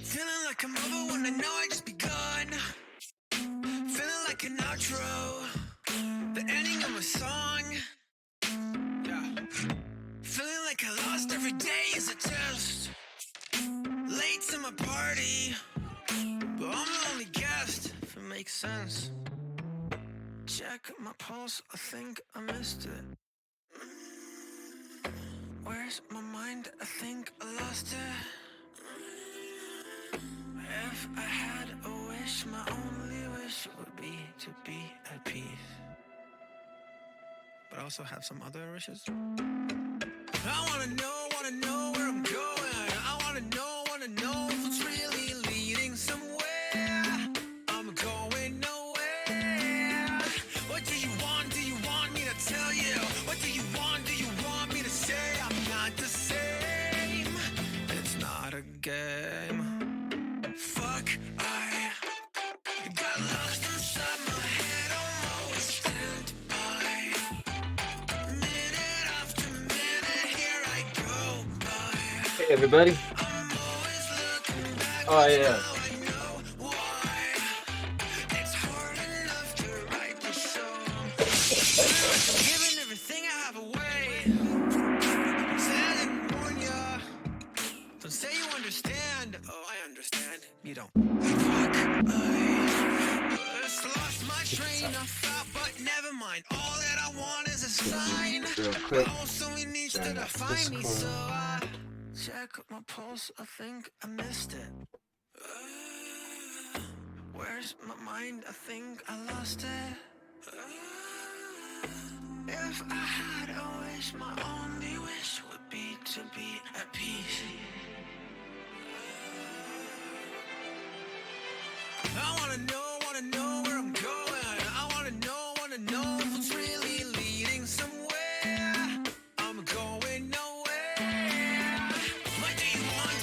Feeling like I'm over when I know I just begun. Feeling like an outro, the ending of my song. Yeah. Feeling like I lost every day is a test. Late to my party, but I'm the only guest, if it makes sense. Check my pulse, I think I missed it. Where's my mind? I think I lost it. If I had a wish, my only wish would be to be at peace. But I also have some other wishes. I wanna know where I'm going. I wanna know if it's really leading somewhere. I'm going nowhere. What do you want? Do you want me to tell you? What do you want? Do you want me to say? I'm not the same. It's not a game. Fuck, I got lost inside my head. I'm always stand by. Minute after minute, here I go by. Hey everybody. I'm always looking back. Oh yeah. Now I know why. It's hard enough to write the song. Giving everything I have away. Said I didn't warn ya. Don't say you understand. Oh, I understand. You don't. Fuck, I just lost my train of thought, but never mind. All that I want is a sign. Real quick. Also, he needs to define me, so I check my pulse. I think I missed it. Where's my mind? I think I lost it. If I had a wish, my only wish would be to be at peace. I wanna know where I'm going. I wanna know if it's really leading somewhere. I'm going nowhere. What do you want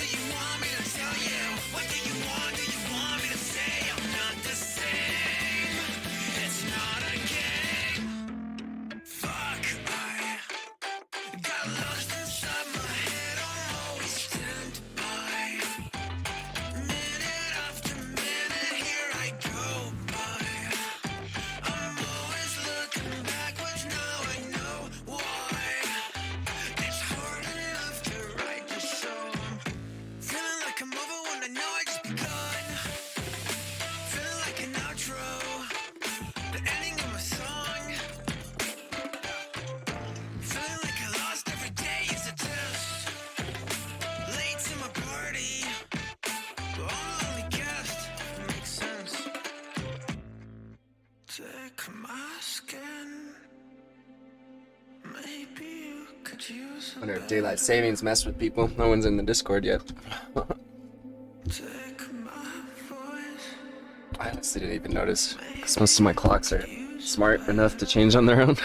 me to tell you? What do you want me to say? I'm not the same. It's not a game. Fuck, I got lost inside my head. I'm always stand by. Minute after minute, here I go by. I'm always looking backwards, now I know why. It's hard enough to write the song. Feeling like I'm over when I know I just begun. Feeling like an outro, the ending of my song. Feeling like I lost every day is a test. Late to my party, but I'm the only guest, if it makes sense. Take my skin. Maybe you could use a Wonder if daylight savings messed with people. No one's in the Discord yet. Take my voice. I honestly didn't even notice, because most of my clocks are smart enough to change on their own.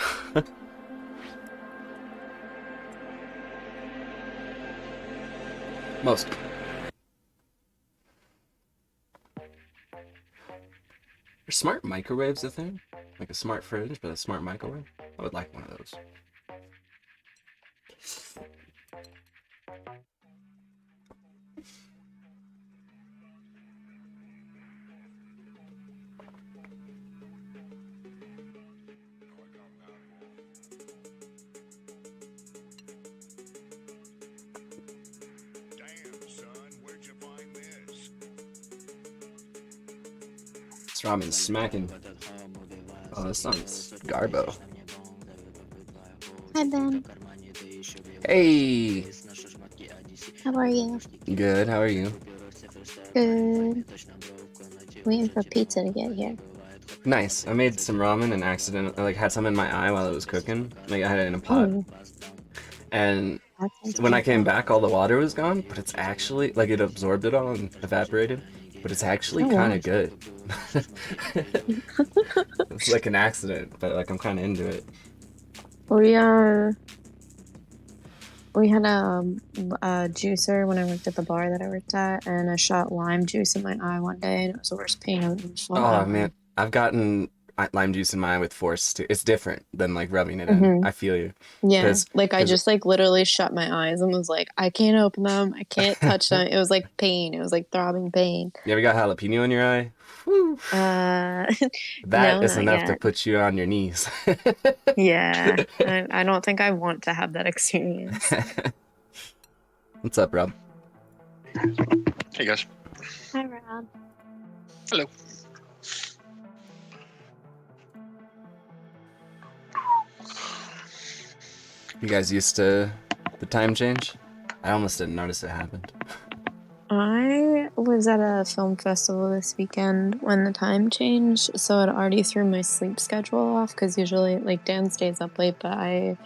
Most. Are smart microwaves a thing? Like a smart fridge, but a smart microwave? I would like one of those. Damn, son, where'd you find this? This ramen's smacking. Oh, this song's Garbo. Hi Ben, Hey! how are you? Good, how are you? Good. Waiting for pizza to get here. Nice. I made some ramen and accidentally, like, had some in my eye while it was cooking. Like, I had it in a pot. Oh, And that sounds when I painful. came back, all the water was gone, but it's actually, like, it absorbed it all and evaporated. But it's actually Oh, kind wow. of good. It's like an accident, but, like, I'm kind of into it. We had a juicer when I worked at the bar that I worked at, and I shot lime juice in my eye one day, and it was the worst pain I've ever felt. Oh, man. I've gotten lime juice in my eye with force too. It's different than like rubbing it in. Mhm. I feel you. Yeah, 'Cause- like I 'cause- just like literally shut my eyes and was like, I can't open them, I can't touch them. It was like pain. It was like throbbing pain. You ever got jalapeno in your eye? Whew. That No, is not enough to yet. put you on your knees. Yeah, I don't think I want to have that experience. What's up, Rob? Hey guys. Hi, Rob. Hello. You guys used to the time change? I almost didn't notice it happened. I was at a film festival this weekend when the time changed, so it already threw my sleep schedule off because usually, like, Dan stays up late, but I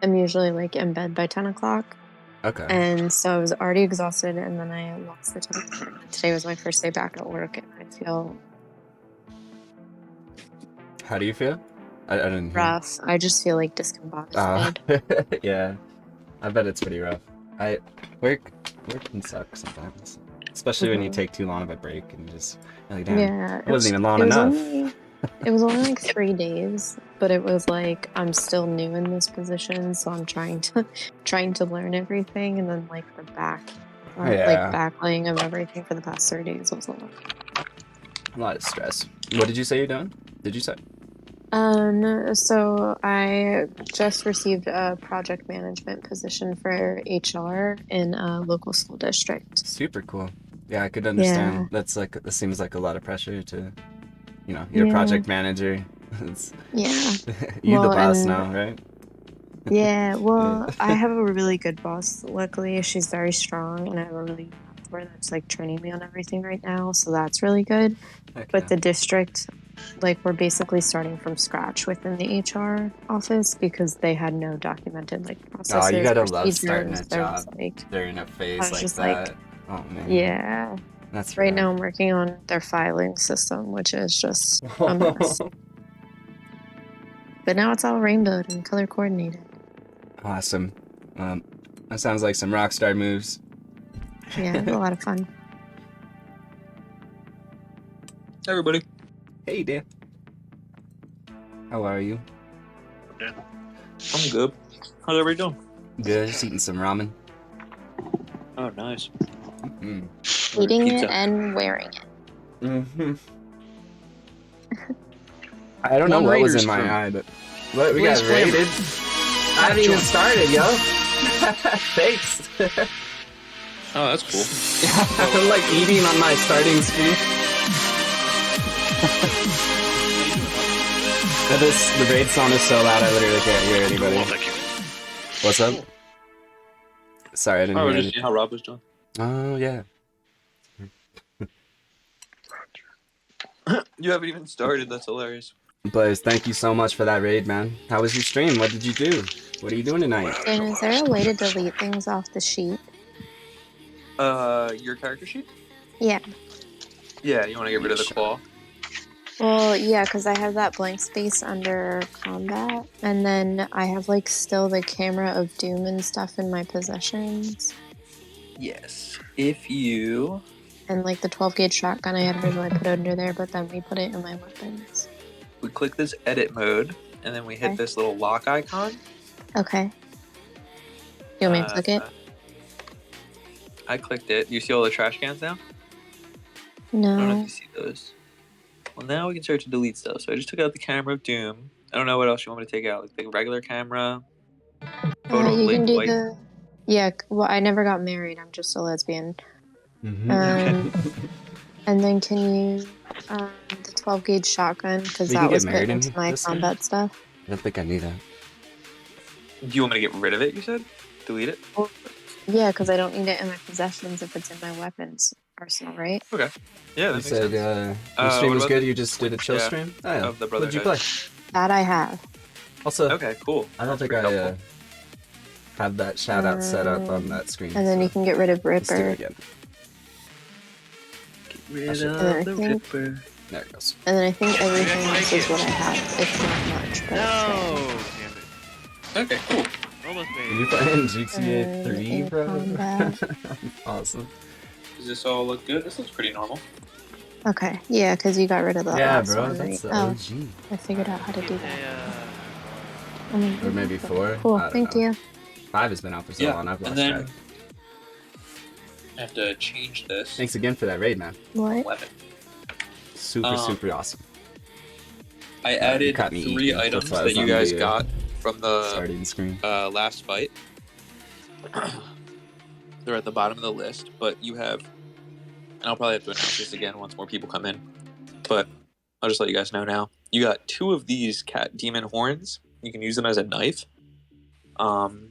am usually, like, in bed by 10 o'clock. Okay. And so I was already exhausted, and then I lost the time. Today was my first day back at work, and I feel How do you feel? I didn't hear. rough. I just feel, like, discombobulated. Yeah. I bet it's pretty rough. Work can suck sometimes. Especially when you take too long of a break and just like, damn, Yeah, it wasn't even long it was enough. it was only like 3 days, but it was like I'm still new in this position, so I'm trying to learn everything, and then like the Yeah. backlaying of everything for the past 3 days was a lot. A lot of stress. What did you say you're doing? Did you say? So I just received a project management position for HR in a local school district. Super cool. Yeah, I could understand. Yeah. That seems like a lot of pressure to, you're a Yeah. project manager. It's, Yeah. you the Well, boss and- now, right? Yeah, well, I have a really good boss. Luckily, she's very strong, and I have a really good mentor that's like training me on everything right now, so that's really good. Heck But yeah. the district, like, we're basically starting from scratch within the HR office because they had no documented like processes. Oh, you gotta love procedures. starting a There was, job like, during a I phase was like just that. like, Oh man. yeah. That's Right rough. now, I'm working on their filing system, which is just a mess. But now it's all rainbowed and color coordinated. Awesome. That sounds like some rockstar moves. Yeah, it's a lot of fun. Everybody. Hey, Dan. How are you? I'm good. How's everybody doing? Good. Just eating some ramen. Oh, nice. Mm. Eating Pizza. it and wearing it. Mm-hmm. I don't know One what was Raiders in my crew. eye, but what, we Please got claim it. raided. I haven't even Join. started, yo. Thanks. Oh, that's cool. I'm like eating on my starting screen. The raid sound is so loud I literally can't hear anybody. Well, thank you. What's up? Sorry, I didn't I was hear just you. seeing how Rob was doing. Oh, yeah. You haven't even started. That's hilarious. Blaze, thank you so much for that raid, man. How was your stream? What did you do? What are you doing tonight? Dan, is there a way to delete things off the sheet? Your character sheet? Yeah. Yeah, you want to get rid of the claw? Well, yeah, because I have that blank space under combat, and then I have like still the camera of doom and stuff in my possessions, Yes. If you... and like the 12 gauge shotgun I had originally put under there, but then we put it in my weapons. We click this edit mode, and then we hit Okay. this little lock icon. Okay. You want me to click it? I clicked it. You see all the trash cans now? I don't know if No. you see those. Well, now we can start to delete stuff. So I just took out the camera of doom. I don't know what else you want me to take out. Like the regular camera, photo of You Lady can do White. the. Yeah. Well, I never got married. I'm just a lesbian. And then can you the 12 gauge shotgun because You can that get was put married in into my this game? combat stuff. I don't think I knew that. Do you want me to get rid of it, you said? Delete it? Yeah, because I don't need it in my possessions if it's in my weapons arsenal, right? Okay. Yeah, that You makes said sense. your stream what was about good, the- you just did a chill yeah, stream? Oh, yeah. of the What'd you play? Brotherhood. That I have. Also, Okay, cool. I don't That's think pretty I helpful. have that shout out set up on that screen. And then you can get rid of Let's do it Ripper. again. Get rid I should- of And I the think- Ripper. There it goes. And then I think everything else is what I have. It's not much, but No! Damn it. Okay, cool. Almost made Are you it. playing GTA Uh, 3, in bro? combat. Awesome. Does this all look good? This looks pretty normal. Okay, yeah, because you got rid of that Yeah, last bro, one, right? that's the Oh, OG. I figured out how to do that. Or maybe 4. Cool, I don't thank know. you. 5 has been out for so long, I've and lost then track. I have to change this Thanks again for that raid, man. What? weapon. Super awesome. I You added caught me 3 eating. That's items why I that was you on guys the, got from the starting screen. last fight. They're at the bottom of the list, but you have, and I'll probably have to announce this again once more people come in, but I'll just let you guys know now. You got 2 of these cat demon horns. You can use them as a knife. And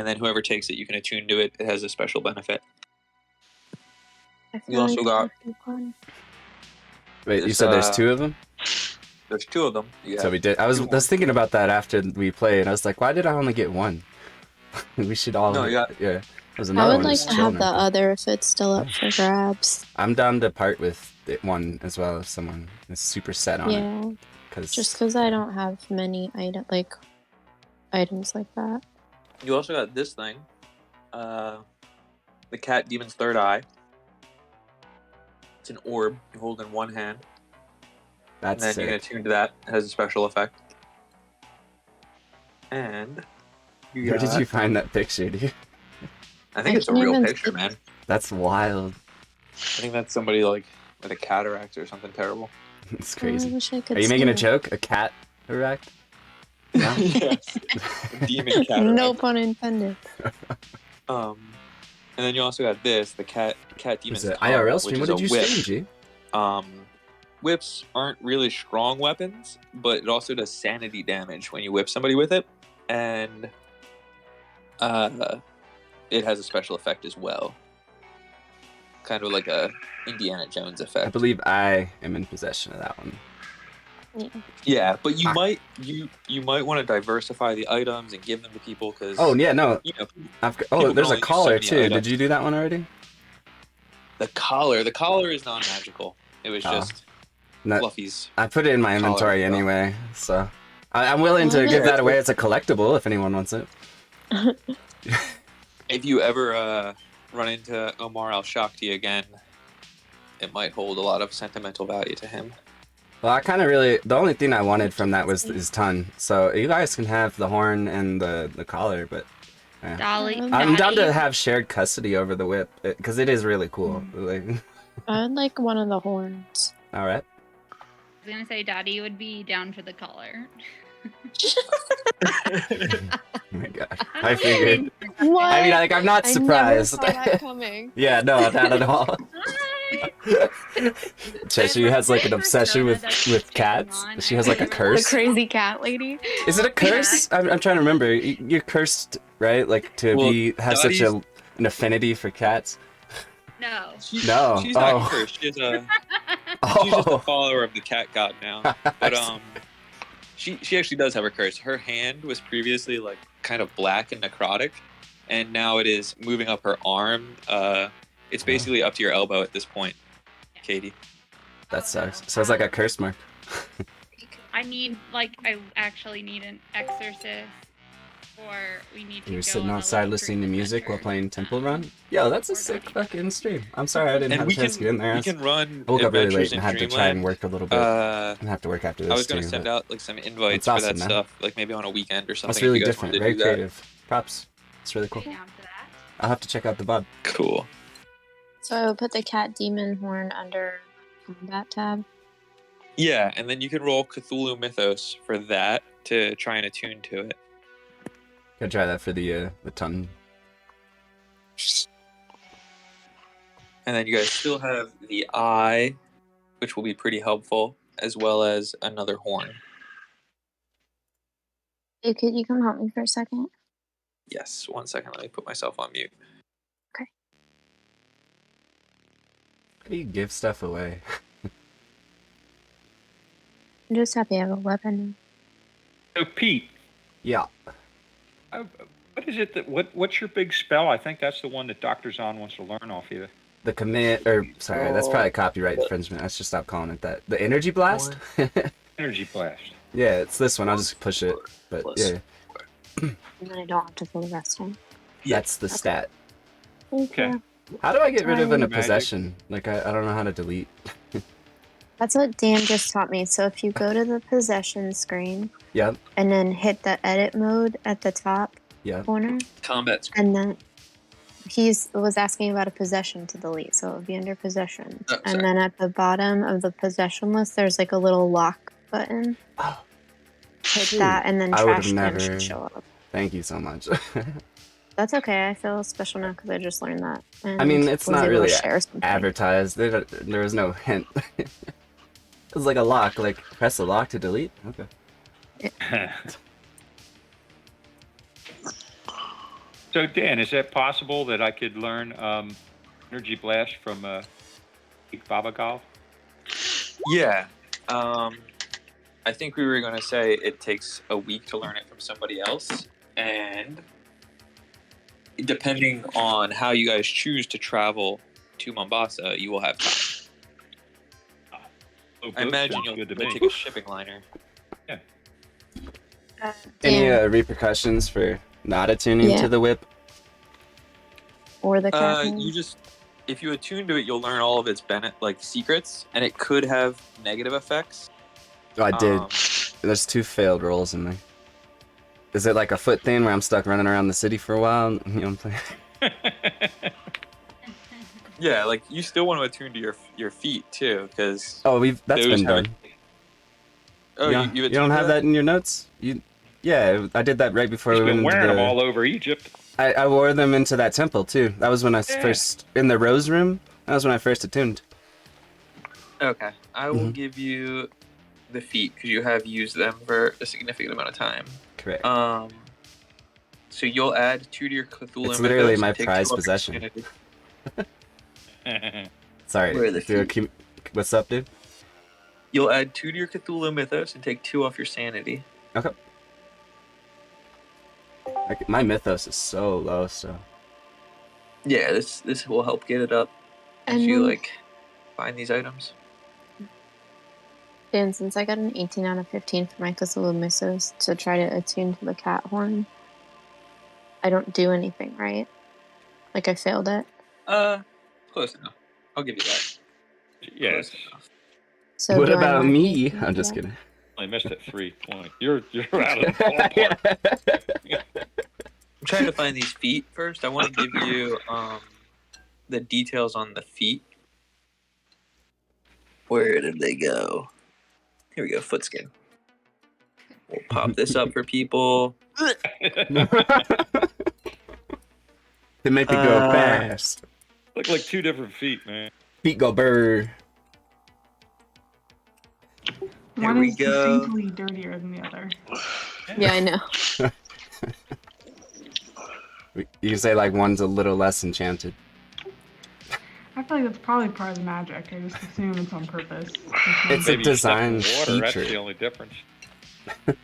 then whoever takes it, you can attune to it. It has a special benefit. I You also got. Wait, you this, said there's 2 of them? There's 2 of them. So we did. I was thinking about that after we played, and I was like, why did I only get 1? We should all. No, you got. Yeah. There's I another would one like just to have chilling the right there. other if it's still up for grabs. I'm down to part with it 1 as well if someone is super set on it. Yeah, Cause, just because I don't have many items like that. You also got this thing. The cat demon's third eye. It's an orb you hold in one hand. That's and then you can sick. attune to that. It has a special effect. And Where did you find that picture, dude? I think it's a can't real even picture, see- man. That's wild. I think that's somebody like with a cataract or something terrible. It's I crazy. wish I could Are you making a see joke? A cat erect? No? Yes. Demon it. cataract. No pun intended. And then you also got this, the cat demon's Is it tongue, IRL which stream? is What did a you whip. stream, G? Whips aren't really strong weapons, but it also does sanity damage when you whip somebody with it, and it has a special effect as well, kind of like a Indiana Jones effect. I believe I am in possession of that one. Yeah, but you might want to diversify the items and give them to people because Oh yeah, no. you know, Oh, there's only a use collar so many too. items. Did you do that one already? The collar is non-magical. It was just No, Fluffy's. I put it in my collar, inventory so. anyway, so I'm willing Well, to I give bet- that away as a collectible if anyone wants it. If you ever run into Omar Al-Shakti again, it might hold a lot of sentimental value to him. Well, I kind of really, the only thing I wanted from that was his ton. So you guys can have the horn and the collar, but Dolly. I'm down to have shared custody over the whip because it is really cool. Like, I would like one of the horns. all right. I was gonna say Daddy would be down for the collar. Oh my god, I figured. What? I mean, like, I'm not surprised. I never saw that coming. Yeah, no, not at all. Hi. She has like an obsession with cats. She has like a The curse. crazy cat lady. Is it a curse? I'm trying to remember. You're cursed, right? Like to have such an affinity for cats. No. She's No. not cursed. She's just a follower of the cat god now. But she actually does have a curse. Her hand was previously like kind of black and necrotic, and now it is moving up her arm. It's basically up to your elbow at this point, Katie. That sucks. Sounds like a curse mark. I actually need an exorcist, or we need to You're go sitting on a outside little listening to cruise music while adventure. playing Temple Run. Yo, that's a Or sick Daddy. fucking stream. I'm sorry I didn't have a chance to get in there. We can run I woke up really late adventures and in had to try and Dreamland. work a little bit. I have to work after this I was gonna too, send but out like some invites it's for awesome, that man. stuff, like maybe on a weekend or something. That's really if you guys different. wanted to Very do that. creative. Props. It's really cool. Down for that. I'll have to check out the VOD. Cool. So I would put the cat demon horn under combat tab. Yeah, and then you can roll Cthulhu Mythos for that to try and attune to it. Gotta try that for the ton. And then you guys still have the eye, which will be pretty helpful, as well as another horn. Hey, could you come help me for a second? Yes, 1 second. Let me put myself on mute. How do you give stuff away? I'm just happy I have a weapon. So Pete, Yeah. what is it that what's your big spell? I think that's the one that Dr. Zahn wants to learn off you. The command, or sorry, that's probably copyright infringement. I should stop calling it that. The energy blast? Energy blast. Yeah, it's this one. I'll just push it. But yeah, And then I don't have to fill the rest in. that's the stat. Thank Okay. you. How do I get rid of Sorry. a Magic. possession? Like, I don't know how to delete. That's what Dan just taught me. So if you go to the possession screen Yep. and then hit the edit mode at the top Yep. corner, Combat screen. and then was asking about a possession to delete, so it would be under possessions. Oh, and sorry. then at the bottom of the possession list, there's like a little lock button. Oh, Hit shoot. that, and then I would have trash can never. should show up. Thank you so much. That's okay. I feel special now because I just learned that. And I mean, it's was not able really to share something. advertised. There was no hint. It was like a lock. Like press the lock to delete. Okay. So Dan, is it possible that I could learn Energy Blast from Big Baba Golf? Yeah. I think we were going to say it takes a week to learn it from somebody else. And depending on how you guys choose to travel to Mombasa, you will have time. I imagine you'll take a shipping liner. Yeah. Any Dan, repercussions for not attuning Yeah. to the whip? or the cat. You just, if you attune to it, you'll learn all of its secrets, and it could have negative effects. Oh, I did. Um, There's 2 failed rolls in there. Is it like a foot thing where I'm stuck running around the city for a while? You know what I'm saying? yeah, like you still want to attune to your feet too, because Oh, that's been done. Oh, you don't have that in your notes? Yeah, I did that right before He's we went been into wearing the... them all over Egypt. I wore them into that temple too. That was when I first in the rose room. That was when I first attuned. Okay, I will give you the feet because you have used them for a significant amount of time. Correct. So you'll add 2 to your Cthulhu. It's literally mythos my and take prized 2 off your possession. sanity. Sorry. Where are the feet? What's up, dude? You'll add 2 to your Cthulhu mythos and take 2 off your sanity. Okay. My mythos is so low, so. Yeah, this will help get it up as And you then- like find these items. Dan, since I got an 18 out of 15 for my Cthulhu Mythos to try to attune to the cat horn, I don't do anything, right? Like I failed it. Close enough. I'll give you that. Yes. Close enough. So What do I about mark me? anything I'm for just that? kidding. I missed it 3 points. You're out of the ballpark. I'm trying to find these feet first. I want to give you the details on the feet. Where did they go? Here we go, footskin. We'll pop this up for people. They make it go fast. Look like 2 different feet, man. Feet go burr. Here One we is go. distinctly dirtier than the other. Yeah, I know. You can say like one's a little less enchanted. I feel like that's probably part of the magic. I just assume it's on purpose. It's a Maybe you step in design water. That's feature. the only difference.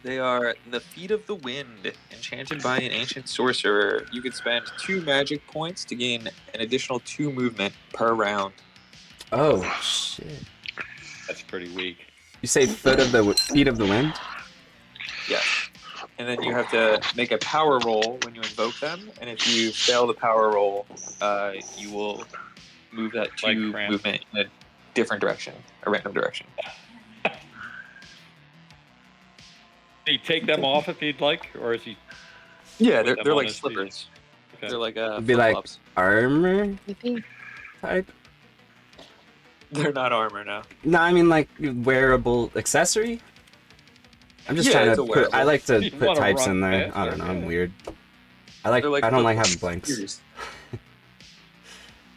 They are the Feet of the Wind, enchanted by an ancient sorcerer. You could spend 2 magic points to gain an additional 2 movement per round. Oh shit! That's pretty weak. You say feet of the wind? Yes. And then you have to make a power roll when you invoke them, and if you fail the power roll, you will move that 2 Like cramp. movement in a different direction, a random direction. Can you take them off if you'd like, or is he? Yeah, Put them they're on like his feet. slippers. Okay. They're like It'd be like flip-flops. armor Maybe. type. They're not armor now. No, I mean like wearable accessory. I'm just Yeah, trying it's to a put. wearable. I like to You put wanna types run in there. fast, I don't know. I'm yeah. weird. I They're like don't like flip-flops. having blanks. Shoes.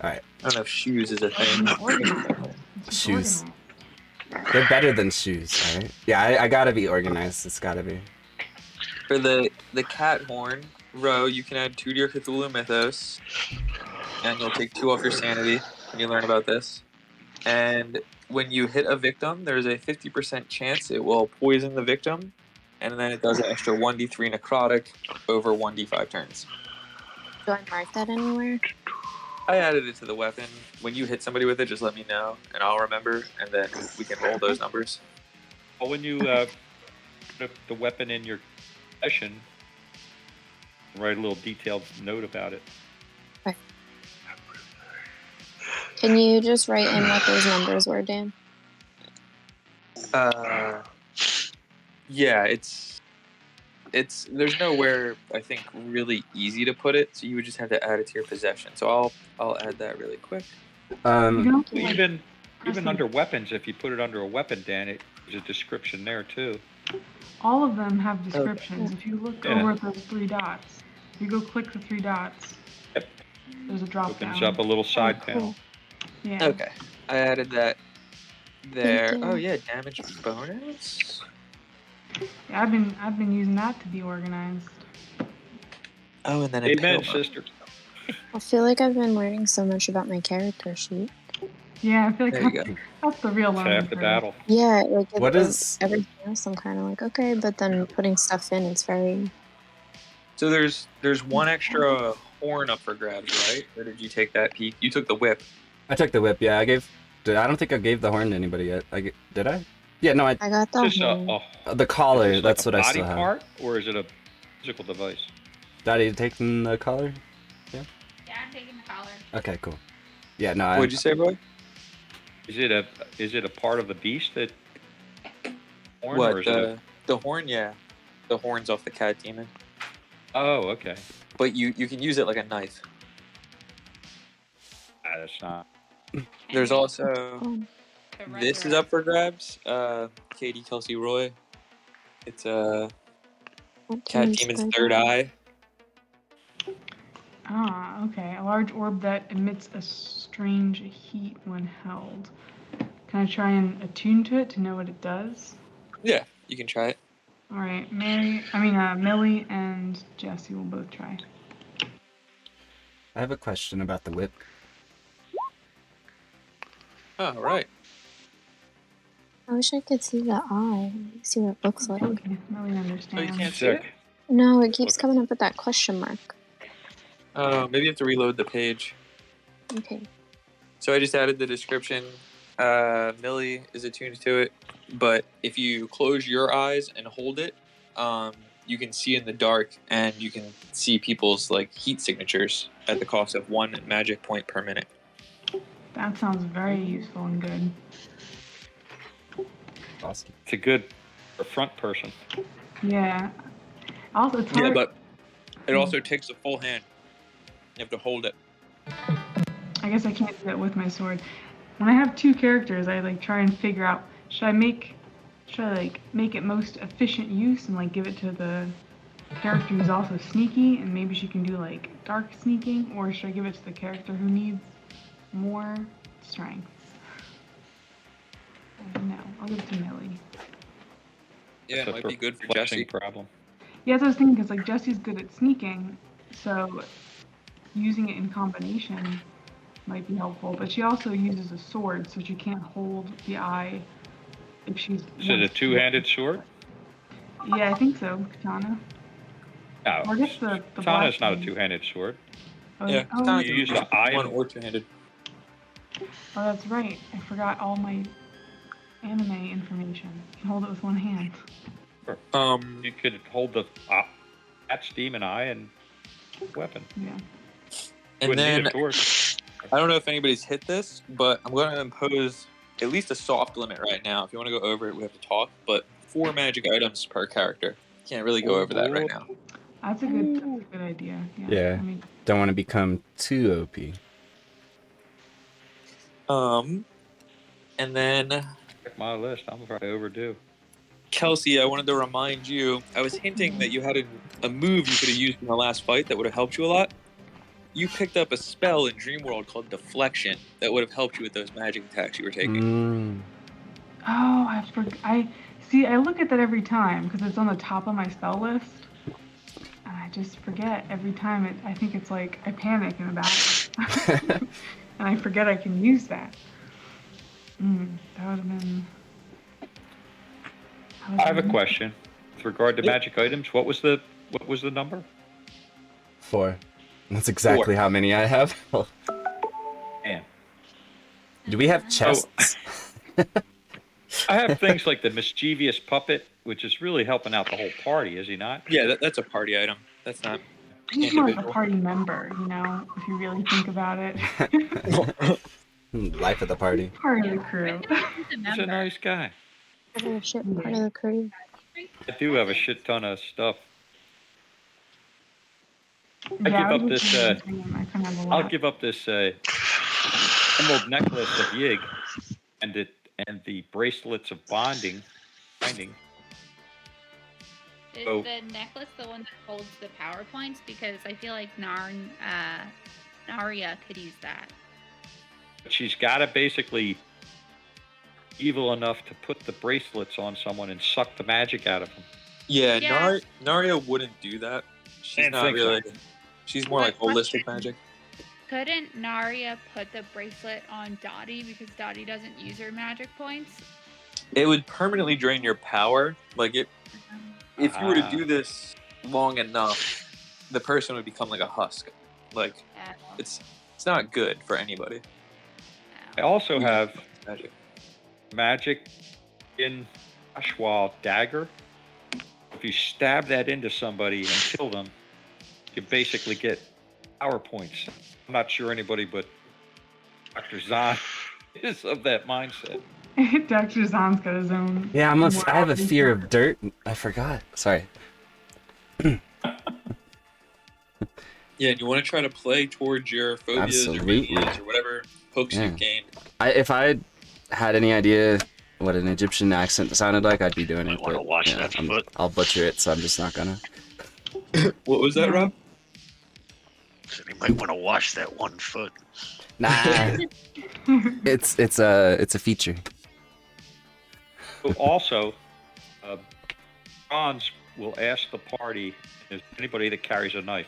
All right, I don't know if shoes is a thing. Shoes. They're better than shoes. All right. Yeah, I gotta be organized. It's gotta be. For the cat horn row, you can add 2 to your Cthulhu Mythos, and you'll take 2 off your sanity when you learn about this. And when you hit a victim, there's a 50% chance it will poison the victim, and then it does an extra 1d3 necrotic over 1d5 turns. Do I mark that anywhere? I added it to the weapon. When you hit somebody with it, just let me know, and I'll remember, and then we can roll those numbers. Well, when you put the weapon in your possession, write a little detailed note about it. Can you just write in what those numbers were, Dan? Yeah, it's there's nowhere I think really easy to put it, so you would just have to add it to your possession. So I'll add that really quick. You can also, like, Even press the- under weapons, if you put it under a weapon, Dan, there's a description there too. all of them have descriptions. If you look Yeah. over at those 3 dots, if you go click the 3 dots, Yep. there's a drop Opens down. up a little side cool. panel. Yeah. Okay, I added that there. Thank you. Oh yeah, damage bonus. Yeah, I've been using that to be organized. Oh, and then a Amen, pillow. sister. I feel like I've been learning so much about my character sheet. Yeah, I feel like There you that's the real It's learning half the curve. battle. Yeah, like What is- everything else? I'm kind of like okay, but then putting stuff in, it's very. So there's one extra horn up for grabs, right? Or did you take that peek? You took the whip. I took the whip. Yeah, I don't think I gave the horn to anybody yet. Did I? Yeah, no, I got the Just horn. the collar. is this That's like what a I still body have. part, or is it a physical device? Daddy taking the collar? Yeah, I'm taking the collar. Okay, cool. Yeah, no. What'd you say, Roy? Is it a part of the beast that horn, or What is it the horn? Yeah, the horn's off the cat demon. Oh, okay. But you can use it like a knife. That's not. There's And also Oh, the this is resurrect. up for grabs. Katie, Kelsey, Roy. It's that cat tune's demon's good. third eye. Ah, okay. A large orb that emits a strange heat when held. Can I try and attune to it to know what it does? Yeah, you can try it. All right, Millie and Jesse will both try. I have a question about the whip. Oh, right. I wish I could see the eye, see what it looks like. Okay, Millie Oh, you understands. can't see it? Sick. No, it keeps Look. coming up with that question mark. Oh, maybe you have to reload the page. Okay. So I just added the description. Millie is attuned to it, but if you close your eyes and hold it, you can see in the dark, and you can see people's like heat signatures at the cost of 1 magic point per minute. That sounds very useful and good. Awesome. It's a good front person. Yeah. Also, it's Yeah, hard. but it also takes a full hand. You have to hold it. I guess I can't do that with my sword. When I have 2 characters, I like try and figure out should I make it most efficient use and like give it to the character who's also sneaky and maybe she can do like dark sneaking, or should I give it to the character who needs more strength? No, I'll give it to Millie. Yeah, it It's a might be good for perplexing Jesse. problem. Yeah, that's what I was thinking, because like Jesse's good at sneaking, so using it in combination might be helpful. But she also uses a sword, so she can't hold the eye if she's. Is it a two-handed sword? Yeah, I think so, katana. No. Or I guess the Katana is black not a one. two-handed sword. Oh, Yeah, oh, katana You use the eye. one or two-handed. oh, that's right. I forgot all my anime information. You can hold it with one hand. You could hold the cat's demon eye and weapon. Yeah. And Wouldn't need then a torch. I don't know if anybody's hit this, but I'm going to impose at least a soft limit right now. If you want to go over it, we have to talk. But 4 magic items per character. Can't really go over that right now. That's a good idea. Yeah. Yeah. I mean, Don't want to become too OP. And then Check my list. I'm probably overdue. Kelsey, I wanted to remind you. I was hinting that you had a move you could have used in the last fight that would have helped you a lot. You picked up a spell in Dreamworld called Deflection that would have helped you with those magic attacks you were taking. oh, I see. I look at that every time because it's on the top of my spell list, and I just forget every time. I think it's like I panic in a battle, and I forget I can use that. That would have been. I have a question with regard to magic items. What was the number? 4. That's exactly how many I have. Man. Do we have chests? I have things like the mischievous puppet, which is really helping out the whole party, is he not? Yeah, that's a party item. That's not He's more like a individual. party member, if you really think about it. Life of the party. Part of the crew. He's a He's a member. nice guy. Other shit part of the crew. I do have a shit ton of stuff. I Yeah, give I up was this. just saying I kind of have a lot. I'll give up this emerald necklace of Yig, and the bracelets of binding. Is So- the necklace the one that holds the power points? Because I feel like Narya could use that. But she's got to basically evil enough to put the bracelets on someone and suck the magic out of them. Yeah, Yeah. Narya wouldn't do that. She's Didn't not think so. really. She's more like But holistic question. magic. Couldn't Narya put the bracelet on Dottie because Dottie doesn't use her magic points? It would permanently drain your power. Like if you were to do this long enough, the person would become like a husk. Like it's not good for anybody. I also have Magic. magic in Ashwal dagger. If you stab that into somebody and kill them, you basically get power points. I'm not sure anybody but Dr. Zahn is of that mindset. Dr. Zahn's got his own. Yeah, I have a fear of dirt. I forgot. Sorry. Yeah, and you want to try to play towards your phobias Absolutely. or manias or whatever hooks you've gained. If I had any idea what an Egyptian accent sounded like, I'd be doing it. I want to watch that foot. I'll butcher it, so I'm just not gonna. What was that, Rob? So you might want to wash that one foot. Nah. it's a feature. So also, Franz will ask the party if there's anybody that carries a knife.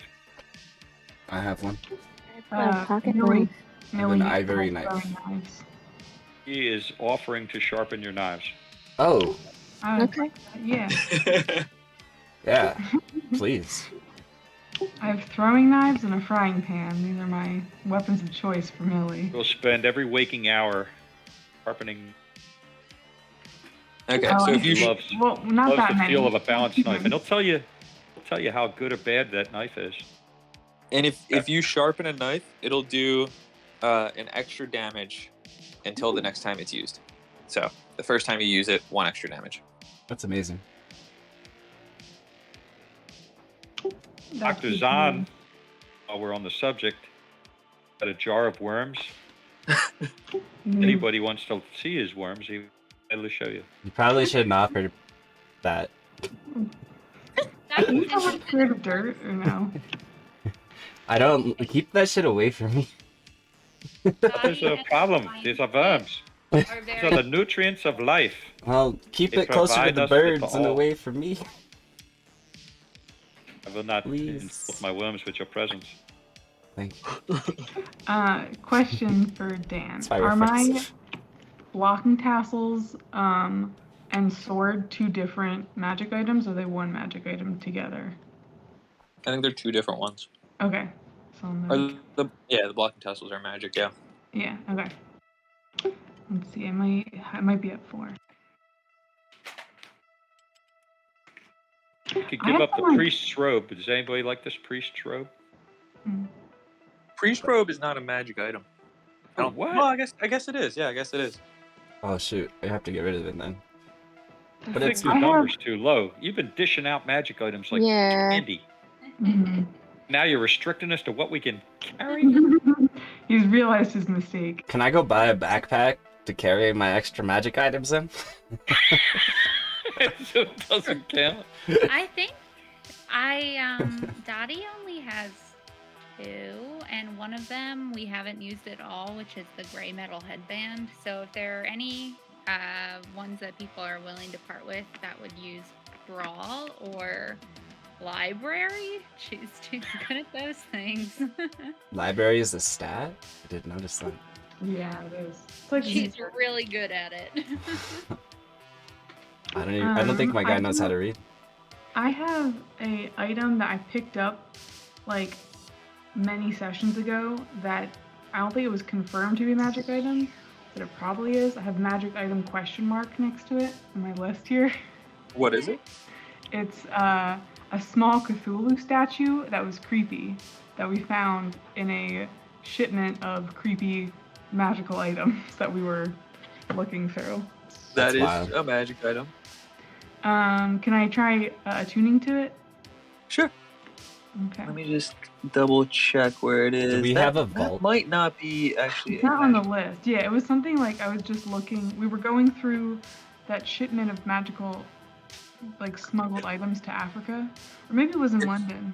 I have one. Pocket Millie, I have an Millie ivory has knife. throwing knives. He is offering to sharpen your knives. Oh, Okay. Yeah, yeah. Please. I have throwing knives and a frying pan. These are my weapons of choice for Millie. We'll spend every waking hour sharpening. Okay, Oh, so I if you see. loves, Well, not loves that the many. feel of a balanced knife, and he'll tell you how good or bad that knife is. and if you sharpen a knife, it'll do an extra damage until the next time it's used. So the first time you use it, 1 extra damage. That's amazing. That's Dr. the Zahn, thing. while we're on the subject, got a jar of worms. Mhm. Anybody wants to see his worms, he'll show you. You probably shouldn't offer that. That's Are you someone scared of dirt or no? I don't keep that shit away from me. There's a problem. These are worms. Are These are the very nutrients of life. Well, keep They it closer to provide the us with birds and all. away from me. I will not Please. insult my worms with your presence. Thank you. Question for Dan. That's why Are we're my friends. blocking tassels and sword 2 different magic items, or are they 1 magic item together? I think they're 2 different ones. Okay. So I'm gonna- The blocking tassels are magic. Yeah. yeah. Okay. Let's see. I might be at 4. You could I give have up the someone- priest's robe. Does anybody like this priest's robe? Priest robe is not a magic item. I don't, What? Well, I guess it is. Yeah, I guess it is. Oh shoot, I have to get rid of it then. But I it's think your number's too low. You've been dishing out magic items like Yeah. candy. Mhm. Now you're restricting us to what we can carry? He's realized his mistake. Can I go buy a backpack to carry my extra magic items in? So it doesn't count. I think Dottie only has 2, and one of them we haven't used at all, which is the gray metal headband. So if there are any ones that people are willing to part with that would use brawl or library, she's good at those things. Library is a stat? I didn't notice that. Yeah, it is. It's like She's really good at it. I don't think my guy knows how to read. I have a item that I picked up like many sessions ago that I don't think it was confirmed to be a magic item, but it probably is. I have magic item question mark next to it on my list here. What is it? It's a small Cthulhu statue that was creepy that we found in a shipment of creepy magical items that we were looking through. That's That is wild. a magic item. Can I try attuning to it? Sure. Okay. Let me just double check where it is. we That- have a that vault? might not be actually. It's not on the list. Yeah, it was something like I was just looking. We were going through that shipment of magical, like smuggled items to Africa, or maybe it was in London.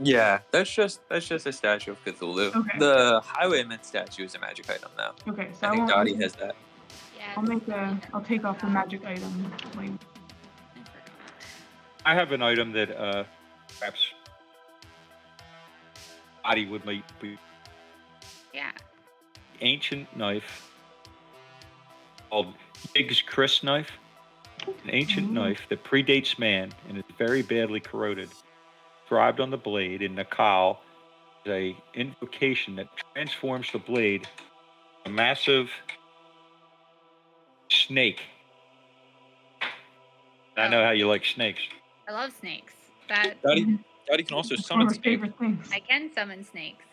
Yeah, that's just a statue of Cthulhu. Okay. The Highwayman statue is a magic item now. Okay, so I I think won't. Dottie has that. Yeah. I'll take off the magic item. Like, I have an item that perhaps Adi would might be Yeah. ancient knife called Biggs Chris knife. An ancient knife that predates man and is very badly corroded. Inscribed on the blade in Nakal is a invocation that transforms the blade a massive snake. I know how you like snakes. I love snakes. That Dottie can also it's one summon of my snakes. favorite things. I can summon snakes.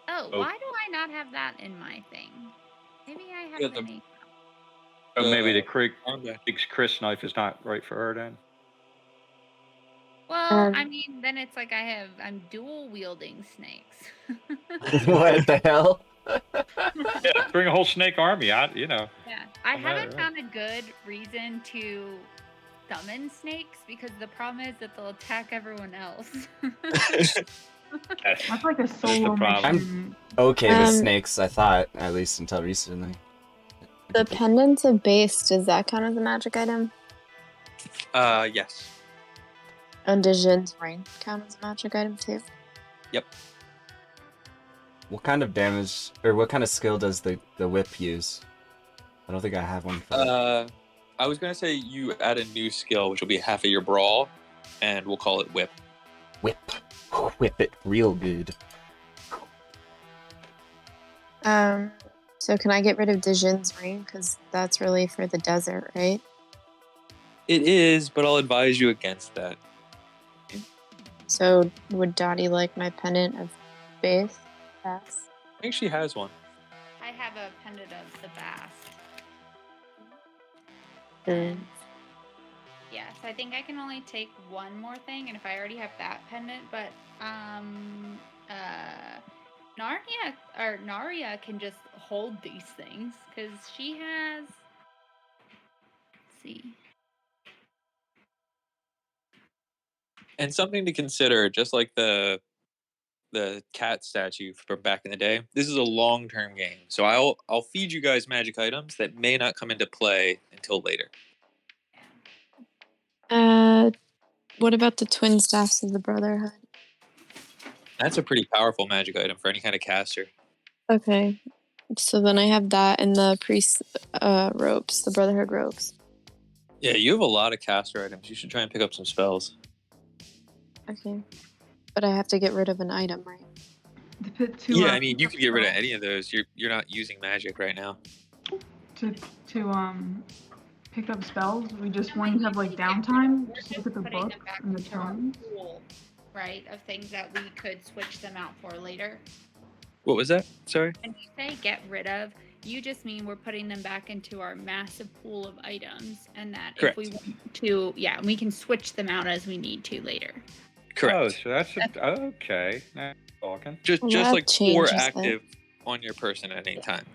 Oh, Oh. why do I not have that in my thing? Maybe I have Yeah, the the- name. So maybe the Armband. Biggs Chris knife is not right for her then. Well, I mean, then it's like I'm dual wielding snakes. What the hell? Yeah, bring a whole snake army. Yeah, I I'm haven't right. found a good reason to summon snakes because the problem is that they'll attack everyone else. That's like a solo problem. mission. Okay with Um, snakes, I thought, at least until recently. The pendant of base, does that count as a magic item? Yes. And does Jin's ring count as a magic item too? What kind of damage, or what kind of skill does the whip use? I don't think I have one for that. I was gonna say you add a new skill, which will be half of your brawl, and we'll call it whip. Whip. Whip it real good. So can I get rid of Dijin's ring? Because that's really for the desert, right? It is, but I'll advise you against that. So would Dottie like my pendant of base? Yes. I think she has one. I have a pendant of the bast. Mm. Yes, I think I can only take one more thing, and if I already have that pendant, but Naria can just hold these things because she has. Let's see. And something to consider, just like the cat statue from back in the day, this is a long-term game. So I'll feed you guys magic items that may not come into play until later. What about the twin staffs of the Brotherhood? That's a pretty powerful magic item for any kind of caster. Okay. So then I have that and the priest ropes, the Brotherhood ropes. Yeah, you have a lot of caster items. You should try and pick up some spells. Okay. But I have to get rid of an item, right? To put two, Yeah, I mean, you could get rid of any of those. You're not using magic right now. to pick up spells. We just when you have like downtime, just look at the Putting book them back and the into our tomes. pool, right, of things that we could switch them out for later. What was that? Sorry? When you say get rid of, you just mean we're putting them back into our massive pool of items, and that Correct. if we want to, we can switch them out as we need to later. Correct. Oh, so that's okay. Now you're talking. Just Well, just that like 4 changes it. active on your person at any time.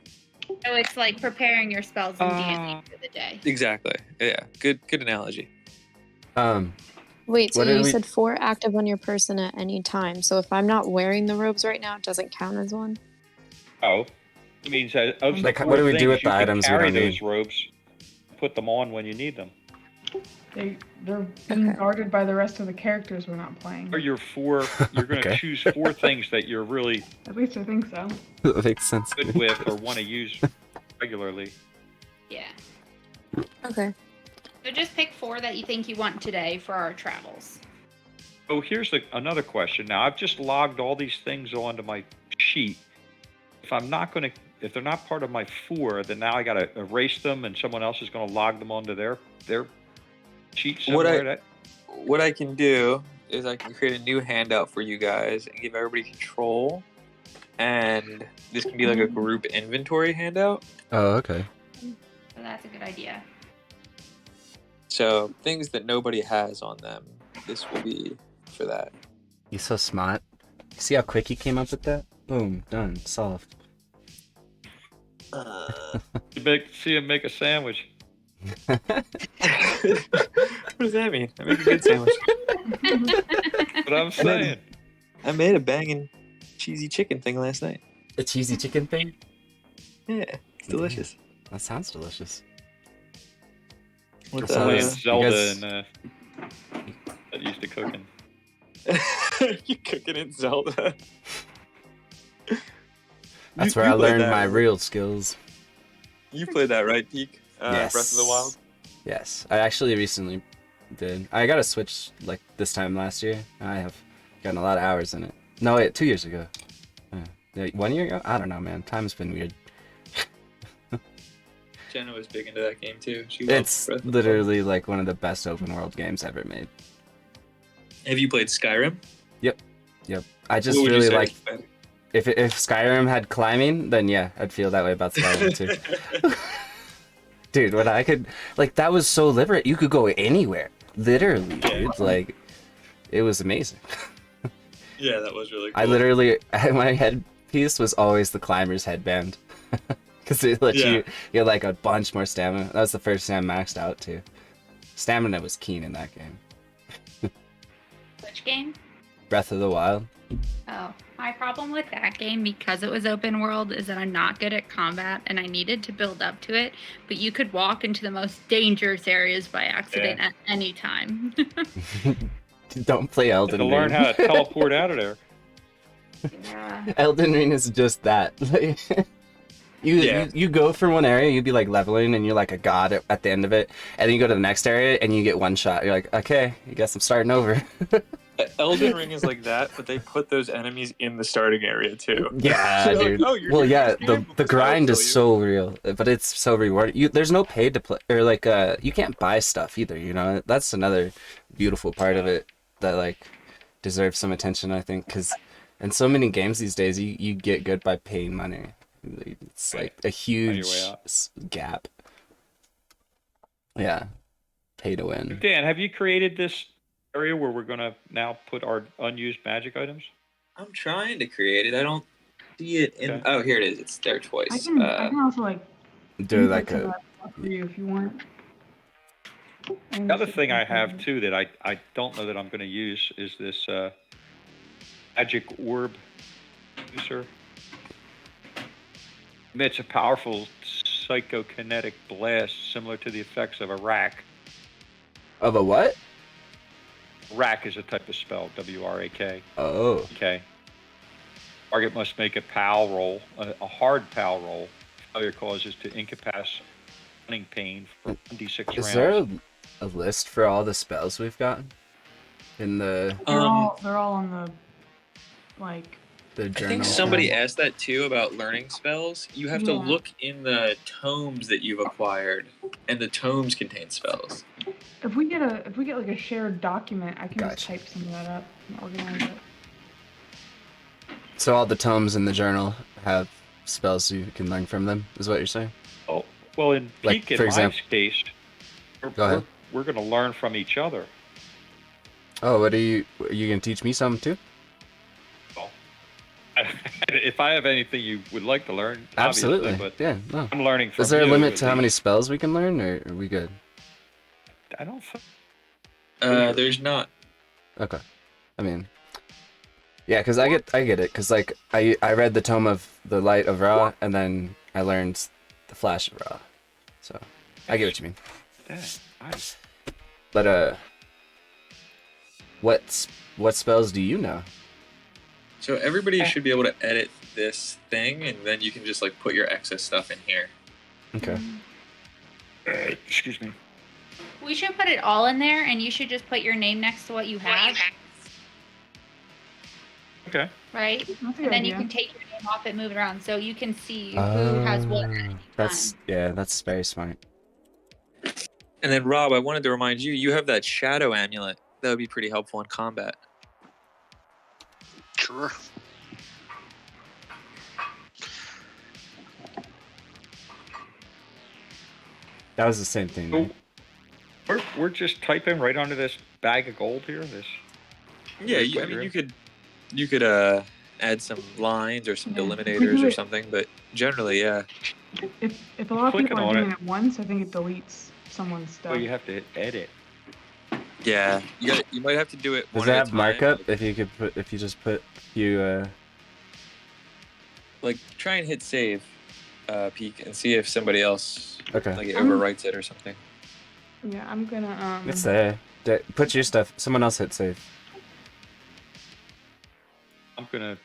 So it's like preparing your spells in D&D for the day. Exactly. Yeah. Good analogy. Wait, so What did you we- said 4 active on your person at any time. So if I'm not wearing the robes right now, it doesn't count as one? Oh, it means that of the Like, four what do we do things, with you the can items we carry don't those need? robes, put them on when you need them. They're being Okay. guarded by the rest of the characters we're not playing. Or you're going to Okay. choose 4 things that you're really At least I think so. That makes sense. good with or want to use regularly. Yeah. Okay. So just pick 4 that you think you want today for our travels. Oh, here's another question. Now, I've just logged all these things onto my sheet. If they're not part of my 4, then now I got to erase them, and someone else is going to log them onto their sheet somewhere. What I can do is I can create a new handout for you guys and give everybody control. And this can be like a group inventory handout. Oh, okay. So that's a good idea. So things that nobody has on them, this will be for that. He's so smart. See how quick he came up with that? Boom, done, solved. See him make a sandwich. What does that mean? I make a good sandwich. What I'm saying. I made a banging cheesy chicken thing last night. A cheesy chicken thing? Yeah, it's delicious. That sounds delicious. With So Playing is- Zelda you guys- and that used to cooking. you cooking in Zelda. That's You- where you I played learned that, my right? real skills. You played that, right, Peak? Yes. Breath of the Wild? Yes, I actually recently did. I got a Switch like this time last year. I have gotten a lot of hours in it. No, wait, 2 years ago. Yeah, 1 year ago? I don't know, man. Time's been weird. Jenna was big into that game too. She loved It's Breath of the Wild. literally like one of the best open world games ever made. Have you played Skyrim? Yep. I just What would you really say like. is better? If Skyrim had climbing, then yeah, I'd feel that way about Skyrim too. Dude, when I could, like, that was so liberate. You could go anywhere, literally, dude. Like, it was amazing. Yeah, that was really cool. I literally, my headpiece was always the climber's headband, because it let you get like a bunch more stamina. That was the first time I maxed out too. Stamina was keen in that game. Which game? Breath of the Wild. Oh, my problem with that game, because it was open world, is that I'm not good at combat and I needed to build up to it. But you could walk into the most dangerous areas by accident at any time. Don't play Elden To Ring. learn how to teleport out of there. Yeah. Elden Ring is just that. You go from one area, you'd be like leveling, and you're like a god at the end of it, and then you go to the next area, and you get one shot. You're like, okay, I guess I'm starting over. Elden Ring is like that, but they put those enemies in the starting area too. Yeah, So you're like, dude. oh, you're Well, doing yeah, this game? the grind I'll is kill you. so real, but it's so rewarding. There's no paid to play, or like you can't buy stuff either. You know, that's another beautiful part of it that like deserves some attention, I think, because in so many games these days, you get good by paying money. It's like a huge gap. Yeah, pay to win. Dan, have you created this area where we're going to now put our unused magic items? I'm trying to create it. I don't see it in. Okay. Oh, here it is. It's there twice. I can also like Do input like some of a that stuff for you if you want. Another thing I have too that I don't know that I'm going to use is this magic orb user. Emits a powerful psychokinetic blast similar to the effects of a rack. of a what? Rack is a type of spell, W-R-A-K. Oh, Okay. Target must make a PAL roll, a hard PAL roll. Failure causes to incapacitate stunning pain for 1d6 rounds. is there a list for all the spells we've gotten in the They're all on the like. the I journal? think somebody asked that too about learning spells. You have to Yeah. look in the tomes that you've acquired, and the tomes contain spells. If we get like a shared document, I can just Gotcha. type some of that up and organize it. So all the tomes in the journal have spells you can learn from them, is what you're saying? Oh, well, in Like, Peak, in for my example- case, Go ahead. we're going to learn from each other. Oh, what are you gonna teach me something too? Well, if I have anything you would like to learn, Absolutely. obviously, but Yeah, no. I'm learning from Is there a you, limit at to how many least. spells we can learn, or are we good? I don't think. There's not. Okay. I mean, yeah, because I get it, because like I read the Tome of the Light of Ra, and then I learned the Flash of Ra, so I get what you mean. Yeah, nice. But what spells do you know? So everybody should be able to edit this thing, and then you can just like put your excess stuff in here. Okay. Excuse me. We should put it all in there, and you should just put your name next to what you have, Okay. right? That's a And good then you idea. can take your name off it, move it around, so you can see who has what at any That's time. that's very smart. And then Rob, I wanted to remind you, you have that shadow amulet. That would be pretty helpful in combat. Sure. That was the same thing. Right? we're just typing right onto this bag of gold here. This. Yeah, Where's I what mean, you're you could add some lines or some Yeah, if we delimitors do or it- something, but generally, yeah. If a lot of Clicking people are on doing it. it once, I think it deletes someone's stuff. Well, you have to hit edit. Yeah, you might have to do it Does one it at a have time. markup? If you just put you Like try and hit save, peek, and see if somebody else okay. like it overwrites it or something. Yeah, I'm gonna It's there. Put your stuff. Someone else hit save. I'm gonna.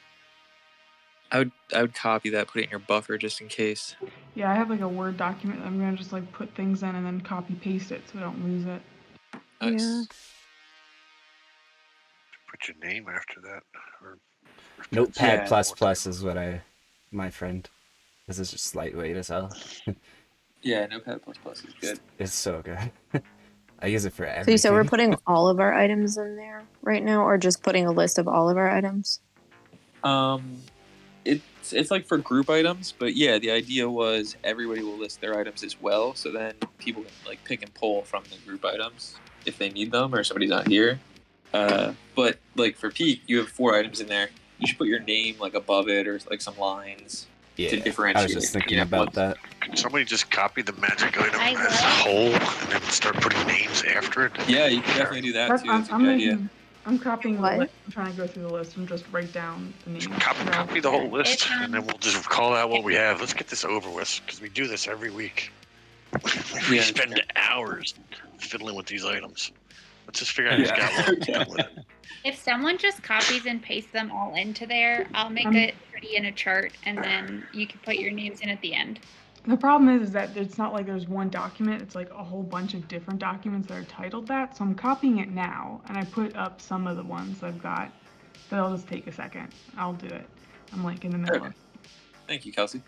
I would copy that, put it in your buffer just in case. Yeah, I have like a Word document. I'm gonna just like put things in and then copy paste it so I don't lose it. Nice. Yeah. Put your name after that. Or Notepad Yeah. plus plus is what my friend. This is just lightweight as hell. Yeah, Notepad++ is good. It's so good. I use it for everything. So you said we're putting all of our items in there right now, or just putting a list of all of our items? It's like for group items, but yeah, the idea was everybody will list their items as well, so then people can like pick and pull from the group items if they need them or somebody's not here. But like for Peak, you have 4 items in there. You should put your name like above it or like some lines Yeah, to differentiate. I was just thinking about that. Can somebody just copy the magic item I as a will. whole and then start putting names after it? Yeah, you can definitely do that too. That's a I'm good idea. I'm copying the What? list. I'm trying to go through the list and just write down the names. Just copy the whole list, It's, and then we'll just call out what we have. Let's get this over with, because we do this every week. We Yeah. spend hours fiddling with these items. Let's just figure out who's got one. Yeah. Done with it. If someone just copies and pastes them all into there, I'll make it pretty in a chart, and then you can put your names in at the end. The problem is that it's not like there's one document. It's like a whole bunch of different documents that are titled that. So I'm copying it now, and I put up some of the ones I've got. But it'll just take a second. I'll do it. I'm like in the middle of Thank you, Kelsey.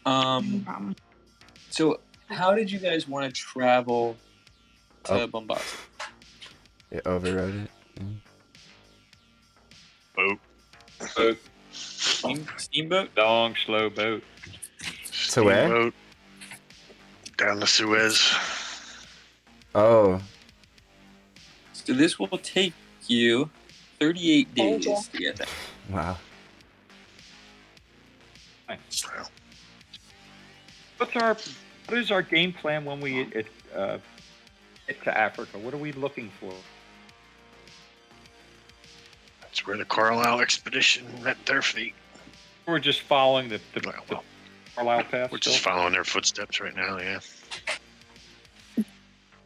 no problem. So how did you guys want to travel to Bombasi? It overrode it. Boat. Steamboat? Long, slow boat. To where? Steamboat, down the Suez. Oh, So this will take you 38 days to get there. wow. Well, What is our game plan when we get to Africa? What are we looking for? that's where the Carlisle expedition met their fate. We're just following the Well, Carlisle path. we're just still? following their footsteps right now, yeah.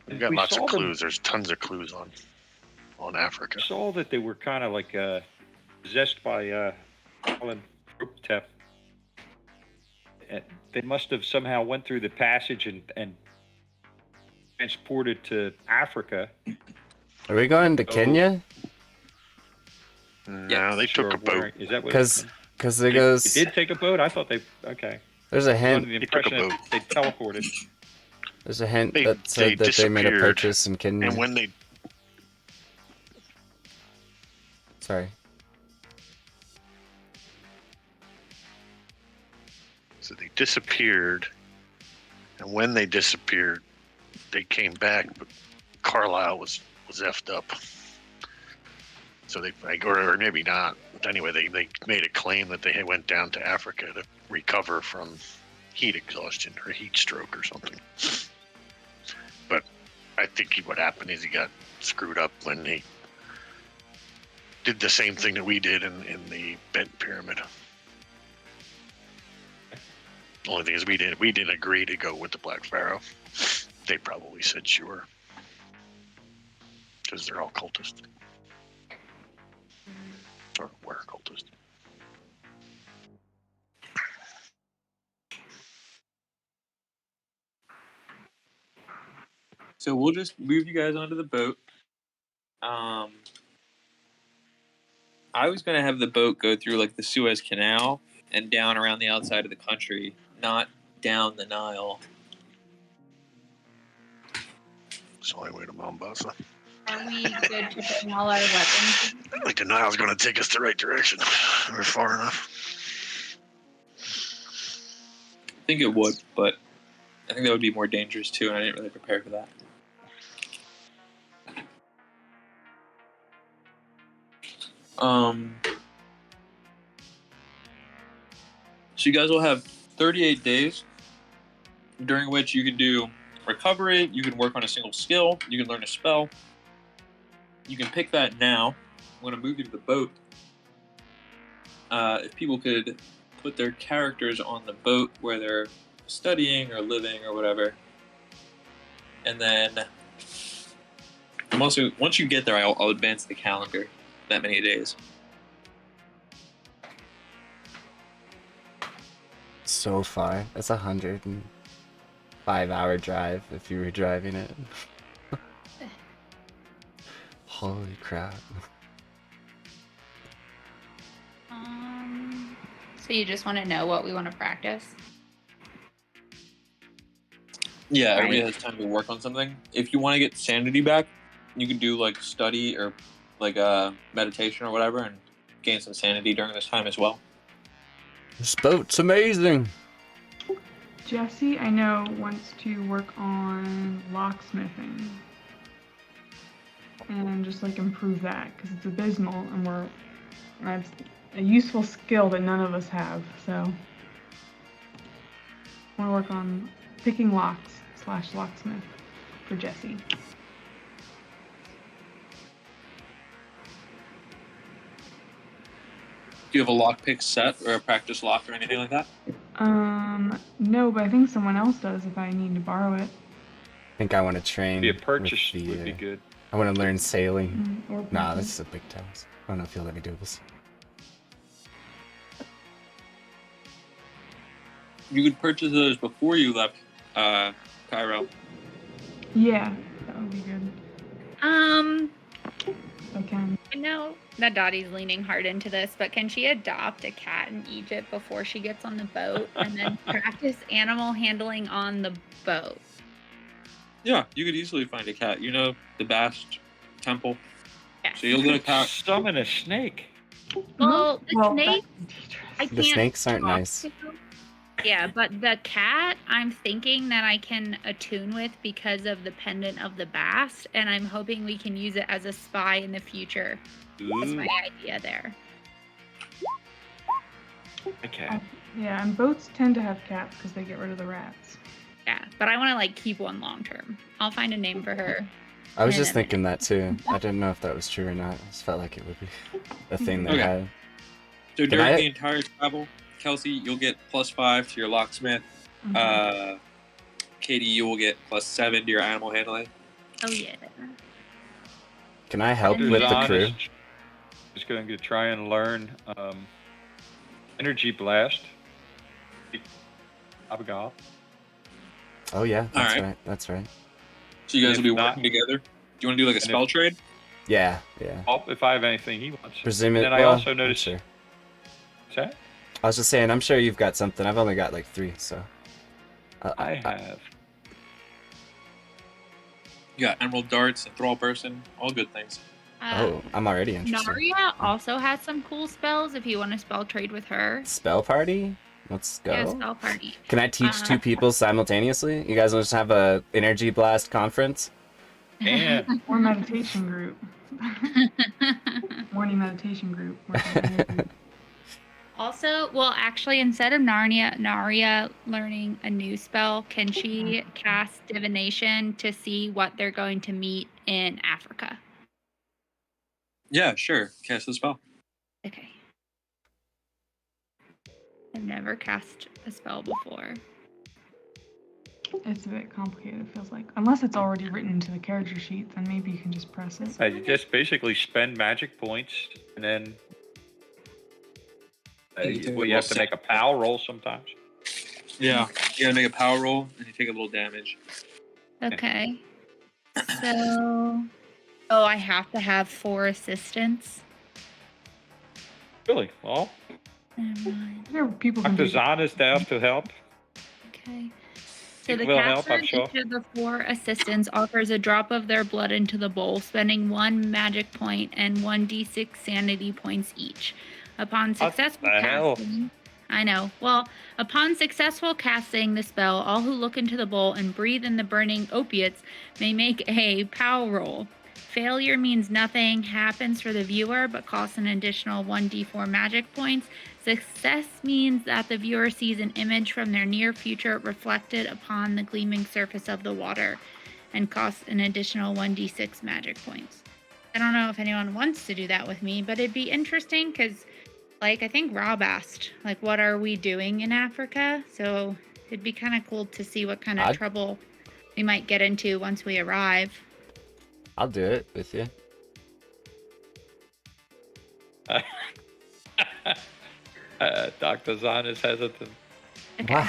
We've got We lots of saw them- clues. There's tons of clues on Africa. I saw that they were kind of like possessed by Alan Protep. They must have somehow went through the passage and transported to Africa. Are we going to Kenya? No, they took a boat. Is that what? Because it They goes. did take a boat. I thought they. Okay. There's a Under hint. the They took a impression boat. that they teleported. There's a hint They- that said they that they made a disappeared, purchase in Kenya. And when they Sorry. So they disappeared, and when they disappeared, they came back, but Carlisle was effed up. So they, or maybe not. But anyway, they made a claim that they went down to Africa to recover from heat exhaustion or heat stroke or something. But I think what happened is he got screwed up when he did the same thing that we did in the Bent Pyramid. Only thing is we didn't agree to go with the Black Pharaoh. They probably said sure. Because they're all cultists. Or were cultists. So we'll just move you guys onto the boat. I was gonna have the boat go through like the Suez Canal and down around the outside of the country, not down the Nile. It's the only way to Mombasa. Are we good to bring all our weapons? I think the Nile's going to take us the right direction. We're far enough. I think it would, but I think that would be more dangerous too, and I didn't really prepare for that. So you guys will have 38 days during which you can do recovery, you can work on a single skill, you can learn a spell. You can pick that now. I'm going to move you to the boat. If people could put their characters on the boat where they're studying or living or whatever. And then once you get there, I'll advance the calendar that many days. So far, that's 105-hour drive if you were driving it. Holy crap. So you just want to know what we want to practice? Yeah, Right. everybody has time to work on something. If you want to get sanity back, you can do like study or like meditation or whatever and gain some sanity during this time as well. This boat's amazing. Jesse, I know, wants to work on locksmithing and just like improve that because it's abysmal and that's a useful skill that none of us have. So I want to work on picking locks / locksmith for Jesse. Do you have a lockpick set or a practice lock or anything like that? No, but I think someone else does if I need to borrow it. I think I want to train. Be a purchase with would be good. I want to learn sailing. Or Nah, purchase. this is a big task. I don't know if you'll let me do this. You could purchase those before you left Cairo. Yeah, that would be good. If I can. I know that Dottie's leaning hard into this, but can she adopt a cat in Egypt before she gets on the boat and then practice animal handling on the boat? Yeah, you could easily find a cat. You know the Bast Temple. Yes. So you'll get a cat. Summon a snake. Well, the Well, snake, that's dangerous. I The can't snakes aren't talk nice. to. Yeah, but the cat, I'm thinking that I can attune with because of the pendant of the Bast, and I'm hoping we can use it as a spy in the future. That's Ooh, my idea there. okay. Yeah, and boats tend to have cats because they get rid of the rats. Yeah, but I want to like keep one long term. I'll find a name for her. I was in a just thinking that too. I didn't know if that was true or not. I just felt like it would be a thing they Okay. had. So Can during I- the entire travel, Kelsey, you'll get +5 to your locksmith. Katie, you will get +7 to your animal handling. Oh yeah. Can I help And with Be the crew? honest, just going to try and learn energy blast. Abigail. Oh yeah, that's Alright. right. That's right. So you guys If will be not- working together. Do you want to do like a And spell if- trade? Yeah. If I have anything he wants. Presume And it. then I well, also I'm noticed. sure. What's that? I was just saying, I'm sure you've got something. I've only got like 3, so. I have. You got emerald darts, enthrall person, all good things. Oh, I'm already interested. Naria also has some cool spells if you want to spell trade with her. Spell party? Let's go. Yeah, spell party. Can I teach 2 people simultaneously? You guys want to have a energy blast conference? And Or meditation group. Morning meditation group. Also, well, actually, instead of Naria learning a new spell, can she cast divination to see what they're going to meet in Africa? Yeah, sure. Cast the spell. Okay. I've never cast a spell before. It's a bit complicated, it feels like. Unless it's already written into the character sheet, then maybe you can just press it. you just basically spend magic points, and then you have to make a POW roll sometimes. Yeah. You gotta make a power roll and you take a little damage. Okay. So, I have to have 4 assistants. Really? Well, Never mind. There are people who Dr. do Zahn is there to help. Okay. So It the will help, I'm caster, sure. each of the 4 assistants offers a drop of their blood into the bowl, spending 1 magic point and 1d6 sanity points each. Upon successful the hell? casting, I know. Well, upon successful casting the spell, all who look into the bowl and breathe in the burning opiates may make a POW roll. failure means nothing happens for the viewer but costs an additional 1d4 magic points. Success means that the viewer sees an image from their near future reflected upon the gleaming surface of the water and costs an additional 1d6 magic points. I don't know if anyone wants to do that with me, but it'd be interesting because, like, I think Rob asked, like, what are we doing in Africa? So it'd be kind of cool to see what kind of trouble we might get into once we arrive. I'll do it with you. Dr. Zahn is hesitant. Okay.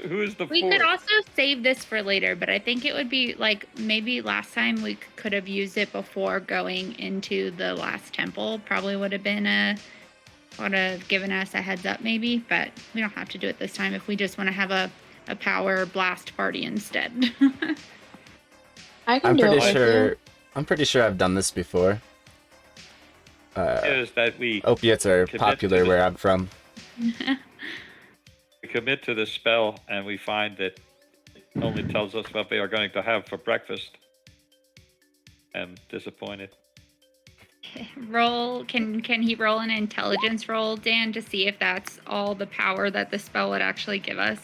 Who is the We fourth? could also save this for later, but I think it would be like maybe last time we could have used it before going into the last temple. Probably would have given us a heads up maybe, but we don't have to do it this time if we just want to have a power blast party instead. I can I'm do pretty it with sure. you. I'm pretty sure I've done this before. Is that we Opiates are commit popular to the- where I'm from. We commit to the spell and we find that it only tells us what we are going to have for breakfast. I'm disappointed. Roll. Can he roll an intelligence roll, Dan, to see if that's all the power that the spell would actually give us?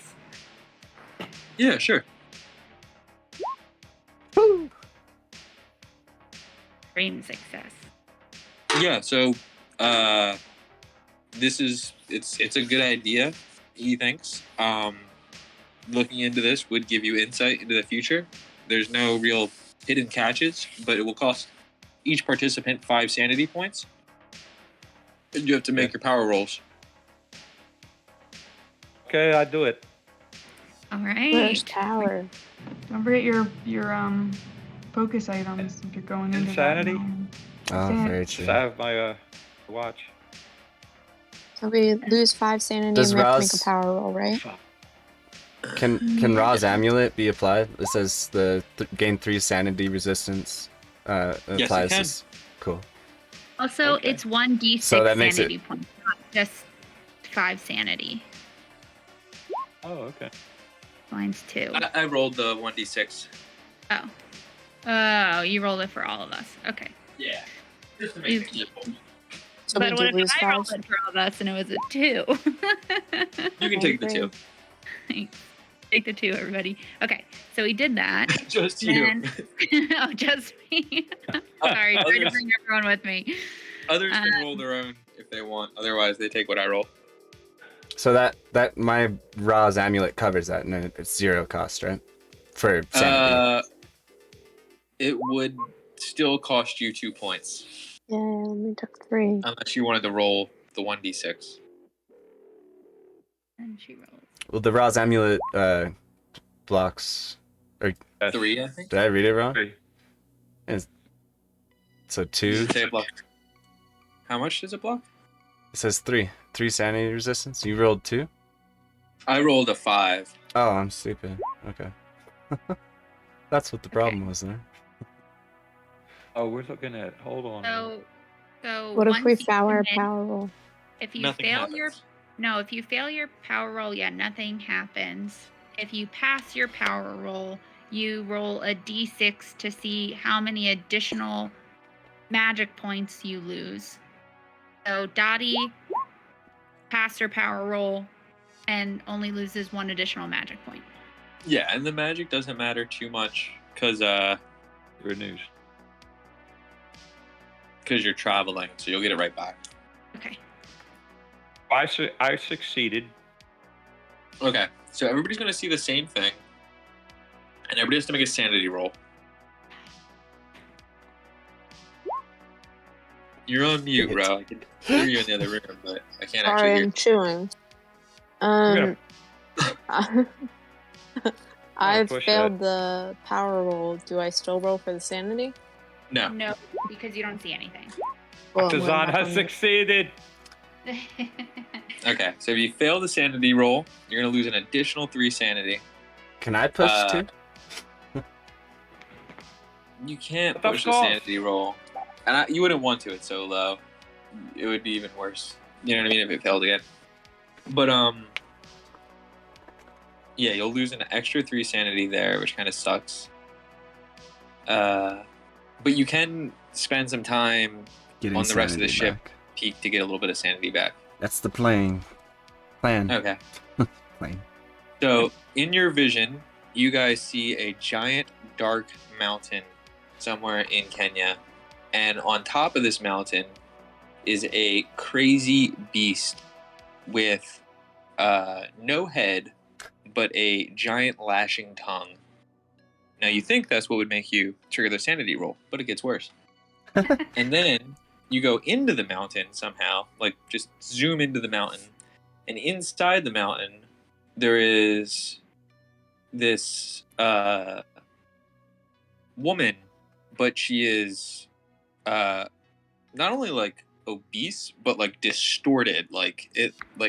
Yeah, sure. Extreme success. Yeah, so it's a good idea, he thinks. Looking into this would give you insight into the future. There's no real hidden catches, but it will cost each participant 5 sanity points. And you have to make your power rolls. Okay, I do it. All right. Where's tower? Don't forget your focus items if you're going into Insanity? Oh, Insanity. very Just true. have my watch. So we lose 5 sanity Does and we have to make Roz- a power roll, right? Can Ra's amulet be applied? It says gain 3 sanity resistance. it Applies. can. Cool. Also, Okay. it's 1d6 So that makes sanity points, not just 5 sanity. Oh, okay. Mine's 2. I rolled the 1d6. Oh. Oh, you rolled it for all of us. Okay. Yeah. Just to make make things it simple. So but we what do if lose I rolled 5? it for all of us and it was a 2? You can take the 2. Take the 2, everybody. Okay, so we did that. Just you. And- oh, just me. Sorry, trying to Others- bring everyone with me. Others can roll their own if they want. Otherwise, they take what I roll. So that my Ra's amulet covers that, and it's 0 cost, right? For sanity. It would still cost you 2 points Yeah, we took 3. unless you wanted to roll the 1d6. And she rolls. Well, the Ra's amulet blocks. That's 3, I think. Did I read it wrong? 3. So Does 2. it say it block? How much does it block? It says 3. 3 sanity resistance. You rolled 2. I rolled a 5. Oh, I'm stupid. Okay. That's what the problem was there. Oh, we're looking at. Hold on. So What if we once you fail our commit- power roll? If you Nothing fail happens. if you fail your power roll, yeah, nothing happens. If you pass your power roll, you roll a d6 to see how many additional magic points you lose. So Dottie passed her power roll and only loses 1 additional magic point. Yeah, and the magic doesn't matter too much because Good news. you're traveling, so you'll get it right back. Okay. I succeeded. Okay, so everybody's gonna see the same thing, and everybody has to make a sanity roll. You're on mute, bro. I can hear you in the other room, but I can't actually Sorry, hear. I'm chewing. I've push failed the power roll. Do I still roll for the sanity? No. No, because you don't see anything. Well, I'm Dr. going Zahn back has on mute. succeeded. Okay, so if you fail the sanity roll, you're gonna lose an additional 3 sanity. Can I push Uh, 2? You can't Of push the course. sanity roll, and you wouldn't want to. It's so low. It would be even worse. You know what I mean? If it failed again. But yeah, you'll lose an extra 3 sanity there, which kind of sucks. But you can spend some time Getting on the rest of the sanity ship back. peak to get a little bit of sanity back. That's the plan. Okay. Plan. So in your vision, you guys see a giant dark mountain somewhere in Kenya. And on top of this mountain is a crazy beast with no head, but a giant lashing tongue. Now you think that's what would make you trigger the sanity roll, but it gets worse. And then you go into the mountain somehow, like just zoom into the mountain. And inside the mountain, there is this woman, but she is not only like obese, but like distorted, like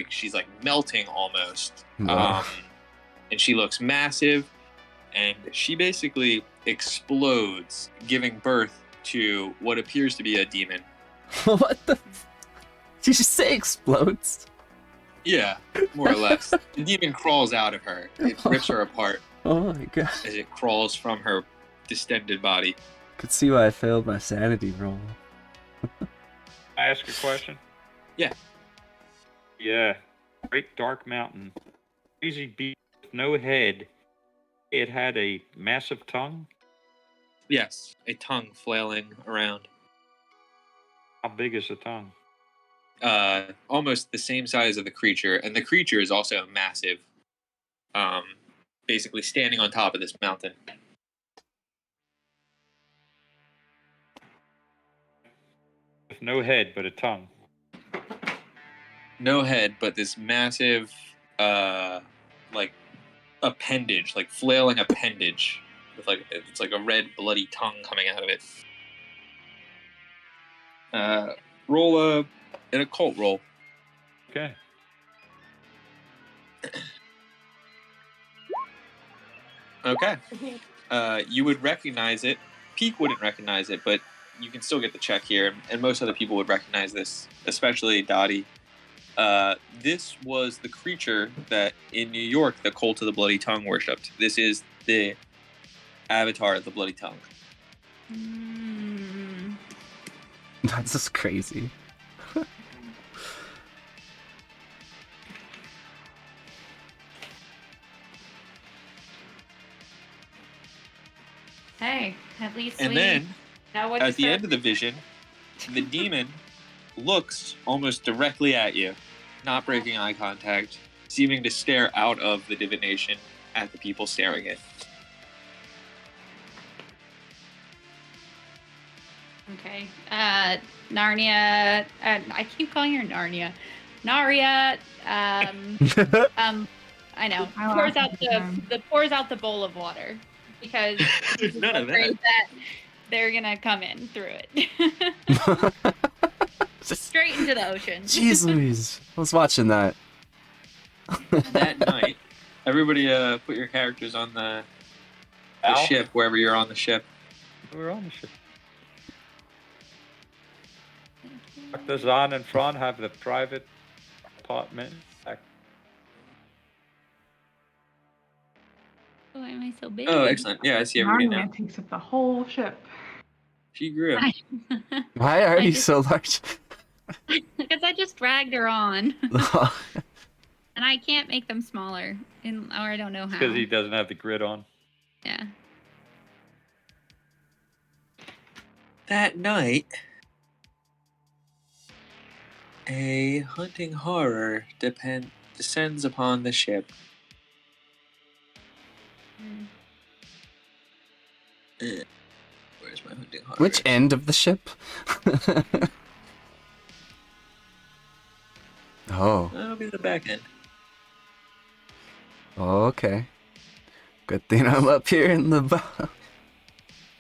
she's like melting almost. Wow. And she looks massive, and she basically explodes, giving birth to what appears to be a demon. What the? Did you say explodes? Yeah, more or less. The demon crawls out of her. It rips her apart Oh my god. as it crawls from her distended body. Could see why I failed my sanity roll. I ask a question? Yeah. Yeah. Great dark mountain. Crazy beast with no head. It had a massive tongue. Yes, a tongue flailing around. How big is the tongue? Almost the same size of the creature, and the creature is also massive. Basically standing on top of this mountain. With no head, but a tongue. No head, but this massive, like appendage, like flailing appendage, with like it's like a red bloody tongue coming out of it. Roll an occult roll. Okay. Okay. You would recognize it. Peak wouldn't recognize it, but you can still get the check here, and most other people would recognize this, especially Dottie. This was the creature that in New York the Cult of the Bloody Tongue worshipped. This is the avatar of the Bloody Tongue. That's just crazy. Hey, at least And we then, know what at to the end of the vision, the demon looks almost directly at you, not breaking eye contact, seeming to stare out of the divination at the people staring at. Okay. Narnia. I keep calling her Narnia. Naria. I know. I Pours laugh out every pours out the bowl of water because she's None of afraid that. that they're gonna come in through it. Straight into the ocean. Jeez Louise. I was watching that. That night, everybody put your characters on the Al? ship, wherever you're on the ship. We're on the ship. Dr. Zahn and Fran have the private apartment. Why am I so big? Oh, excellent. Yeah, I see everybody now. Narnia takes up the whole ship. She grew. Why are I you just- so large? Because I just dragged her on, and I can't make them smaller, or I don't know how. Because he doesn't have the grid on. Yeah. That night, a hunting horror descends upon the ship. Where's my hunting horror? Which end of the ship? Oh. That'll be the back end. Oh, okay. Good thing I'm up here in the bottom.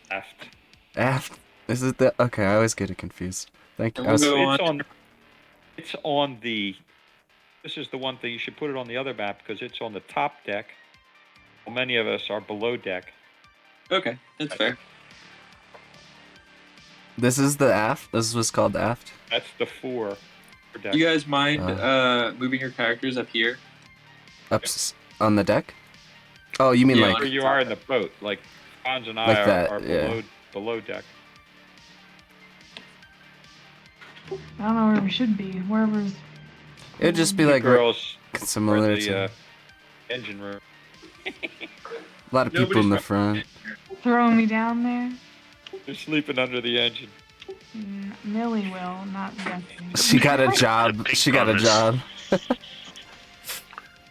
Aft. Aft. Is it the? Okay, I always get it confused. Thank you. And I was, we'll go It's on. on. It's on the. This is the one thing you should put it on the other map because it's on the top deck. Well, many of us are below deck. Okay, that's fair. this is the aft. This is what's called the aft. That's the four for deck. You guys mind Uh. moving your characters up here? On the deck. Oh, you mean Yeah, like? Where you are in the boat, like Hans and I Like are, that, are yeah. below deck. I don't know where we should be. Wherever's. It'd just be The like girls are similar in to the engine room. a lot of people in the front. Throwing me down there. They're sleeping under the engine. Millie will, not Jesse. She got a job. pink She got a bonus. job.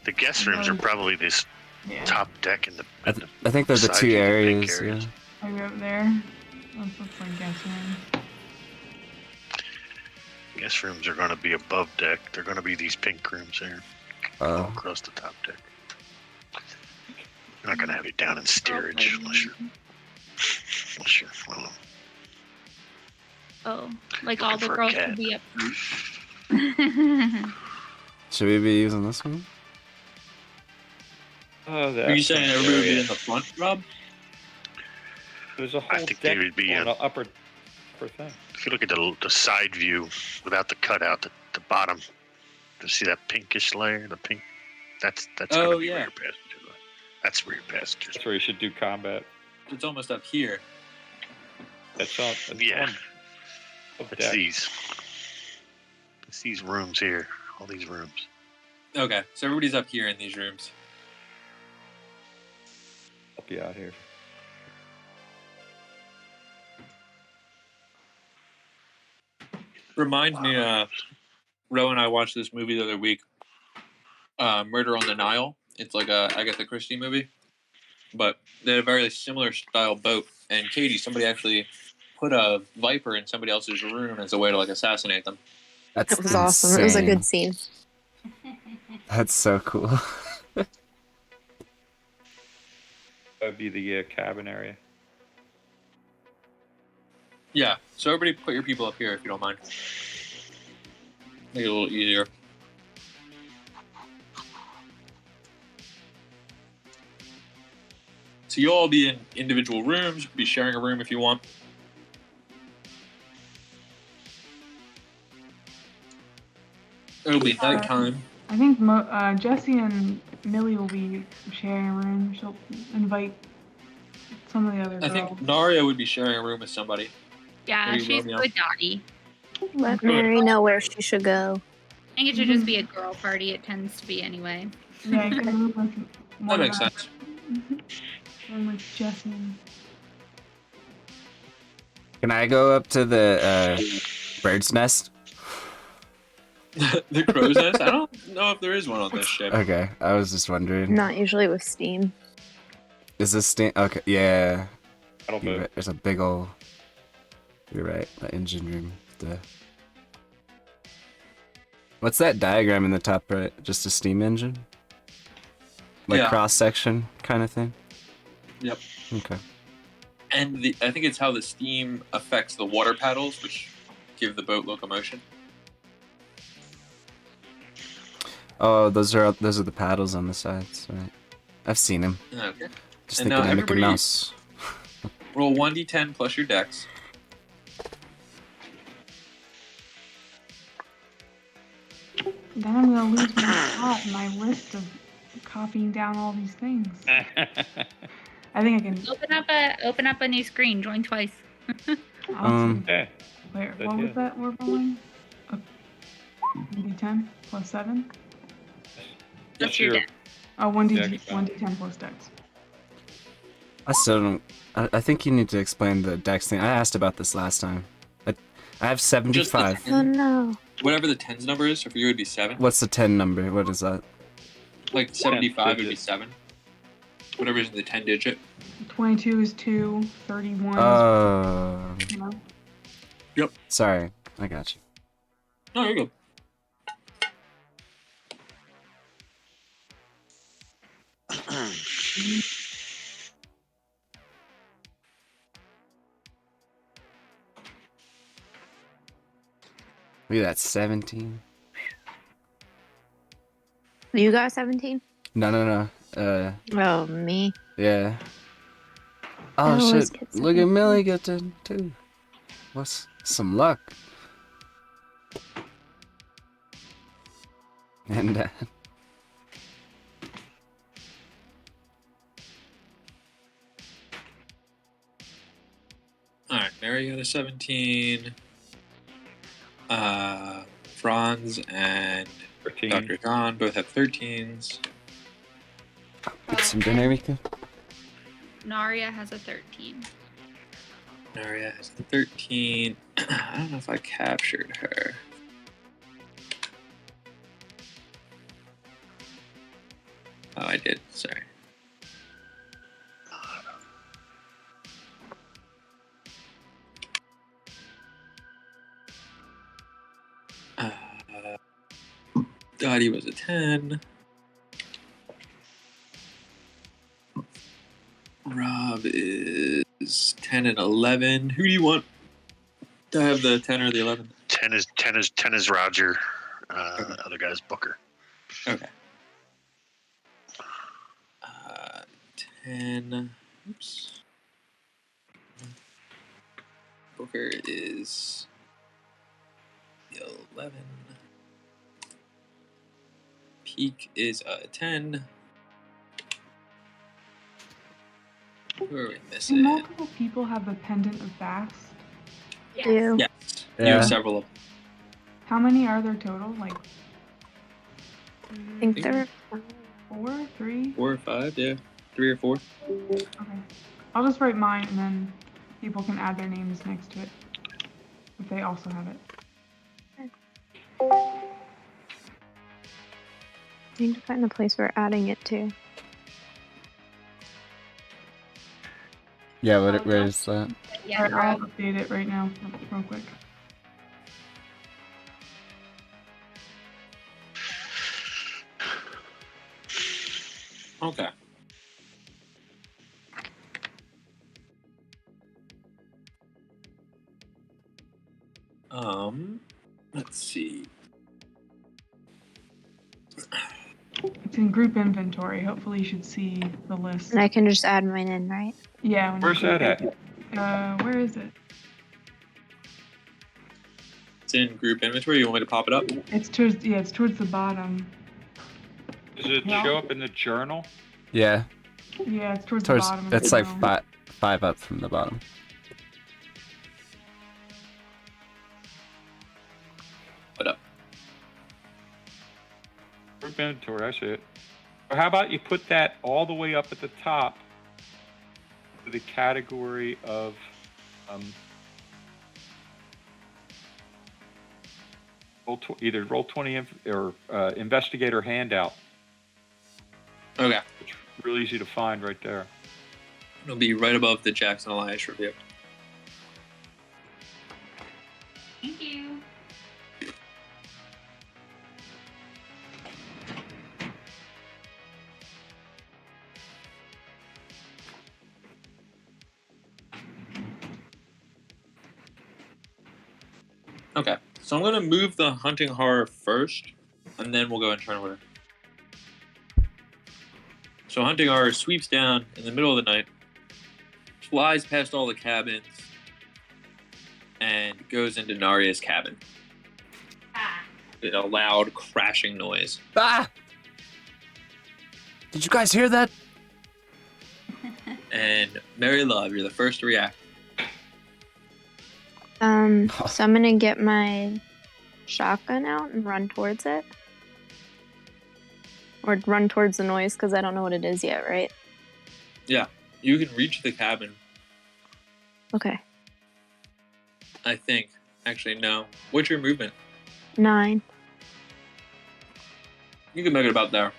The guest rooms are probably this Yeah. top deck in the. I think they're the side two view, the pink areas. Yeah. areas. Are we up there? Let's look for guest room. Guest rooms are going to be above deck. They're going to be these pink rooms here, all across the top deck. They're not going to have you down in steerage unless you're, I don't know. Oh, like all the Looking for a girls cat. could be up. Should we be using this one? Oh, Are you saying everybody would be in the front, Rob? There's a whole I think deck they would be on the upper thing. If you look at the side view without the cutout, the bottom, you see that pinkish layer, the pink. That's Oh, going to be yeah. rear passenger. That's rear passengers. That's where you should do combat. It's almost up here. That's on. That's Yeah. on the It's deck. these. It's these rooms here. All these rooms. Okay, so everybody's up here in these rooms. Help you out here. Reminds me, Ro and I watched this movie the other week, Murder on the Nile. It's like a Agatha Christie movie, but they had a very similar style boat. And Katie, somebody actually put a viper in somebody else's room as a way to like assassinate them. That's It was awesome. It was a insane. good scene. That's so cool. That would be the cabin area. Yeah, so everybody put your people up here if you don't mind. Make it a little easier. So you'll all be in individual rooms. You can be sharing a room if you want. It'll be nighttime. I think Jesse and Millie will be sharing a room. She'll invite some of the other girls. I think Naria would be sharing a room with somebody. Yeah, Maybe she's Romeo. with Dottie. Let Mary know where she should go. I think it should just be a girl party. It tends to be anyway. Yeah, you can move with more That makes than sense. And with Jesse and Can I go up to the bird's nest? The crow's nest? I don't know if there is one on this ship. Okay, I was just wondering. Not usually with steam. Is this okay? Yeah. That'll You're move. right. There's a big ol'. You're right. The engine room. What's that diagram in the top right? Just a steam engine? Like Yeah. cross section kind of thing? Yep. Okay. And I think it's how the steam affects the water paddles, which give the boat locomotion. Oh, those are the paddles on the sides, right? I've seen them. Okay. Just And thinking now of Mickey everybody- Mouse. Roll 1d10 plus your dex. then I'm gonna lose my spot in my list of copying down all these things. I think I can. Open up a new screen. Join twice. Awesome. Yeah. Where? Good What was idea. that we're rolling? D10 plus 7. That's your deck. Oh, 1d Yeah, 1d10 plus dex. I still don't. I think you need to explain the dex thing. I asked about this last time. I have 75. Just the- Oh no. Whatever the tens number is, so for you it would be 7. What's the 10 number? What is that? Like 75 would be digit. 7. Whatever's in the 10 digit. 22 is 2. 31 is. You know. Sorry. I got you. No, you're good. Look at that, 17. You got 17? No. Oh, me. Yeah. I Oh always shit! get Look at 17. Millie get to 2. What's some luck? And Alright, Mary got a 17. Franz and 13. Dr. John both have 13s. Get some dinner, Mika. Naria has a 13. Naria has a 13. I don't know if I captured her. Oh, I did. Sorry. Dottie was a 10. Rob is 10 and 11. Who do you want to have the 10 or the 11? 10 is Roger. Other guy's Booker. Okay. 10. Oops. Booker is 11. Peak is a 10. Who are we Do missing? multiple people have the pendant of Bast? Yes. Ew. Yes. You Yeah. have several of them. How many are there total? Like I think there were 4, 3? 4 or 5, yeah. 3 or 4. Okay. I'll just write mine and then people can add their names next to it if they also have it. I need to find the place we're adding it to. Yeah, where is that? Yeah, Alright, I'll Rob. update it right now, real quick. Okay. Let's see. It's in group inventory. Hopefully you should see the list. And I can just add mine in, right? Yeah. When you Where's click that it. at? Where is it? It's in group inventory. You want me to pop it up? It's towards the bottom. Does it show up in the journal? Yeah, Yeah, it's towards the towards bottom. of it's the like journal. five up from the bottom. Put up. Group inventory, I see it. Or how about you put that all the way up at the top to the category of either Roll20 or investigator handout. Okay. It's real easy to find right there. It'll be right above the Jackson Elias review. Thank you. Okay. So I'm going to move the hunting horror first, and then we'll go in turn order. So hunting horror sweeps down in the middle of the night, flies past all the cabins, and goes into Naria's cabin. Ah. With a loud crashing noise. Ah! Did you guys hear that? And Mary Love, you're the first to react. So I'm gonna get my shotgun out and run towards it. Or run towards the noise, because I don't know what it is yet, right? Yeah, you can reach the cabin, Okay. I think. Actually, no. What's your movement? 9. You can make it about there.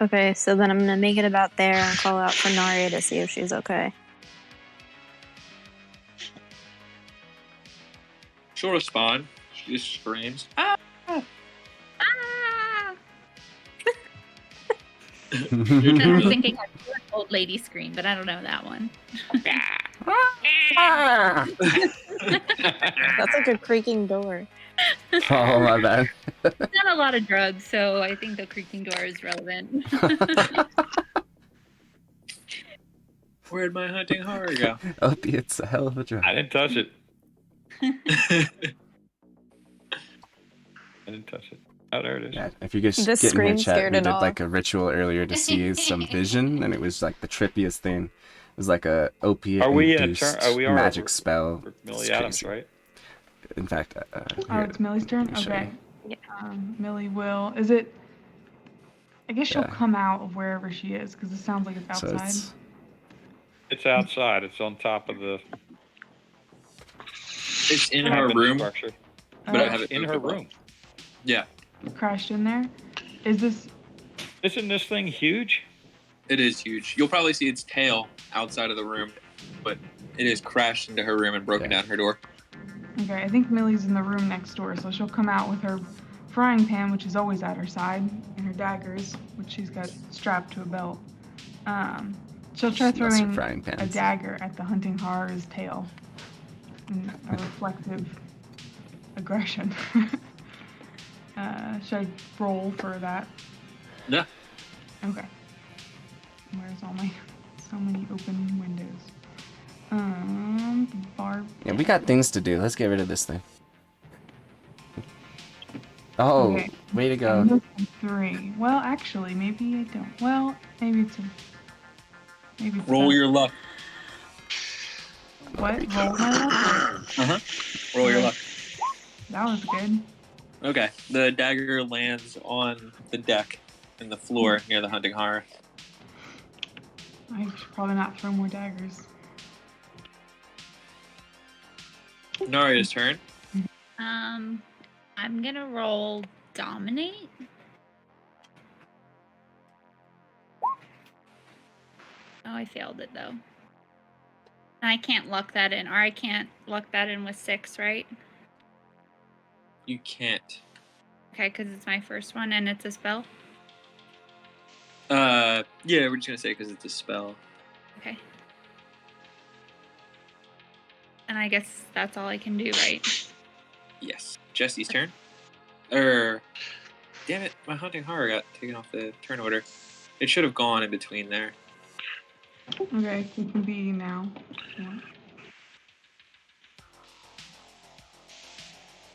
Okay, so then I'm gonna make it about there and call out for Naria to see if she's okay. She'll respond. She just screams. Ah! Ah! Your I turn, was Bill. thinking like an old lady scream, but I don't know that one. That's like a creaking door. Oh, my bad. I've done a lot of drugs, so I think the creaking door is relevant. Where'd my hunting horror go? Opiate's a hell of a drug. I didn't touch it. I didn't touch it. Oh, there it is. Yeah, if you just This get in here, scream chat, scared we it did off. like a ritual earlier to see some vision, and it was like the trippiest thing. It was like a opiate Are we in a induced turn? Are we on magic spell. for It's Millie Adams, crazy. right? In fact, Oh, here, it's Millie's turn? let me show Okay. you. Millie will. Is it. I guess she'll Yeah. come out of wherever she is because it sounds like it's So outside. It's outside. It's on top of the It's in her cabin room, structure. but I Oh, have it In moved her above. room. Yeah, crashed in there. Is this. Isn't this thing huge? it is huge. You'll probably see its tail outside of the room, but it has crashed into her room and broken Yeah. down her door. Okay, I think Millie's in the room next door, so she'll come out with her frying pan, which is always at her side, and her daggers, which she's got strapped to a belt. She'll try She loves her throwing frying a pans. dagger at the hunting horror's tail. A reflective aggression. Should I roll for that? Yeah. Okay. Where's all my so many open windows? Barb. Yeah, we got things to do. Let's get rid of this thing. Oh, Okay. way to go. I'm missing 3. Well, actually, maybe I don't. Well, maybe it's a. Maybe it's Roll a, your luck. What? Roll my luck? Roll your luck. That was good. Okay. The dagger lands on the deck and the floor near the hunting horror. I should probably not throw more daggers. Naria's turn. I'm gonna roll dominate. Oh, I failed it though. And I can't luck that in, or I can't luck that in with 6, right? You can't. Okay, because it's my first one and it's a spell. Yeah, we're just gonna say because it's a spell. Okay. And I guess that's all I can do, right? Yes. Jesse's turn. Damn it, my hunting horror got taken off the turn order. It should have gone in between there. Okay, it can be now. Yeah. I'm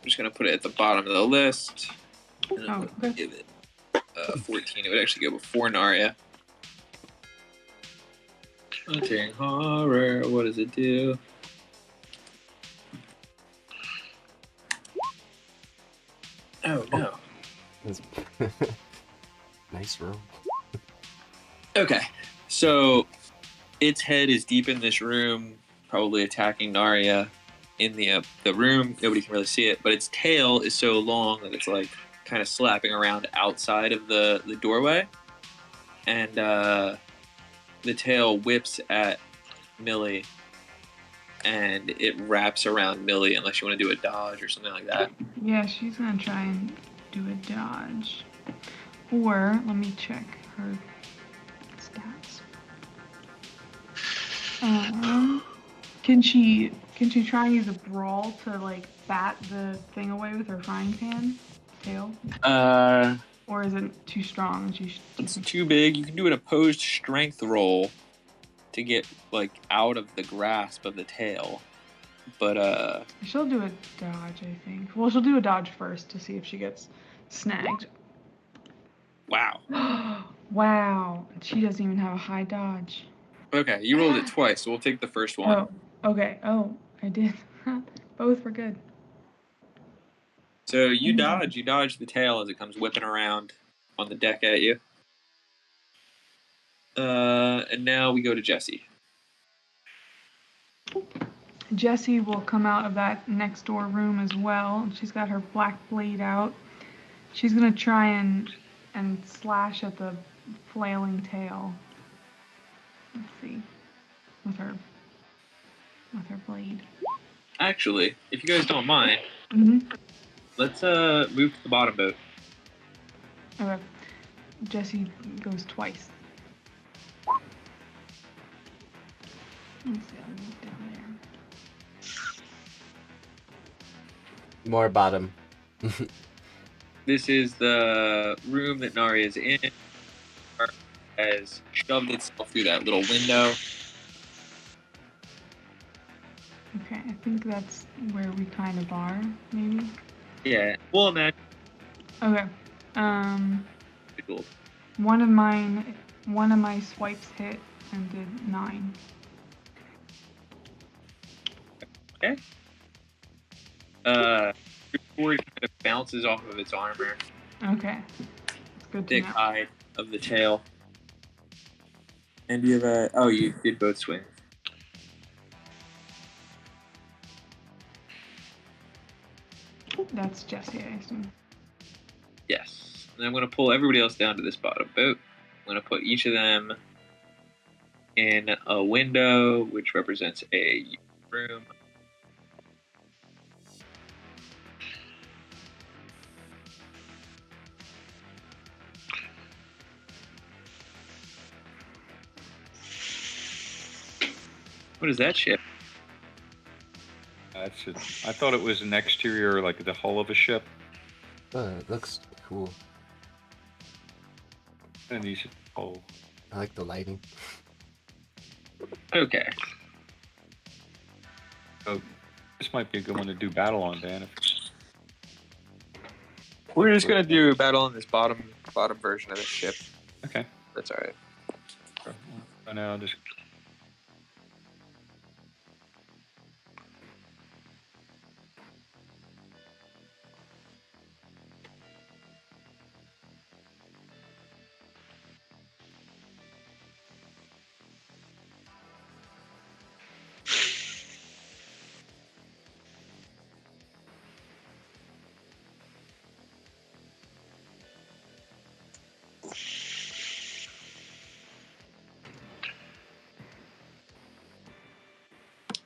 just gonna put it at the bottom of the list. And I'm Oh, gonna okay. give it 14. It would actually go before Naria. Hunting horror. What does it do? Oh no. Nice roll. Okay, so its head is deep in this room, probably attacking Naria in the room. Nobody can really see it, but its tail is so long that it's like kind of slapping around outside of the doorway, and the tail whips at Millie, and it wraps around Millie unless you want to do a dodge or something like that. Yeah, she's gonna try and do a dodge. Or, let me check her stats. Can she try and use a brawl to like bat the thing away with her frying pan tail? Or is it too strong? It's too big. You can do an opposed strength roll to get like out of the grasp of the tail, but She'll do a dodge, I think. Well, she'll do a dodge first to see if she gets snagged. wow. Wow, she doesn't even have a high dodge. Okay, you rolled it twice, so we'll take the first one. Oh, okay. Oh, I did. Both were good. So you dodge the tail as it comes whipping around on the deck at you. And now we go to Jessie. Jessie will come out of that next door room as well. She's got her black blade out. She's gonna try and slash at the flailing tail. Let's see, with her blade. Actually, if you guys don't mind, Mhm. let's move to the bottom boat. Okay. Jessie goes twice. Let's see, I'll move down there. More bottom. This is the room that Nari is in. Has shoved itself through that little window. Okay, I think that's where we kind of are, maybe. Yeah, we'll imagine. Okay. Cool. One of my swipes hit and did 9. Okay. Sword kind of bounces off of its armor, Okay. It's good to thick know. hide of the tail. And you have a. Oh, you did both swings. That's Jesse, I assume. Yes. And I'm going to pull everybody else down to this bottom boat. I'm going to put each of them in a window, which represents a room. What is that ship? That's it. I thought it was an exterior, like the hull of a ship. It looks cool. And these, oh, I like the lighting. Okay. oh, this might be a good one to do battle on, Dan. We're just going to do battle on this bottom version of the ship. Okay. That's all right. And now just.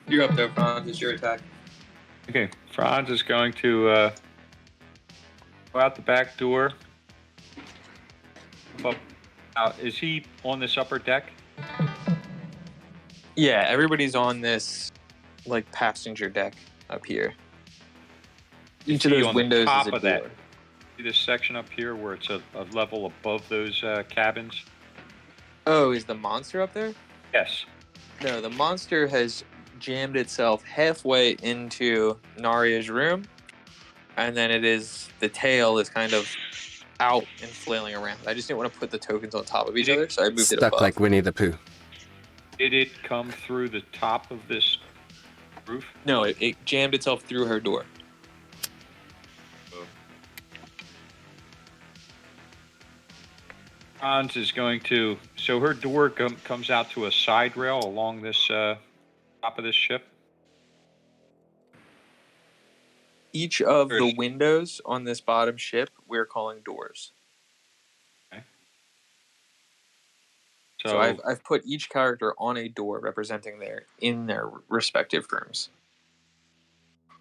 You're up there, Franz. It's your attack. Okay, Franz is going to go out the back door. Is he on this upper deck? Yeah, everybody's on this, like, passenger deck up here. Each of Is he those on the windows top is a of that? door. See this section up here where it's a level above those cabins? Oh, is the monster up there? Yes. No, the monster has jammed itself halfway into Naria's room, and then the tail is kind of out and flailing around. I just didn't want to put the tokens on top of each other, so I moved it Stuck above. like Winnie the Pooh. Did it come through the top of this roof? No, it jammed itself through her door. Hans is going to. So her door comes out to a side rail along this top of this ship. Each of the There's- windows on this bottom ship we're calling doors. Okay. So I've put each character on a door representing in their respective rooms.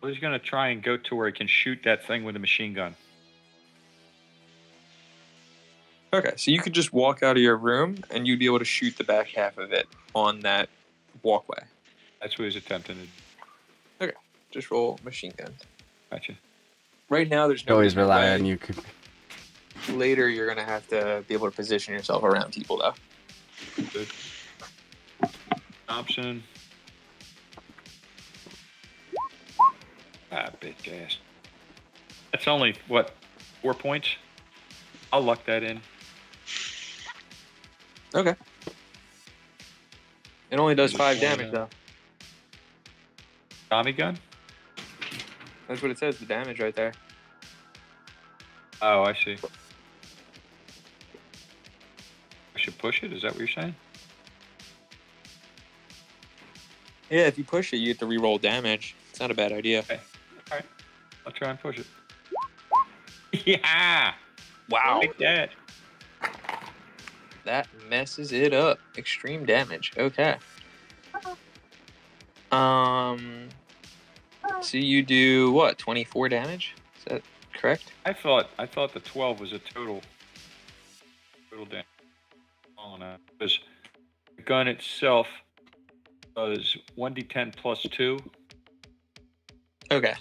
he's going to try and go to where he can shoot that thing with a machine gun. Okay, so you could just walk out of your room and you'd be able to shoot the back half of it on that walkway. That's what he's attempting to do. Okay, just roll machine gun. Gotcha. Right now, there's no. Always different rely way. on you. Later, you're gonna have to be able to position yourself around people, though. Good. Thompson. Bitch ass. That's only, what, 4 points? I'll luck that in. Okay. It only does 5 damage, though. Tommy gun? That's what it says, the damage right there. Oh, I see. I should push it? Is that what you're saying? Yeah, if you push it, you get to reroll damage. It's not a bad idea. Okay. All right. I'll try and push it. Yeah! Wow. Like that. That messes it up. Extreme damage. Okay. So you do what? 24 damage? Is that correct? I thought the 12 was a total damage. Oh, no. Because the gun itself was 1d10 plus 2. Okay.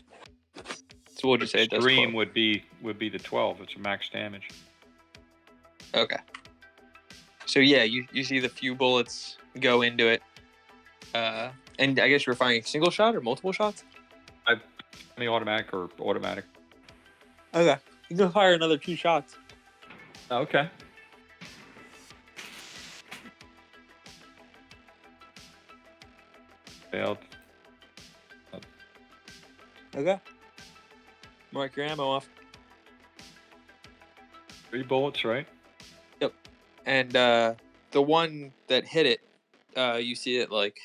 So what would you say it does? Extreme 12? would be the 12. It's a max damage. Okay. So yeah, you see the few bullets go into it. And I guess you're firing a single shot or multiple shots? Semi-automatic or automatic. Okay. You can fire another 2 shots. Okay. Failed. Okay. Mark your ammo off. 3 bullets, right? Yep. And the one that hit it, you see it like,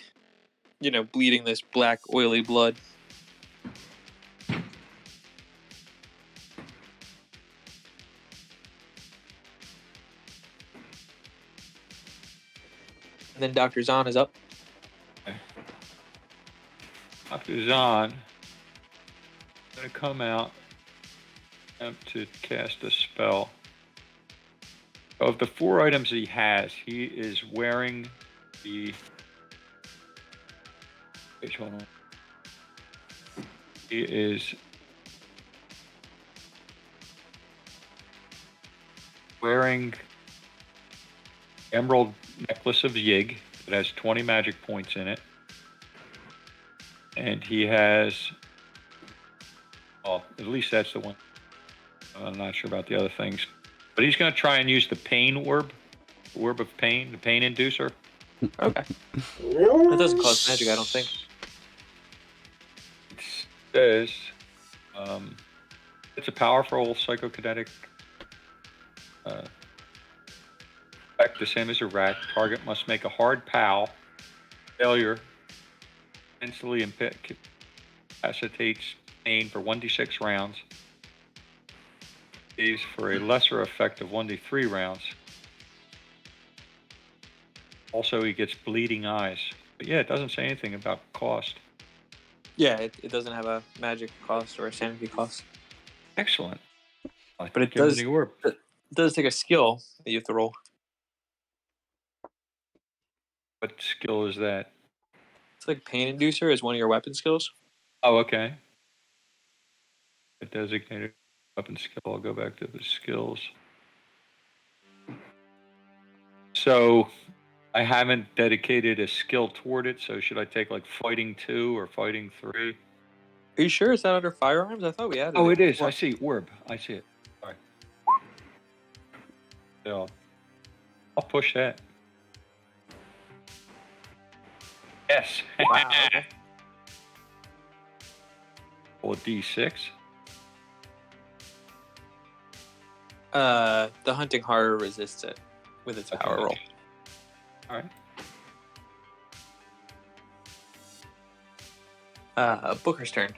bleeding this black oily blood. And then Dr. Zahn is up. Dr. Zahn going to come out, attempt to cast a spell. Of the 4 items he has, he is wearing the... Which one? He is wearing Emerald Necklace of Yig that has 20 magic points in it. And he has... Well, at least that's the one. I'm not sure about the other things. But he's going to try and use the pain orb. Orb of pain, the pain inducer. Okay. That doesn't cause magic, I don't think. It says it's a powerful psychokinetic effect, the same as a rat. Target must make a hard POW. Failure instantly incapacitates pain for 1d6 rounds. These for a lesser effect of 1d3 rounds. Also, he gets bleeding eyes. But yeah, it doesn't say anything about cost. Yeah, it doesn't have a magic cost or a sanity cost. Excellent. But it does take a skill that you have to roll. What skill is that? It's like pain inducer is one of your weapon skills. Oh, okay. A designated weapon skill. I'll go back to the skills. So I haven't dedicated a skill toward it, so should I take like fighting 2 or fighting 3? Are you sure it's not under firearms? I thought we added it. Oh, it is. I see. Orb. I see it. Sorry. So I'll push that. Yes. Wow. Okay. Roll a D6. The hunting horror resists it with its power roll. All right. Booker's turn.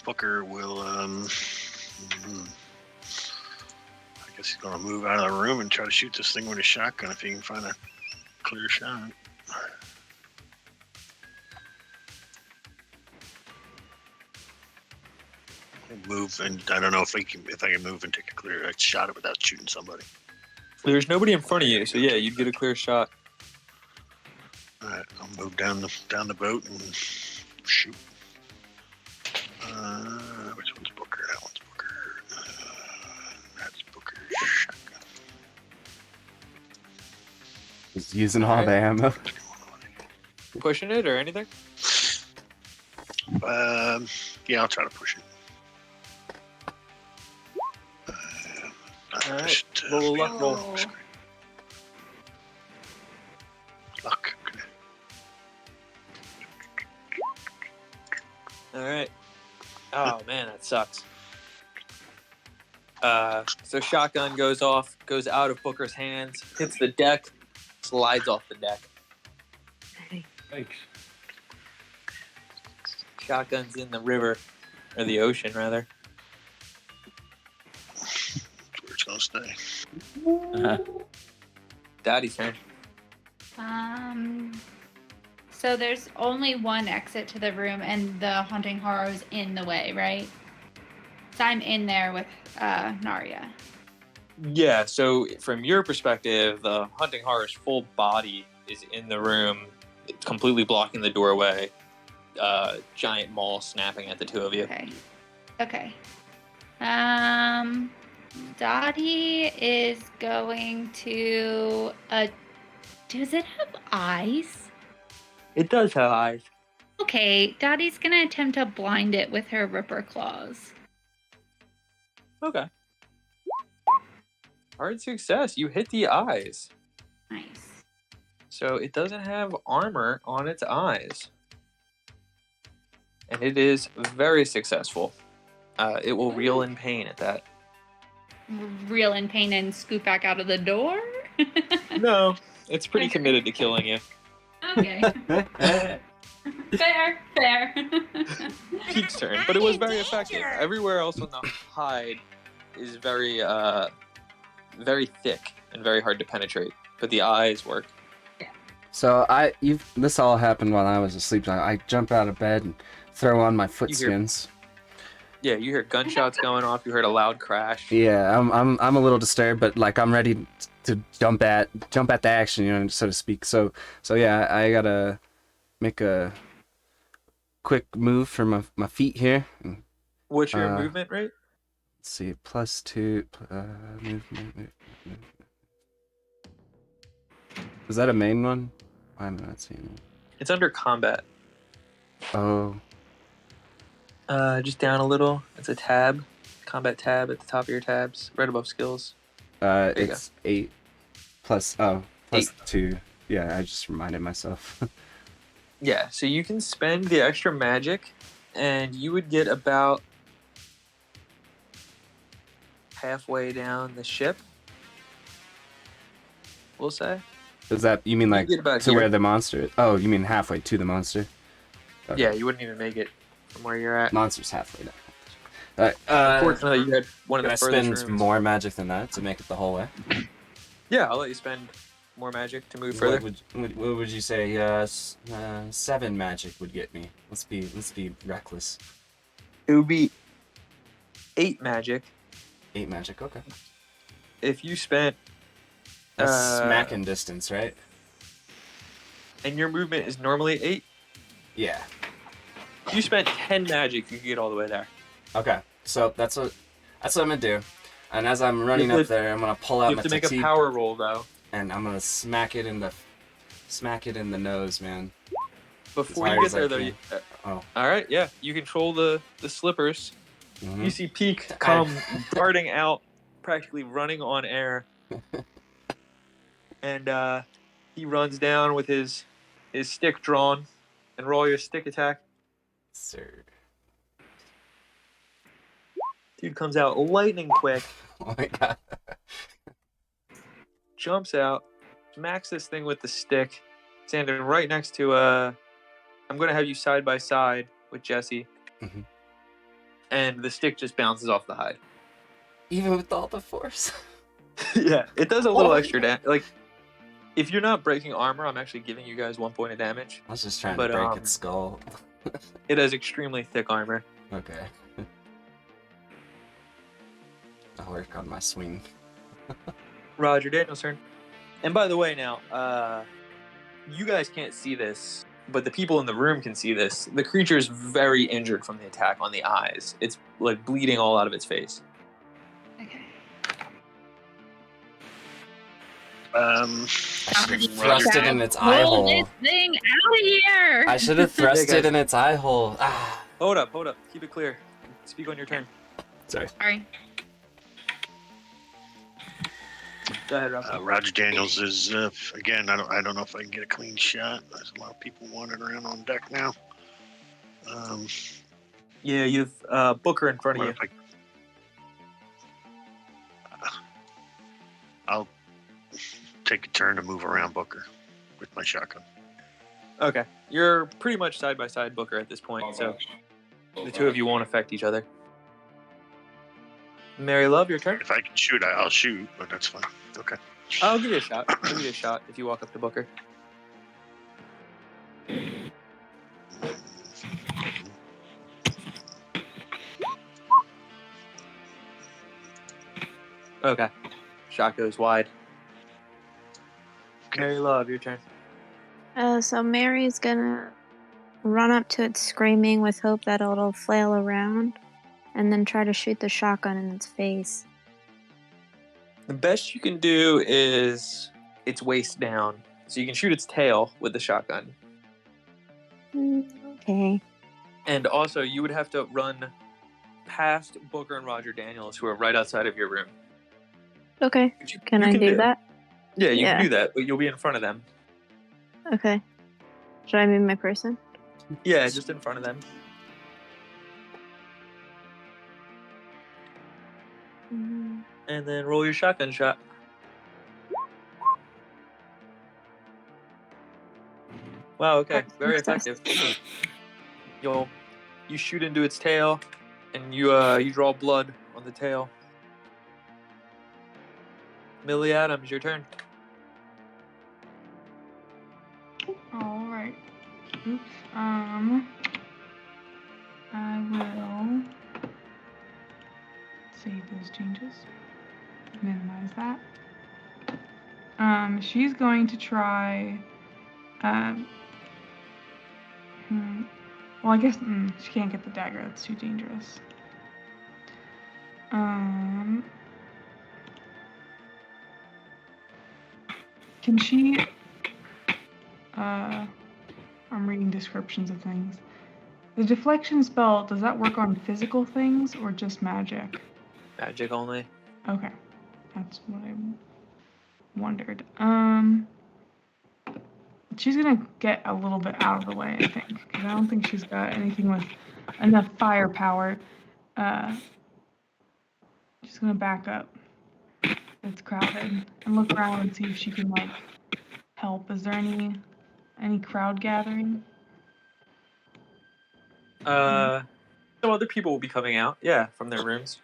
Booker will, I guess he's gonna move out of the room and try to shoot this thing with a shotgun if he can find a clear shot. Move, and I don't know if I can move and take a clear shot without shooting somebody. There's nobody in front of you, so yeah, you'd get a clear shot. All right, I'll move down the boat and shoot. Which one's Booker? That one's Booker. That's Booker. Shotgun. He's using all the ammo. Pushing it or anything? Yeah, I'll try to push it. All right, roll a luck roll. Luck. Okay. All right. Oh man, that sucks. So shotgun goes off, goes out of Booker's hands, hits the deck, slides off the deck. Thanks. Shotgun's in the river, or the ocean rather. That's where it's gonna stay. Daddy's turn. So there's only one exit to the room, and the hunting horror is in the way, right? So I'm in there with Narya. Yeah, so from your perspective, the hunting horror's full body is in the room, completely blocking the doorway. Giant maul snapping at the two of you. Okay. Dottie is going to. Does it have eyes? It does have eyes. Okay, Dottie's gonna attempt to blind it with her ripper claws. Okay. Hard success. You hit the eyes. Nice. So it doesn't have armor on its eyes. And it is very successful. It will reel in pain at that. Reel in pain and scoot back out of the door? No, it's pretty committed to killing you. Okay. Fair. Peak's turn, but it was very effective. Everywhere else on the hide is very, very thick and very hard to penetrate, but the eyes work. So this all happened while I was asleep. I jump out of bed and throw on my foot skins. Yeah, you hear gunshots going off. You heard a loud crash. Yeah, I'm a little disturbed, but like I'm ready to jump at the action, you know, so to speak. So yeah, I gotta make a quick move for my feet here. What's your movement rate? Let's see, +2 movement. Is that a main one? Why am I not seeing it? It's under combat. Oh. Just down a little. It's a tab, combat tab at the top of your tabs, right above skills. It's 8 plus 8. 2. Yeah, I just reminded myself. Yeah, so you can spend the extra magic, and you would get about halfway down the ship. We'll say. Is that you mean like to where the monster is? Oh, you mean halfway to the monster? Okay. Yeah, you wouldn't even make it from where you're at. Monster's halfway down. Unfortunately, you had one of the Can I furthest spend rooms. more magic than that to make it the whole way? Yeah, I'll let you spend more magic to move further. What would you say? 7 magic would get me. Let's be reckless. It would be 8 magic. 8 magic. Okay. If you spent. That's smacking distance, right? And your movement is normally 8. Yeah. If you spent 10 magic, you could get all the way there. Okay. So that's what I'm gonna do. And as I'm running up there, I'm gonna pull out my You have to make a TT, power roll though. and I'm gonna smack it in the nose, man. Before you get there, though, Oh. all right, yeah, you control the slippers. Mhm. You see Peak come darting out, practically running on air, and he runs down with his stick drawn, and roll your stick attack. Sir. Dude comes out lightning quick, Oh my god. jumps out, smacks this thing with the stick, standing right next to I'm gonna have you side by side with Jesse. Mhm. And the stick just bounces off the hide. Even with all the force. Yeah, it does a little extra damage. Like, if you're not breaking armor, I'm actually giving you guys 1 point of damage. I was just trying to break its skull. It has extremely thick armor. Okay. I'll work on my swing. Roger, Daniel's turn. And by the way, now, you guys can't see this, but the people in the room can see this. The creature is very injured from the attack on the eyes. It's like bleeding all out of its face. Okay. Thrust it in its eye Pull hole. this thing out of here! I should have thrust Yeah, it guys. in its eye hole. Ah. Hold up. Keep it clear. Speak on your turn. Sorry. Sorry. Go ahead, Rob. Roger Daniels is again. I don't know if I can get a clean shot. There's a lot of people wandering around on deck now. Yeah, you've Booker in front of you. I'll take a turn to move around Booker with my shotgun. Okay, you're pretty much side by side Booker at this point, so the two of you won't affect each other. Mary Love, your turn. If I can shoot, I'll shoot, but that's fine. Okay. I'll give you a shot. I'll give you a shot if you walk up to Booker. Okay. Shot goes wide. Okay. Mary Love, your turn. So Mary's gonna run up to it screaming with hope that it'll flail around and then try to shoot the shotgun in its face. The best you can do is its waist down. So you can shoot its tail with the shotgun. Okay. And also, you would have to run past Booker and Roger Daniels, who are right outside of your room. Okay. But you Can I do that? Yeah, you Yeah. can do that, but you'll be in front of them. Okay. Should I move my person? Yeah, just in front of them. Mm-hmm. And then roll your shotgun shot. Wow, okay. Very effective. You shoot into its tail, and you draw blood on the tail. Millie Adams, your turn. All right. Oops. I will save those changes. Minimize that. She's going to try. Well, I guess she can't get the dagger. That's too dangerous. Can she? I'm reading descriptions of things. The deflection spell, does that work on physical things or just magic? Magic only. Okay, that's what I wondered. She's gonna get a little bit out of the way, I think, because I don't think she's got anything with enough firepower. She's gonna back up. It's crowded and look around and see if she can like help. Is there any crowd gathering? Some other people will be coming out, yeah, from their rooms.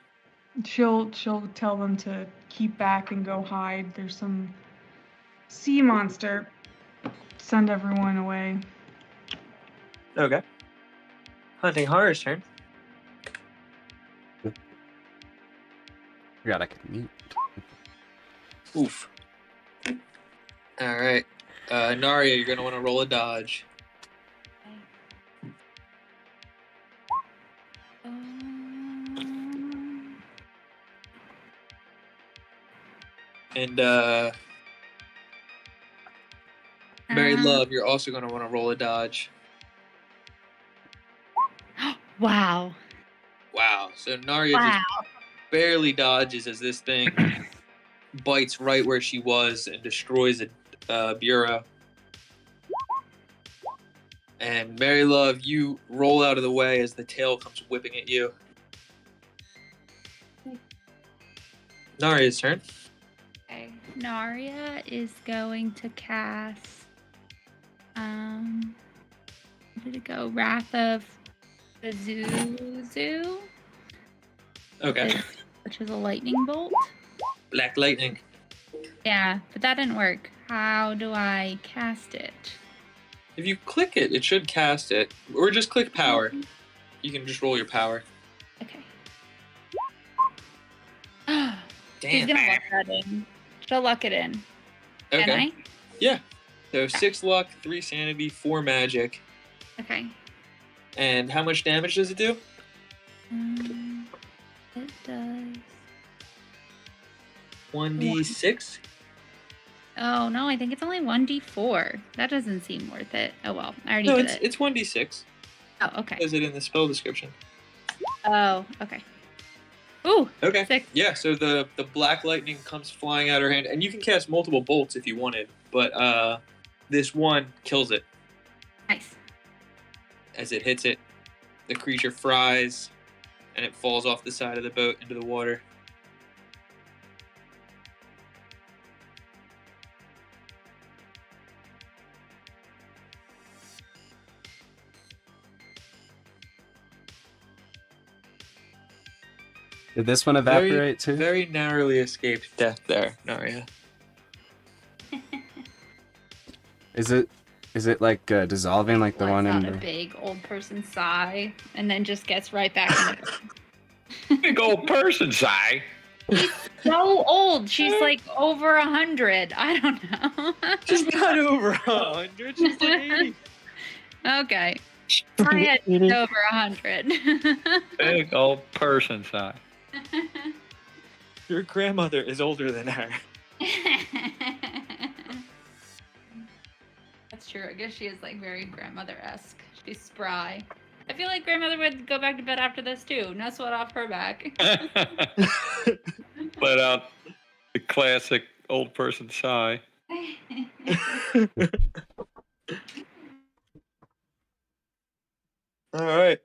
She'll tell them to keep back and go hide. There's some sea monster. Send everyone away. Okay. Hunting Horror's turn. Forgot I could mute. Oof. All right. Naria, you're going to want to roll a dodge. And Mary Love, you're also going to want to roll a dodge. Wow. Wow. So Naria just barely dodges as this thing bites right where she was and destroys a bureau. And Mary Love, you roll out of the way as the tail comes whipping at you. Naria's turn. Okay. Naria is going to cast. Where did it go? Wrath of Zuzu. Okay. Which is a lightning bolt. Black lightning. Yeah, but that didn't work. How do I cast it? If you click it, it should cast it. Or just click power. You can just roll your power. Okay. Damn. She's gonna luck that in. She'll luck it in. Okay. Can I? Yeah. So 6 luck, 3 sanity, 4 magic. Okay. And how much damage does it do? It does. 1d6? Oh no, I think it's only 1d4. That doesn't seem worth it. Oh well, I already did it. It's 1d6. Oh, okay. Says it in the spell description. Oh, okay. Ooh. Okay. 6. Yeah, so the black lightning comes flying out of her hand, and you can cast multiple bolts if you wanted, but this one kills it. Nice. As it hits it, the creature fries, and it falls off the side of the boat into the water. Did this one evaporate too? Very narrowly escaped death there, Naria. Is it like dissolving like the one in Lets out a the... big old person sigh, and then just gets right back in the Big old person sigh. so old. She's like over 100. I don't know. She's not over 100. She's like 80. Okay. I had over 100. Big old person sigh. Your grandmother is older than her. That's true. I guess she is like very grandmother-esque. She's spry. I feel like grandmother would go back to bed after this too. No sweat off her back. Let out the classic old person sigh. All right.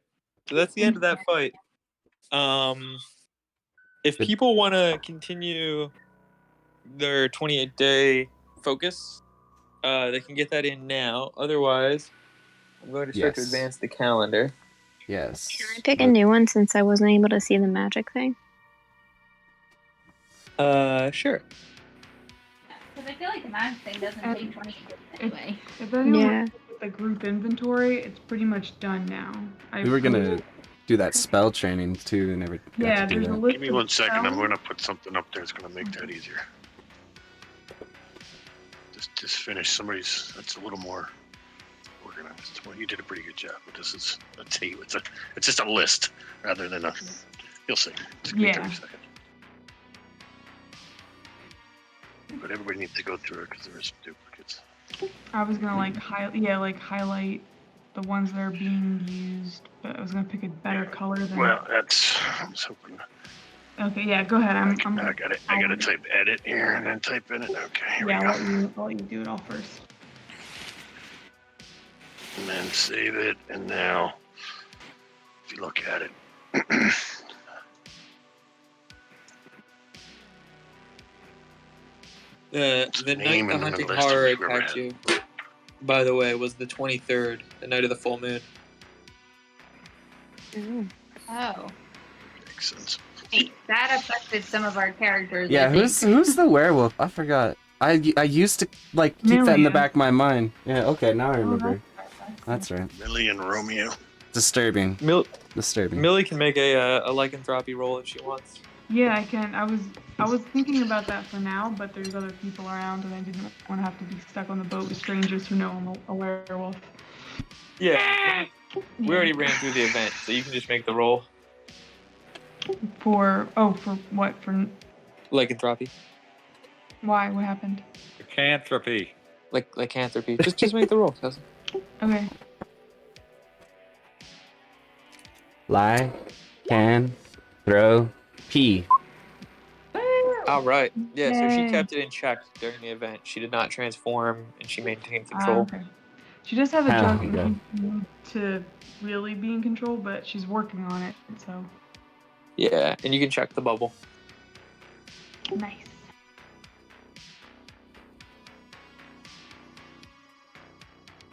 So that's the end of that fight. If people want to continue their 28-day focus, they can get that in now. Otherwise, I'm going to start to Yes. advance the calendar. Yes. Can I pick a new one since I wasn't able to see the magic thing? Sure. Because I feel like the magic thing doesn't take 20 days anyway. If anyone Yeah. wants to look at the group inventory, it's pretty much done now. We were gonna do that spell training too, and never got Yeah, to do there's a that. list Give me 1 second. I'm spells. going to put something up there that's going to make that easier. Just finish. That's a little more organized. Well, you did a pretty good job, but this is a table. It's just a list rather than a. You'll see. Just give me 30 seconds. But everybody needs to go through it because there is duplicates. I was gonna highlight the ones that are being used, but I was gonna pick a better color than. Well, I was hoping. Okay, yeah, go ahead. I got it. I got to type edit here and then type in it. Okay, here we go. I'll let you do it all first. And then save it. And now, if you look at it. The night name the and then hunting the list of horror whoever attacked had you, by the way, was the 23rd, the night of the full moon. Oh. Makes sense. Wait, that affected some of our characters. Yeah, I think. who's the werewolf? I forgot. I used to keep that in the Million. back of my mind. Yeah, okay, now I remember. That's right. Millie and Romeo. Disturbing. Disturbing. Millie can make a lycanthropy roll if she wants. Yeah, I can. I was thinking about that for now, but there's other people around, and I didn't want to have to be stuck on the boat with strangers who know I'm a werewolf. Yeah. We already ran through the event, so you can just make the roll. For what? For Lycanthropy. why? What happened? Lycanthropy. Lycanthropy. Just make the roll, cousin. Okay. Lie, can, throw, pee. All right. Yeah, so she Yay. kept it in check during the event. She did not transform, and she maintained Ah, control. okay. She does have a Ah, junk okay. to really be in control, but she's working on it. So Yeah, and you can check the bubble. nice.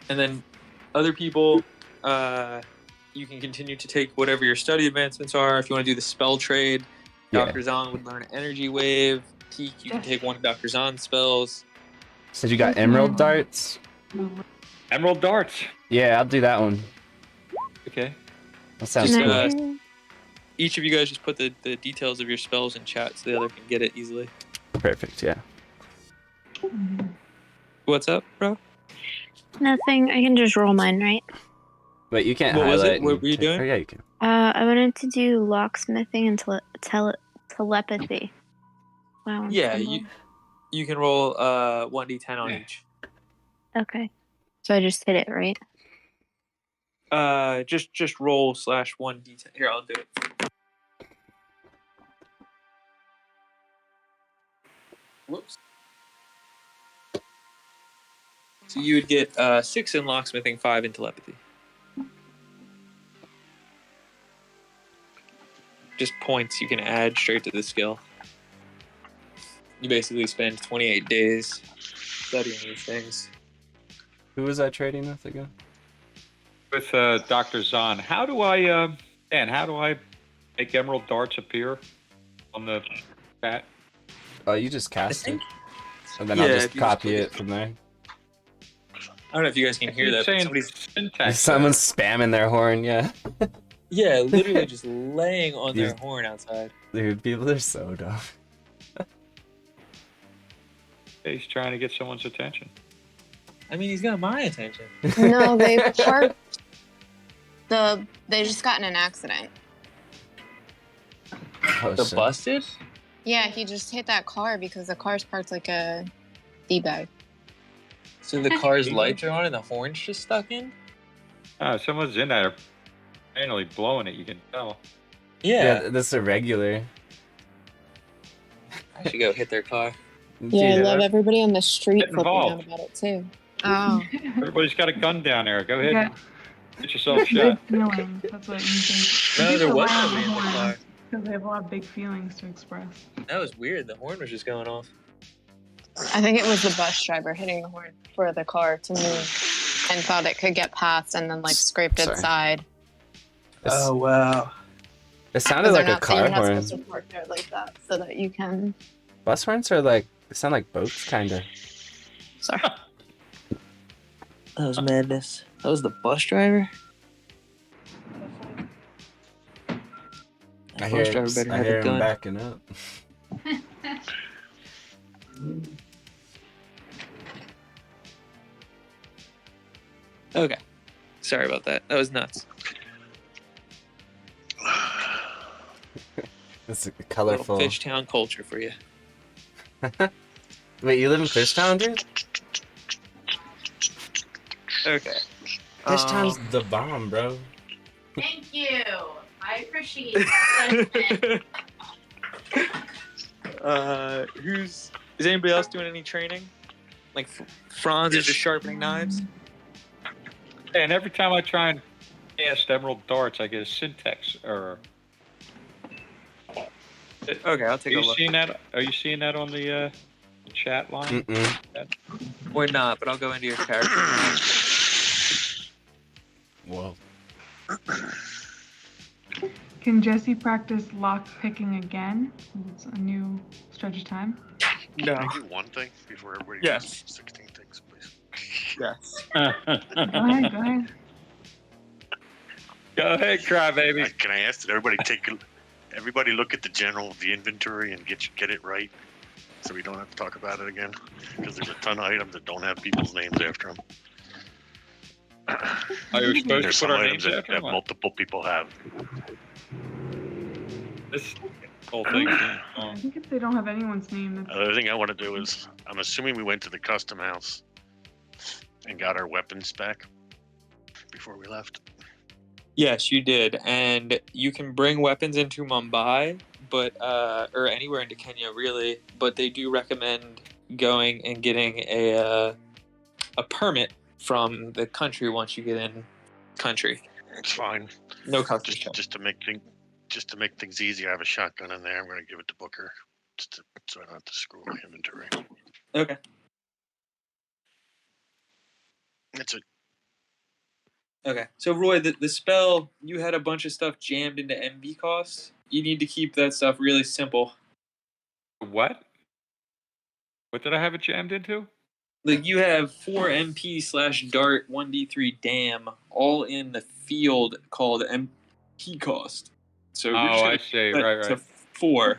And then other people, you can continue to take whatever your study advancements are. If you want to do the spell trade, Yeah. Dr. Zahn would learn Energy Wave. Peak, you can take one of Dr. Zahn's spells. Said you got emerald darts? Emerald darts. Yeah, I'll do that one. Okay. That sounds Just, cool. Each of you guys just put the details of your spells in chat so the other can get it easily. Perfect, yeah. What's up, bro? Nothing. I can just roll mine, right? But you can't What was highlight. it? What and were you take- doing? Oh, yeah, you can. I wanted to do locksmithing and telepathy. Wow. Yeah, symbol. you can roll 1d10 on each. Okay. So I just hit it, right? Just roll /1d10. Here, I'll do it. Whoops. So you would get 6 in locksmithing, 5 in telepathy. Just points you can add straight to the skill. You basically spend 28 days studying these things. Who was I trading with again? With Dr. Zahn. How do I make emerald darts appear on the chat? Oh, you just cast it. And then Yeah, I'll if just you copy just- it from there. I don't know if you guys can hear that. But Saying somebody's syntax. Someone's spamming their horn, yeah. yeah, literally just laying on their Dude. horn outside. Dude, people are so dumb. He's trying to get someone's attention. I mean, he's got my attention. No, they parked. They just got in an accident. Oh, The shit. busted? Yeah, he just hit that car because the car's parked like a D-bag. So the car's lights are on and the horn's just stuck in? Oh, someone's in there manually blowing it, you can tell. Yeah. That's a regular. I should go hit their car. Yeah, I Dude, love everybody on the street Get flipping out involved. about it too. Oh. Everybody's got a gun down there. Go ahead. Get yourself Good shot. feelings. That's what you think. No, You there should was rely on nobody in the horn car. because they have a lot of big feelings to express. That was weird. The horn was just going off. I think it was the bus driver hitting the horn for the car to move and thought it could get past and then like scraped its Sorry. side. It's- wow. It sounded like a You're car not horn. supposed to park there like that so that you can. Bus horns are like, they sound like boats, kind of. Sorry. That was madness. That was the bus driver? I That hear, bus driver better I have hear a him gun. backing up. Okay. Sorry about that. That was nuts. It's Little colorful. Fishtown culture for you. Wait, you live in Fishtown, dude? Okay. Fishtown's the bomb, bro. Thank you. I appreciate that. Is anybody else doing any training? Like Franz is just sharpening knives? And every time I try and cast emerald darts, I get a syntax error. Okay, I'll take a look. Are you seeing that on the chat line? Mm-mm. Or not, but I'll go into your character. Whoa. Can Jesse practice lock picking again? It's a new stretch of time. No. Can I do one thing before everybody Yes. does 16 things, please? Yes. Go ahead, go ahead. Go ahead, crybaby. Can I ask that everybody look at the inventory and get it right, so we don't have to talk about it again, because there's a ton of items that don't have people's names after them. Are you supposed There's to some put our items names that, after that them? multiple people have. This whole thing. I think if they don't have anyone's name, that's Another thing I want to do is, I'm assuming we went to the custom house and got our weapons back before we left. Yes, you did. And you can bring weapons into Mumbai, but or anywhere into Kenya really, but they do recommend going and getting a permit from the country once you get in country. It's fine. No customs. Just to make things easy, I have a shotgun in there. I'm going to give it to Booker, so I don't have to screw my inventory. Okay. That's it. Okay. So Roy, the spell, you had a bunch of stuff jammed into MB costs. You need to keep that stuff really simple. What? What did I have it jammed into? Like you have 4 MP/dart 1d3 dam all in the field called MP cost. So you're just Oh, gonna I see. put that Right. to 4.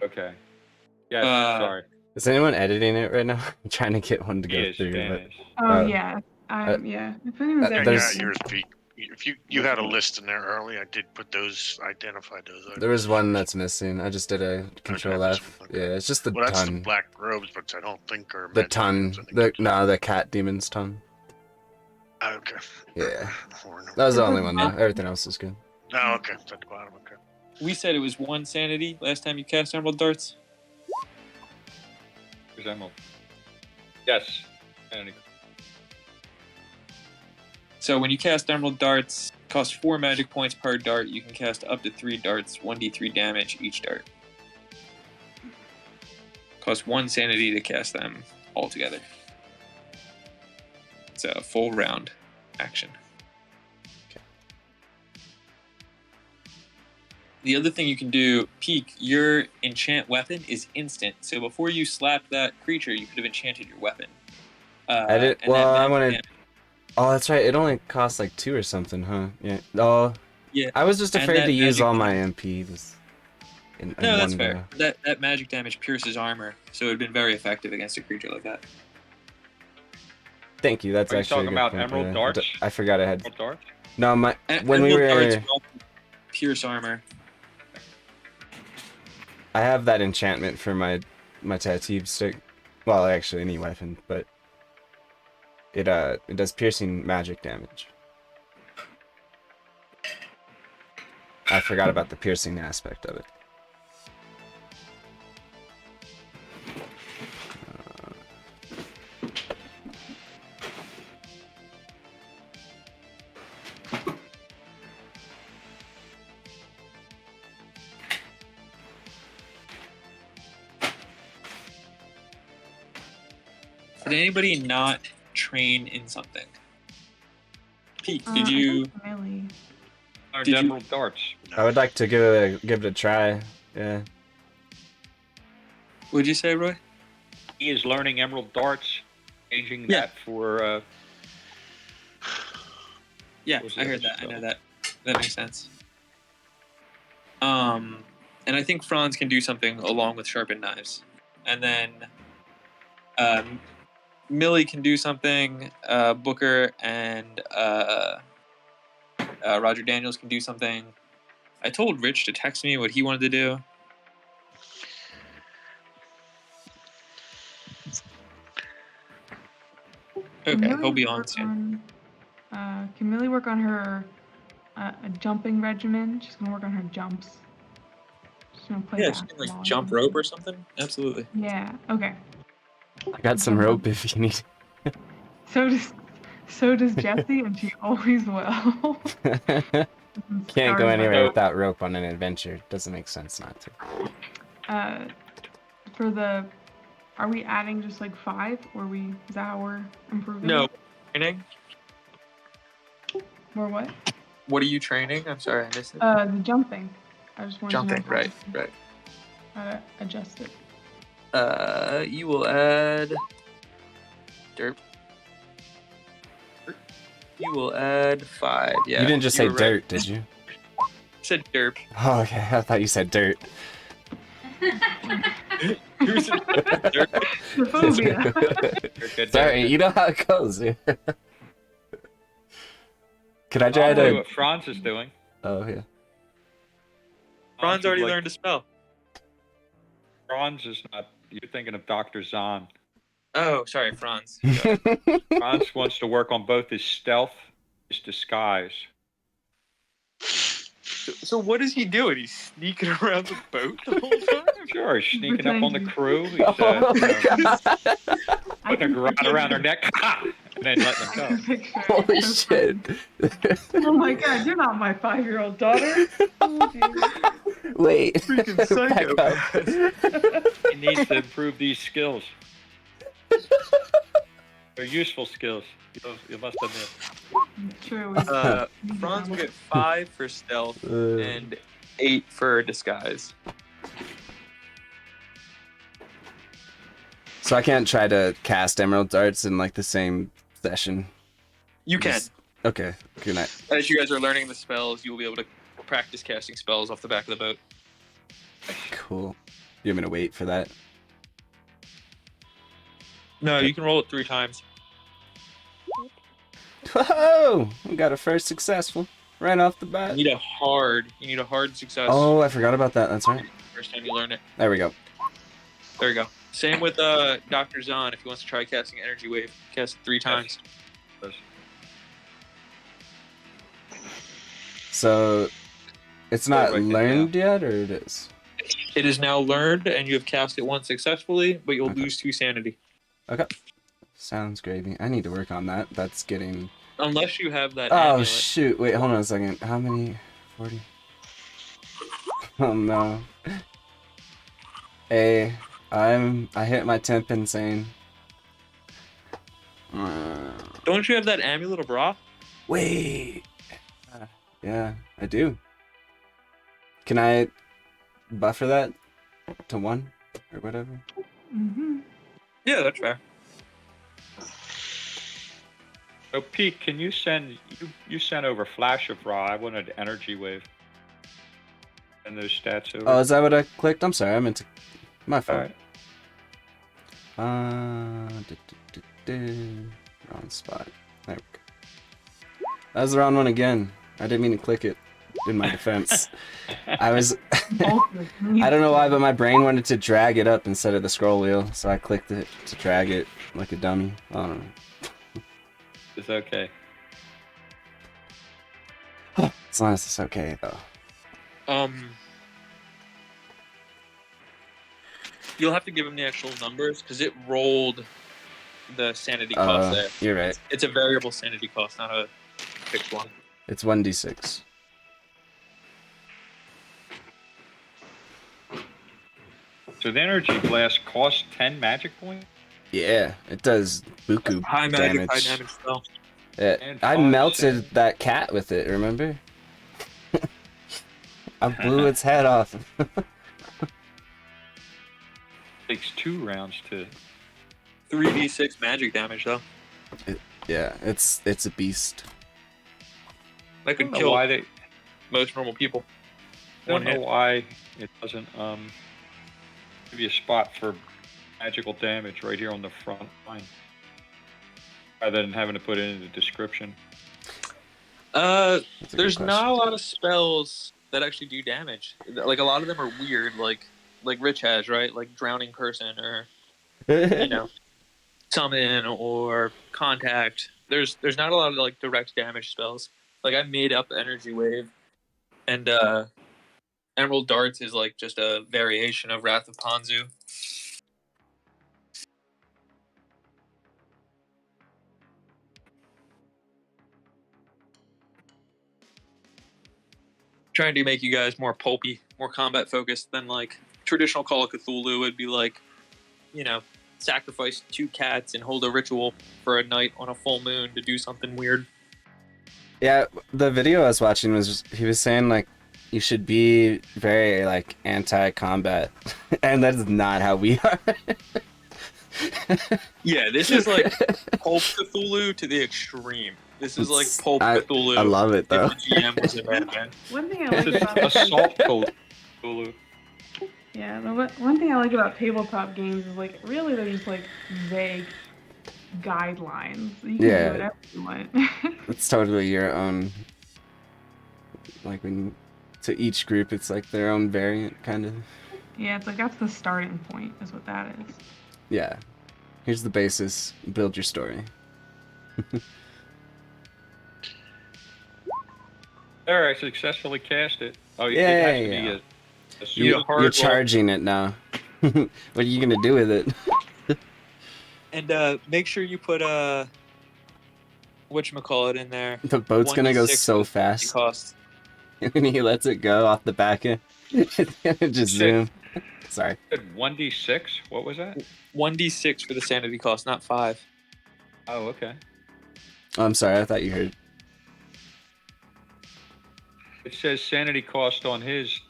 Okay. Yes, sorry. Is anyone editing it right now? I'm trying to get one to go Yes, through. But Spanish. Oh yeah, yeah. If anyone's there's- there, Yeah, yours, Pete. If you had a list in there early, I did identify those items. there was one that's missing. I just did a Control Okay, F. okay. Yeah, it's just the Well, that's the ton. black robes, but I don't think are The magic ton. items. I think The cat demon's ton. okay. Yeah. Horn. That was the It's only a one though. box. Everything else is good. Oh, okay. It's at the bottom. Okay. We said it was 1 sanity last time you cast Emerald Darts. Where's Emerald? Yes. And So when you cast Emerald Darts, cost 4 magic points per dart. You can cast up to 3 darts, 1d3 damage each dart. Cost 1 sanity to cast them all together. It's a full round action. The other thing you can do, Peek, your enchant weapon is instant. So before you slap that creature, you could have enchanted your weapon. I did. And Well, that I magic wanted. damage- Oh, that's right. It only costs like 2 or something, huh? Yeah. Oh. Yeah. I was just And afraid that to use magic all my damage- MPs. In No, that's one fair. go. That magic damage pierces armor, so it would have been very effective against a creature like that. Thank you. That's Are you actually a talking good about point, Emerald yeah. Darts? I forgot I had. Emerald Darts? No, my And when we Emerald were. Darts also pierce armor. I have that enchantment for my tattoo stick. Well, actually, any weapon, but it does piercing magic damage. I forgot about the piercing aspect of it. anybody not train in something? Pete, I did you? think Millie. Learned Did you- emerald darts. I would like to give it a try. Yeah. What'd you say, Roy? He is learning emerald darts, changing Yeah. that for. Yeah, Was the I heard other that. I know spell? that. That makes sense. And I think Franz can do something along with sharpened knives, and then Millie can do something. Booker and Roger Daniels can do something. I told Rich to text me what he wanted to do. Okay, Can he'll be Millie on work soon. Can Millie work on her a jumping regimen? She's gonna work on her jumps. She's gonna play Yeah, she can basketball. like jump rope or something. Absolutely. Yeah. Okay. I got some rope if you need. So does Jessie, and she always will. Can't go Sorry, anywhere but, without rope on an adventure. Doesn't make sense not to. For the, are we adding just like 5, or is that how we're improving? No, it? training. Or what? What are you training? I'm sorry, I missed it. The jumping. I just wanted Jumping, to know right. how to adjust it. You will add derp. You will add 5. Yeah. You didn't just say were right. dirt, did you? I said derp. Oh, okay. I thought you said dirt. Who said derp? Phobia. Sorry, you know how it goes. Could I try I'll tell you to? what Franz is doing. Oh yeah. Franz already would like- learned a spell. Franz is not. You're thinking of Dr. Zahn. Oh, sorry, Franz. Franz wants to work on both his stealth, his disguise. So what is he doing? He's sneaking around the boat the whole time? Sure, he's sneaking up on the crew. He's Oh my God. putting a garrote around her neck, and then letting them go. Holy shit. Oh my God, you're not my 5-year-old daughter. Oh, dear. Wait. Freaking Back up. He needs to improve these skills. They're useful skills. You must admit. True. Franz will get 5 for stealth and 8 for disguise. So I can't try to cast emerald darts in like the same session. You can. Okay. Good night. As you guys are learning the spells, you will be able to practice casting spells off the back of the boat. Cool. You want me to wait for that? No, you can roll it 3 times. Whoa! We got a first successful right off the bat. You need a hard success. Oh, I forgot about that. That's right. First time you learn it. There we go. There you go. Same with Dr. Zahn. If he wants to try casting Energy Wave, cast it 3 times. So it's not Right learned yet, or it is? It is now learned, and you have cast it once successfully, but you'll lose 2 sanity. Okay. Sounds gravy. I need to work on that. That's getting... Unless you have that Oh, amulet. shoot. Wait, hold on a second. How many? 40? Oh, no. Hey, I hit my temp insane. Don't you have that amulet of Ra? Wait. Yeah, I do. Can I buffer that to 1 or whatever? Mm-hmm. Yeah, that's fair. So Pete, can you send you sent over Flash of Ra? I wanted Energy Wave. And those stats over. Oh, is that what I clicked? I'm sorry, I meant to... My fault. Alright. Wrong spot. There we go. That was the wrong one again. I didn't mean to click it. In my defense, I was... I don't know why, but my brain wanted to drag it up instead of the scroll wheel, so I clicked it to drag it like a dummy. I don't know. It's okay. As long as it's okay, though. You'll have to give him the actual numbers, because it rolled the sanity cost there. You're right. It's a variable sanity cost, not a fixed one. It's 1d6. So the Energy Blast costs 10 magic points? Yeah, it does buku High magic, high damage. damage spell. And I 5 melted cents. that cat with it, remember? I blew its head off. Takes 2 rounds to. 3d6 magic damage though. Yeah, it's a beast. That I could don't know kill why they. most normal people. I don't One know hit. why it doesn't give you a spot for magical damage right here on the front line, rather than having to put it in the description. That's a good There's not question. a lot of spells that actually do damage. Like a lot of them are weird, like Rich has, right? Like drowning person or you know, summon or contact. There's not a lot of like direct damage spells. Like I made up energy wave, and Emerald Darts is like just a variation of Wrath of Ponzu. Trying to make you guys more pulpy, more combat focused than like traditional Call of Cthulhu would be like, you know, sacrifice 2 cats and hold a ritual for a night on a full moon to do something weird. Yeah, the video I was watching he was saying like you should be very like anti-combat, and that is not how we are. Yeah, this is like Pulp Cthulhu to the extreme. This is like Pulp Cthulhu. I love it though. If the GM was a madman. One thing I like This is about assault Cthulhu. yeah, one thing I like about tabletop games is like really they're just like vague guidelines. You can Yeah. do whatever you want. It's totally your own. Like when to each group, it's like their own variant, kind of. Yeah, it's like that's the starting point, is what that is. Yeah. Here's the basis. Build your story. There, I successfully cast it. Oh, Yeah, it has to yeah. be a You super hard You're roll. charging it now. What are you gonna do with it? And make sure you put whatchamacallit in there. The boat's gonna go 1d6 so with the fast. cost. When he lets it go off the back end, it's gonna just zoom. Sorry. 1d6. What was that? 1d6 for the sanity cost, not 5. Oh, okay. Oh, I'm sorry. I thought you heard. It says sanity cost on his.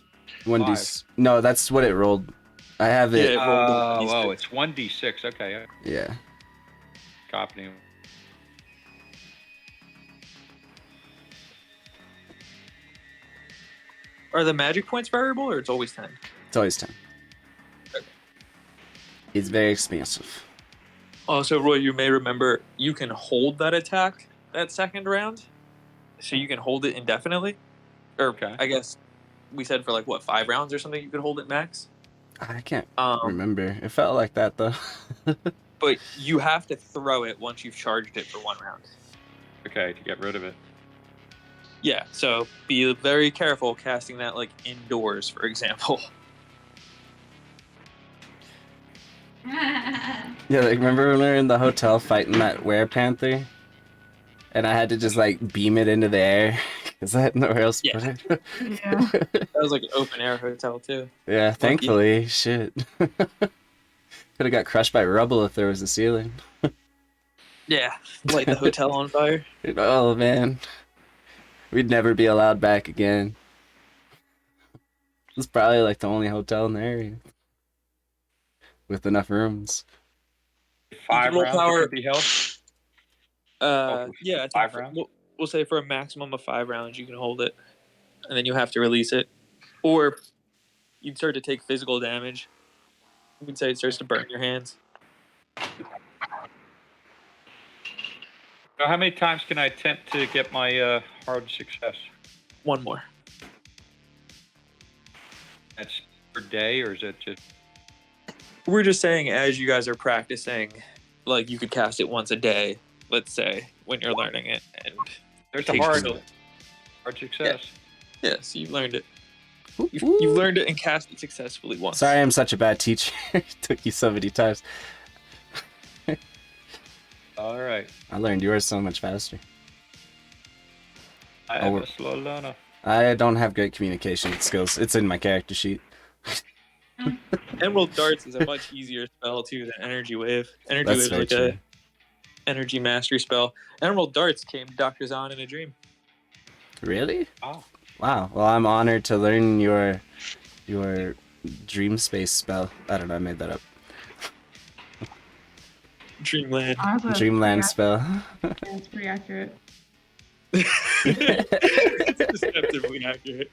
1d. No, that's what it rolled. I have it. Yeah. it rolled a 1d6. Oh, it's 1d6. Okay, Yeah. copying. Are the magic points variable or it's always 10? It's always 10. It's very expensive. Also, Roy, you may remember you can hold that attack that second round. So you can hold it indefinitely. Or, Okay. I guess we said for like, what, 5 rounds or something you could hold it max? I can't Um, remember. It felt like that though. but you have to throw it once you've charged it for 1 round. Okay, to get rid of it. Yeah, so be very careful casting that like indoors, for example. Yeah, like remember when we were in the hotel fighting that werepanther? And I had to just like beam it into the air because I had nowhere else to Yeah. put it. Yeah. That was like an open air hotel too. Yeah, thankfully, shit. Could have got crushed by rubble if there was a ceiling. Yeah, light the hotel on fire. Oh man, we'd never be allowed back again. It's probably like the only hotel in the area with enough rooms. 5 Roll rounds power- can be held. Yeah, I think 5 rounds? we'll say for a maximum of 5 rounds you can hold it, and then you have to release it, or you can start to take physical damage. You can say it starts to burn your hands. Now, how many times can I attempt to get my hard success? 1 more. That's per day, or is it just? We're just saying as you guys are practicing, like you could cast it once a day, let's say, when you're learning it, and There's a takes hard physical- success. Yeah, so you've learned it. You've learned it and cast it successfully once. Sorry, I'm such a bad teacher. It took you so many times. All right. I learned yours so much faster. I am a slow learner. I don't have great communication skills. It's in my character sheet. Emerald Darts is a much easier spell too than Energy Wave. Energy That's Wave is very like true. a energy mastery spell. Emerald Darts came Dr. Zahn in a dream. Really? Oh. Wow. Well, I'm honored to learn your dream space spell. I don't know. I made that up. Dreamland. Honestly, that's Dreamland pretty spell. accurate. Yeah, it's pretty accurate. It's deceptively accurate.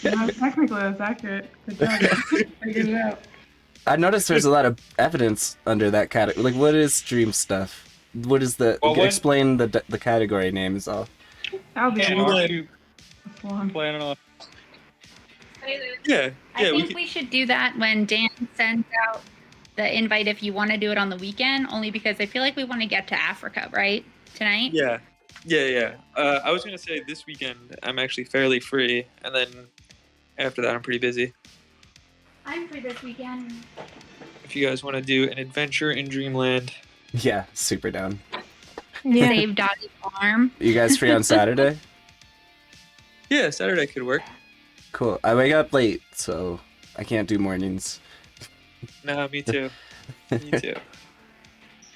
No, technically, that's accurate. Good job. Figured it out. I noticed there's a lot of evidence under that category. Like, what is dream stuff? What is the? Well, when- explain the category name is all. That would be And a lot. aren't you That's long. planning on? Yeah. I Yeah. think we should do that when Dan sends out the invite if you want to do it on the weekend, only because I feel like we want to get to Africa, right? Tonight? Yeah. I was gonna say this weekend I'm actually fairly free, and then after that I'm pretty busy. I'm free this weekend. If you guys want to do an adventure in Dreamland, Yeah, super down. Yeah. Save Dottie Farm. You guys free on Saturday? yeah, Saturday could work. Cool. I wake up late, so I can't do mornings. No, me too. Me too.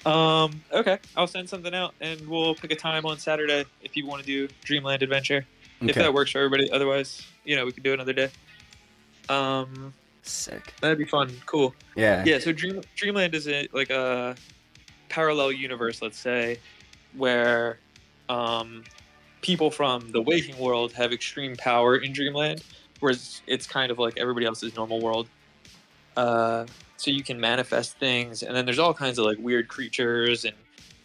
Okay, I'll send something out, and we'll pick a time on Saturday if you want to do Dreamland Adventure. If Okay. that works for everybody. Otherwise, we can do another day. Sick. That'd be fun. Cool. Yeah. Yeah. So Dreamland is like a parallel universe, let's say, where people from the waking world have extreme power in Dreamland, whereas it's kind of like everybody else's normal world. So you can manifest things, and then there's all kinds of like weird creatures and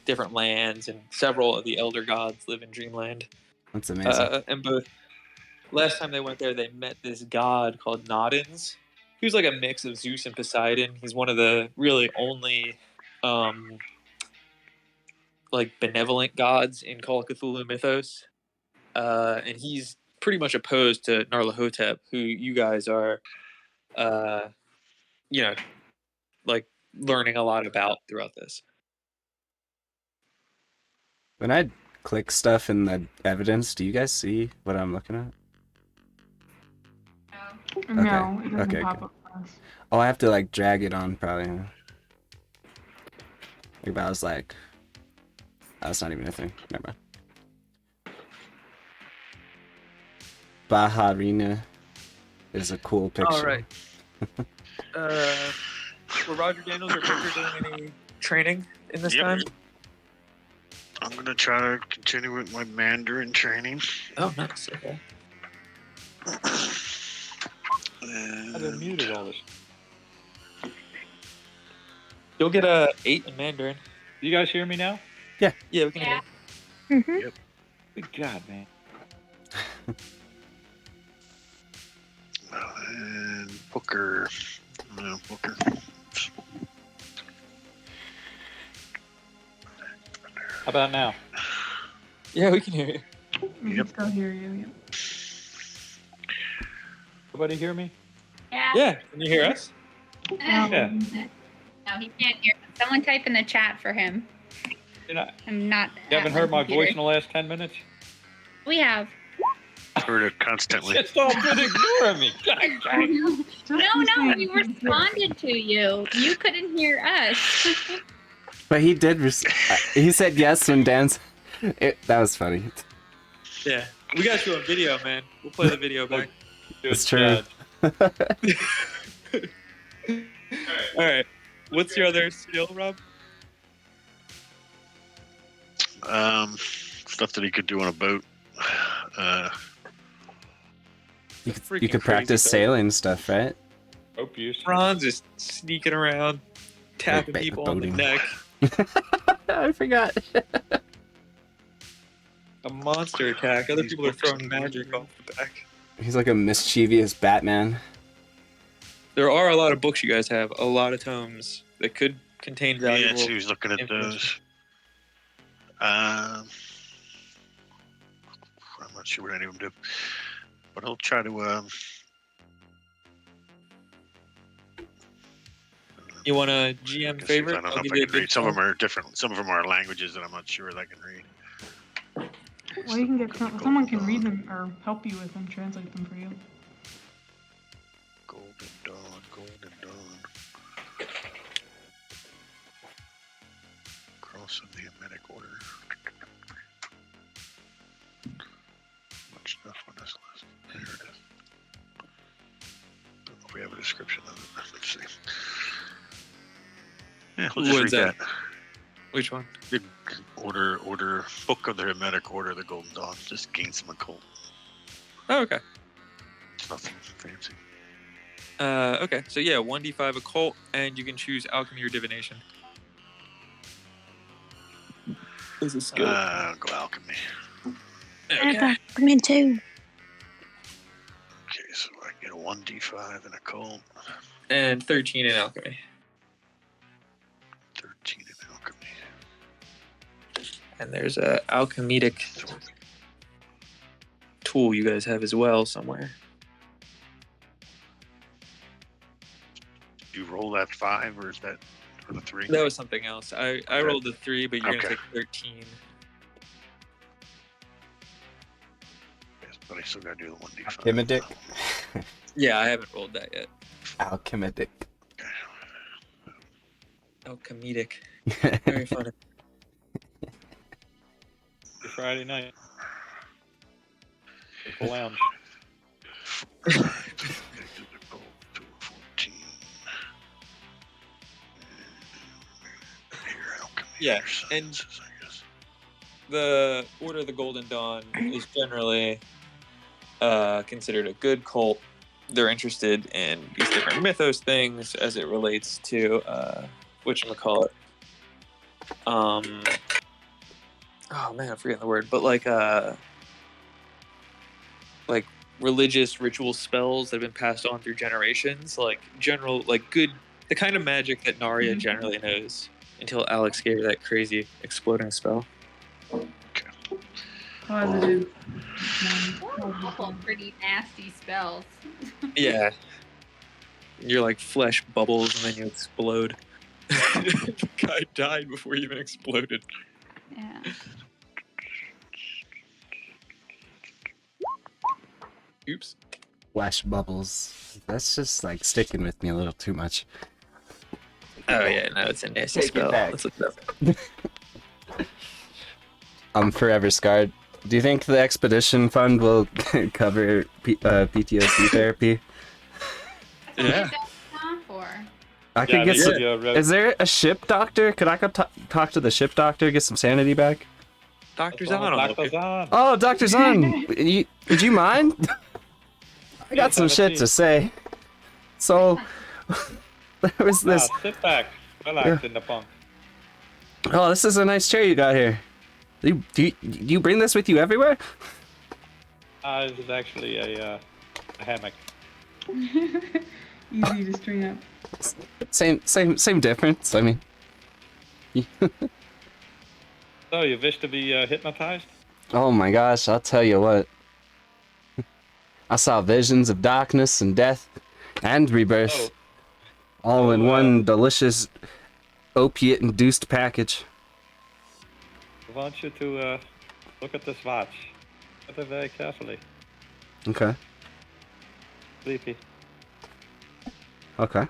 different lands, and several of the elder gods live in Dreamland. That's amazing. And both last time they went there, they met this god called Noddins, who's like a mix of Zeus and Poseidon. He's one of the really only like benevolent gods in Call of Cthulhu mythos, and he's pretty much opposed to Narlahotep, who you guys are, like learning a lot about throughout this. When I click stuff in the evidence, do you guys see what I'm looking at? No, it doesn't Okay, pop okay. up for us. Oh, I have to like drag it on probably. Like, I was like, that's not even a thing. Never mind. Baharina is a cool picture. All right. Were Roger Daniels or Victor doing any training in this Yep. time? I'm gonna try to continue with my Mandarin training. Oh, nice. Okay. I've been muted all this. You'll get a 8 in Mandarin. You guys hear me now? Yeah, we can hear you. Mm-hmm. Good God, man. And Booker. No, Booker. How about now? Yeah, we can hear you. We can still hear you. Yeah. Everybody hear me? Yeah, can you hear us? Yeah. No, he can't hear. Someone type in the chat for him. You know, I'm not. you haven't heard my computer. voice in the last 10 minutes? We have. Heard it constantly. It's all been ignoring me. No, we responded to you. You couldn't hear us. But he did. He said yes when Dan's. That was funny. Yeah, we got you on video, man. We'll play the video back. It's true. All right. What's your other skill, Rob? Stuff that he could do on a boat. You Freaking could crazy practice stuff. sailing stuff, right? Hope you. Ron's just sneaking around, tapping Like people on the boating. neck. I forgot. A monster attack. Other people are throwing magic off the back. He's like a mischievous Batman. There are a lot of books you guys have. A lot of tomes that could contain Yeah, valuable. so he was looking at information. those. I'm not sure what any of them do, but I'll try to. You want a GM I favorite? don't know I'll if give I you a can read. good Some of one. them are different. Some of them are languages that I'm not sure that I can read. Well, you can get someone can read them or help you with them, translate them for you. Golden Dawn, Golden Dawn. Cross of the Emetic Order. Much stuff on this list. There it is. Don't know if we have a description of it. Let's see. Yeah, we'll just read What's that? that. Which one? Good order, Book of the Hermetic Order, the Golden Dawn. Just gain some occult. Oh, okay. It's nothing fancy. Okay. So yeah, 1d5 occult, and you can choose alchemy or divination. This is skill. Go alchemy. Okay. Come in too. Okay, so I get a 1d5 in occult, And 13 in alchemy. 13 in alchemy. And there's a alchemic tool you guys have as well somewhere. You roll that 5, or is that for the 3? That was something else. I rolled a 3, but you're Okay. gonna take 13. Yes, but I still gotta do the 1d5. Alchemidic. Yeah, I haven't rolled that yet. Alchemidic. Alchemidic. Very funny. Friday night. At the lounge. 14. Here, alchemy Yeah, exercises, and- I guess. The Order of the Golden Dawn is generally considered a good cult. They're interested in these different mythos things as it relates to whatchamacallit. Oh man, I'm forgetting the word, but like religious ritual spells that have been passed on through generations, like general, like good, the kind of magic that Narya generally knows until Alex gave her that crazy exploding spell. Positive. Couple pretty nasty spells. Yeah. You're like flesh bubbles and then you explode. The guy died before he even exploded. Yeah. Oops. Flash bubbles. That's just like sticking with me a little too much. Oh yeah, no, it's a nasty Take it spell. back. Let's look it up. I'm forever scarred. Do you think the expedition fund will cover PTSD therapy? Yeah. What is that on for? I could get they some. give you a red- Is there a ship doctor? Could I go talk to the ship doctor, get some sanity back? Doctor's What's wrong on. with Dr. Zahn? Oh, Dr. Zahn, would you mind? I got some shit to say. So, there was this. Sit back. Relax in the bunk. Oh, this is a nice chair you got here. Do you bring this with you everywhere? This is actually a hammock. Easy to string up. Same difference. I mean. So, you wish to be hypnotized? Oh my gosh, I'll tell you what. I saw visions of darkness and death and rebirth. All in one delicious opiate-induced package. I want you to look at this watch. Look at it very carefully. Okay. Sleepy. Okay.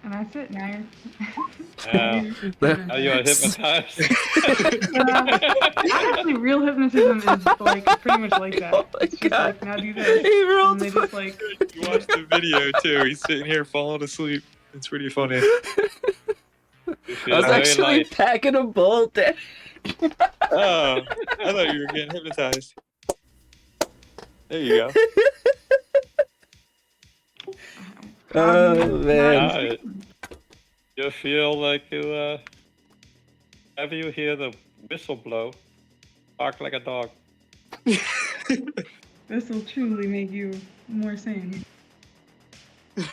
And that's it. Now you're. Are you hypnotized? Actually, real hypnotism is like pretty much like that. Oh my It's just God. like, now do this. He rolled And they just like. You watched the video too. He's sitting here falling asleep. It's pretty funny. You I feel was very actually light. packing a bolt there. Oh, I thought you were getting hypnotized. There you go. Oh man. You feel like you, whenever you hear the whistle blow, bark like a dog. This will truly make you more sane.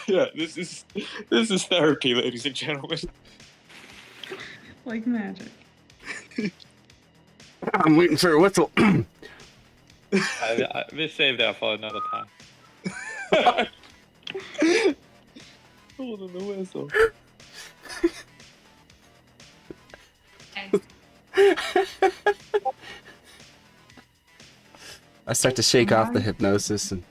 Yeah, this is therapy, ladies and gentlemen. Like magic. I'm waiting for a whistle. We save that for another time. Holding the whistle. I start to shake off the hypnosis and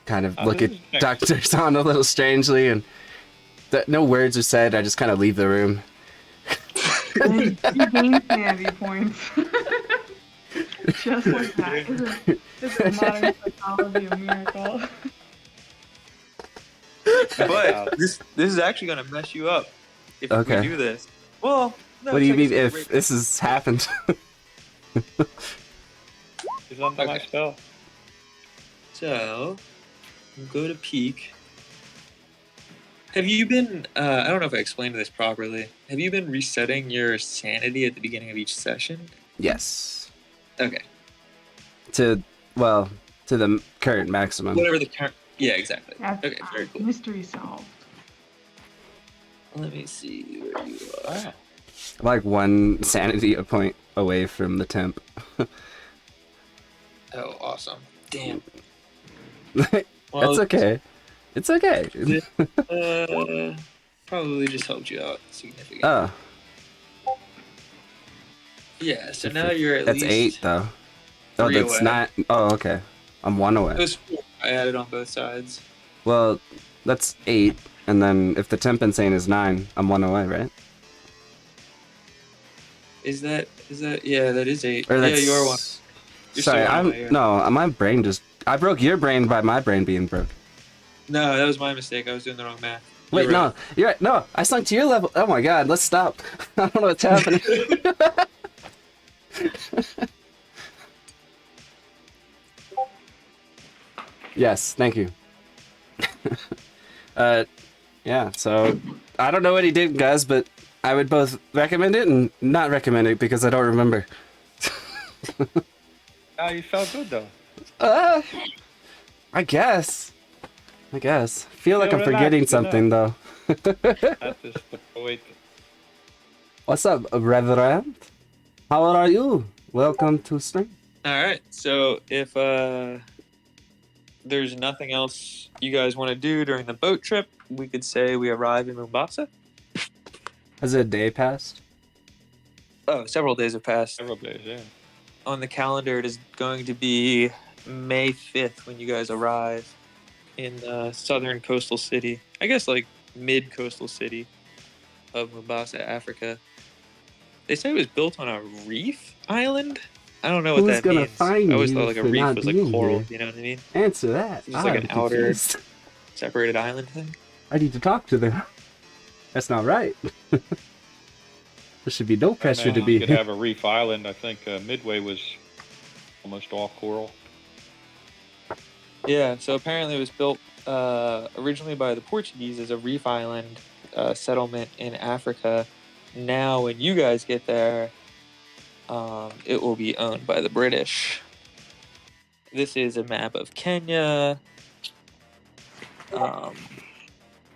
kind of Oh, look at this is next. Dr. Zahn a little strangely, and no words are said. I just kind of leave the room. And you gain sanity points. Just like that. Isn't modern psychology a miracle? But this is actually gonna mess you up if we Okay. do this. Well, no. What do you I guess mean it's a if great- this has happened? He's under my Okay. spell. So, go to peak. Have you been? I don't know if I explained this properly. Have you been resetting your sanity at the beginning of each session? Yes. Okay. To the current maximum. Whatever the current. Yeah, exactly. That's Okay, very cool. mystery solved. Let me see where you are. Wow. Like 1 sanity a point away from the temp. Oh, awesome! Damn. That's okay. It's okay. Probably just helped you out significantly. Oh, Yeah. So now you're at that's least 8 though. Oh, 3 that's away. not. Oh, okay. I'm 1 away. It was 4 I added on both sides. Well, that's 8, and then if the temp insane is 9, I'm 1 away, right? Is that? Yeah, that is 8. Or Yeah, that's... you are 1. You're Sorry, still 1 I'm away, yeah. no. My brain just. I broke your brain by my brain being broke. No, that was my mistake. I was doing the wrong math. Wait, You're right. no, you're right. No, I sunk to your level. Oh my god, let's stop. I don't know what's happening. Yes, thank you. Yeah, so I don't know what he did, guys, but I would both recommend it and not recommend it because I don't remember. Oh, you felt good though. I guess. Feel like Feel I'm forgetting relaxed something though. That is the point. What's up, Reverend? How are you? Welcome to stream. All right. So if there's nothing else you guys want to do during the boat trip, we could say we arrive in Mombasa. Has a day passed? Oh, several days have passed. Several days, yeah. On the calendar, it is going to be May 5th when you guys arrive in the southern coastal city. I guess like mid-coastal city of Mombasa, Africa. They say it was built on a reef island. I don't know what Who's that gonna means. find I always you thought like a for reef not was like being coral. here? You know what I mean? Answer that. It's just like I'm an outer confused. separated island thing. I need to talk to them. That's not right. There should be no pressure to You be could have a reef island. I think Midway was almost all coral. Yeah, so apparently it was built originally by the Portuguese as a reef island settlement in Africa. Now, when you guys get there, it will be owned by the British. This is a map of Kenya.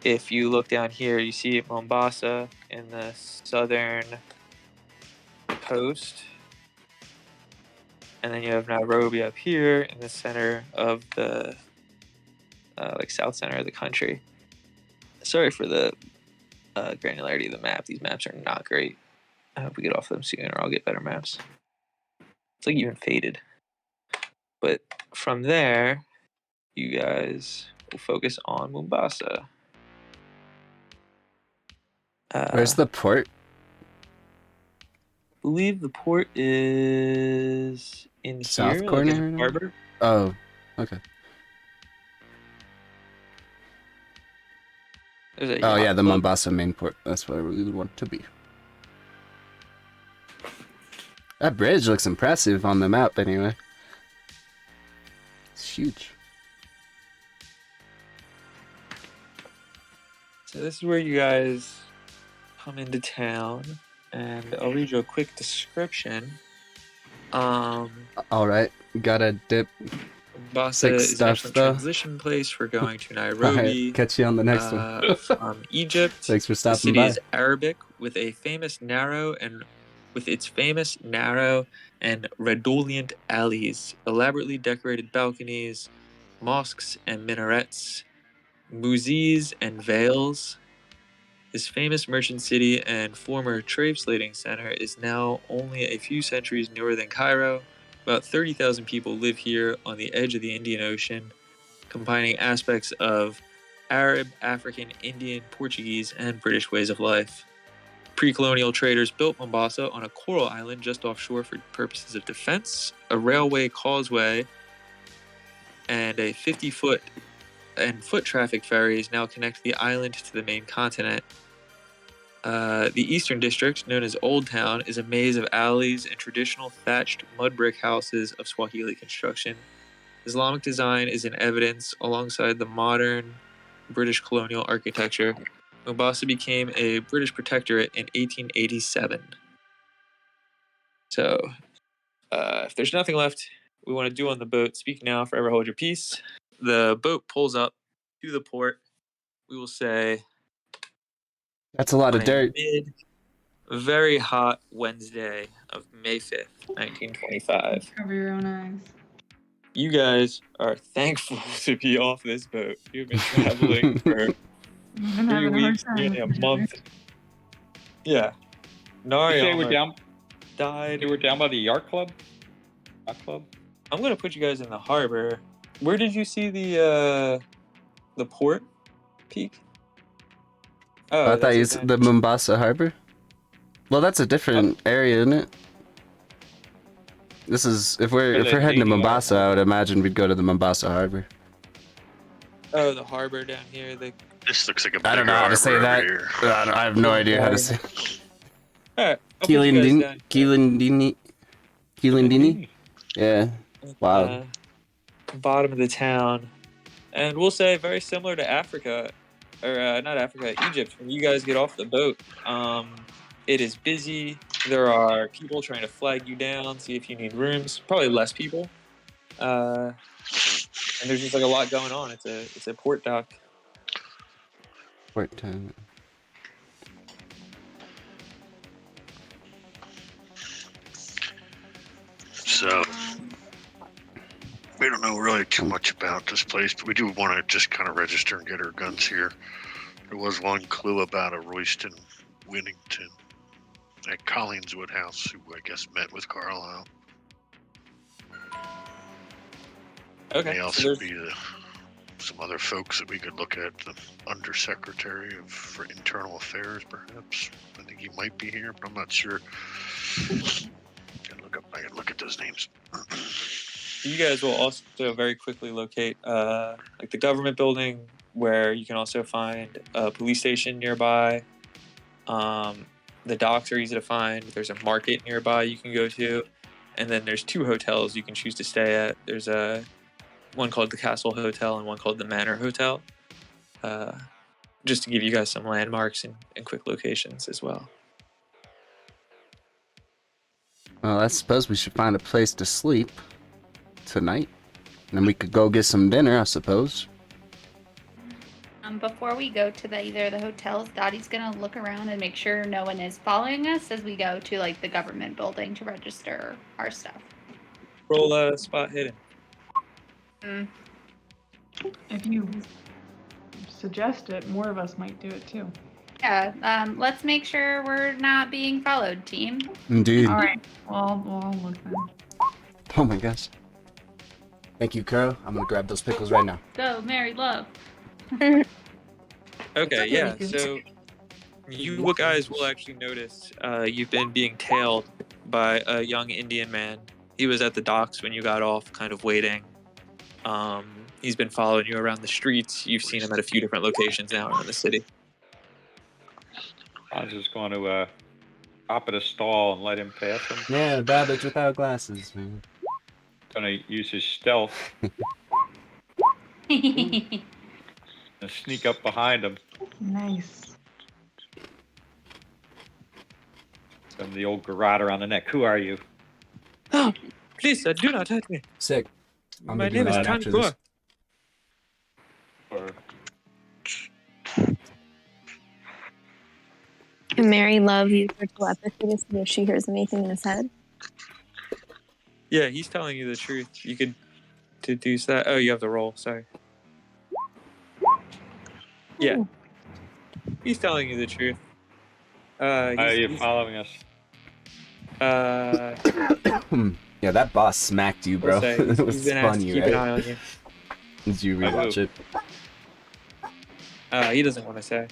If you look down here, you see Mombasa in the southern coast. And then you have Nairobi up here in the center of the, south center of the country. Sorry for the granularity of the map. These maps are not great. I hope we get off them soon or I'll get better maps. It's like even faded. But from there, you guys will focus on Mombasa. Where's the port? I believe the port is in South here, corner? like in the harbor. Oh, okay. There's a Oh yacht yeah, the club. Mombasa main port. That's where we would want to be. That bridge looks impressive on the map anyway. It's huge. So this is where you guys come into town, and I'll read you a quick description. Alright, gotta dip. Mombasa Six is an stuff, excellent though. transition place for going to Alright, Nairobi. catch you on the next one. From Egypt. Thanks for The stopping city by. is Arabic with its famous narrow and redolent alleys, elaborately decorated balconies, mosques and minarets, muezzins and veils. This famous merchant city and former trade-slating center is now only a few centuries newer than Cairo. About 30,000 people live here on the edge of the Indian Ocean. combining aspects of Arab, African, Indian, Portuguese, and British ways of life. Pre-colonial traders built Mombasa on a coral island just offshore for purposes of defense. A railway causeway and a 50-foot and foot traffic ferries now connect the island to the main continent. The Eastern District, known as Old Town, is a maze of alleys and traditional thatched mud brick houses of Swahili construction. Islamic design is in evidence alongside the modern British colonial architecture. Mombasa became a British protectorate in 1887. So, if there's nothing left we want to do on the boat, speak now, forever hold your peace. The boat pulls up to the port. We will say That's a lot of on a dirt. very hot Wednesday of May 5th, 1925. Cover your own eyes. You guys are thankful to be off this boat. You've been traveling for You've been 3 having a hard weeks, time nearly a with each month. Yeah. You say we're Nari down. died. They were down by the yacht club. Yacht club. I'm gonna put you guys in the harbor. Where did you see the port peak? Oh, I thought that's you it said then. the Mombasa Harbor. Well, that's a different area, isn't it? This is if we're heading to Mombasa, I would imagine we'd go to the Mombasa Harbor. Oh, the harbor down here. This looks like a I don't know bigger how to say harbor that. over here. I have no idea how to say. Alright, I'll put you guys down Kilindini. Kilindini. Yeah. Wow. Bottom of the town, and we'll say very similar to Africa, or not Africa, Egypt. When you guys get off the boat, it is busy. There are people trying to flag you down, see if you need rooms. Probably less people, and there's just like a lot going on. It's a port dock. Port town. So, we don't know really too much about this place, but we do want to just kind of register and get our guns here. There was one clue about a Royston Winnington at Collingswood House, who I guess met with Carlisle. Okay. May also be some other folks that we could look at. The Undersecretary for Internal Affairs, perhaps. I think he might be here, but I'm not sure. I can look at those names. You guys will also very quickly locate like the government building, where you can also find a police station nearby. The docks are easy to find. There's a market nearby you can go to, and then there's 2 hotels you can choose to stay at. There's one called the Castle Hotel and one called the Manor Hotel, just to give you guys some landmarks and quick locations as well. Well, I suppose we should find a place to sleep tonight. And then we could go get some dinner, I suppose. Before we go to either of the hotels, Dottie's gonna look around and make sure no one is following us as we go to like the government building to register our stuff. Roll spot hidden. If you suggest it, more of us might do it too. Yeah, let's make sure we're not being followed, team. Indeed. All right. Well, I'll look then. Oh my gosh. Thank you, Kuro. I'm gonna grab those pickles right now. Go, Mary Love. Okay, yeah. So you guys will actually notice you've been being tailed by a young Indian man. He was at the docks when you got off, kind of waiting. He's been following you around the streets. You've seen him at a few different locations now around the city. I was just going to hop at a stall and let him pass him. Yeah, Babbage without glasses, man. Going to use his stealth and sneak up behind him. Nice. Give him the old garrote around the neck. Who are you? Oh, please, do not hurt me. Sick. My name is Tanpur. Can Mary Love use her telepathy to see if she hears anything in his head? Yeah, he's telling you the truth. You could deduce that. Oh, you have the roll. Sorry. Yeah. Ooh. He's telling you the truth. Are you following us? Yeah, that boss smacked you, bro. We'll say It was he's been asked to funny, keep an eye right? on you. Did you I rewatch will. it? He doesn't want to say.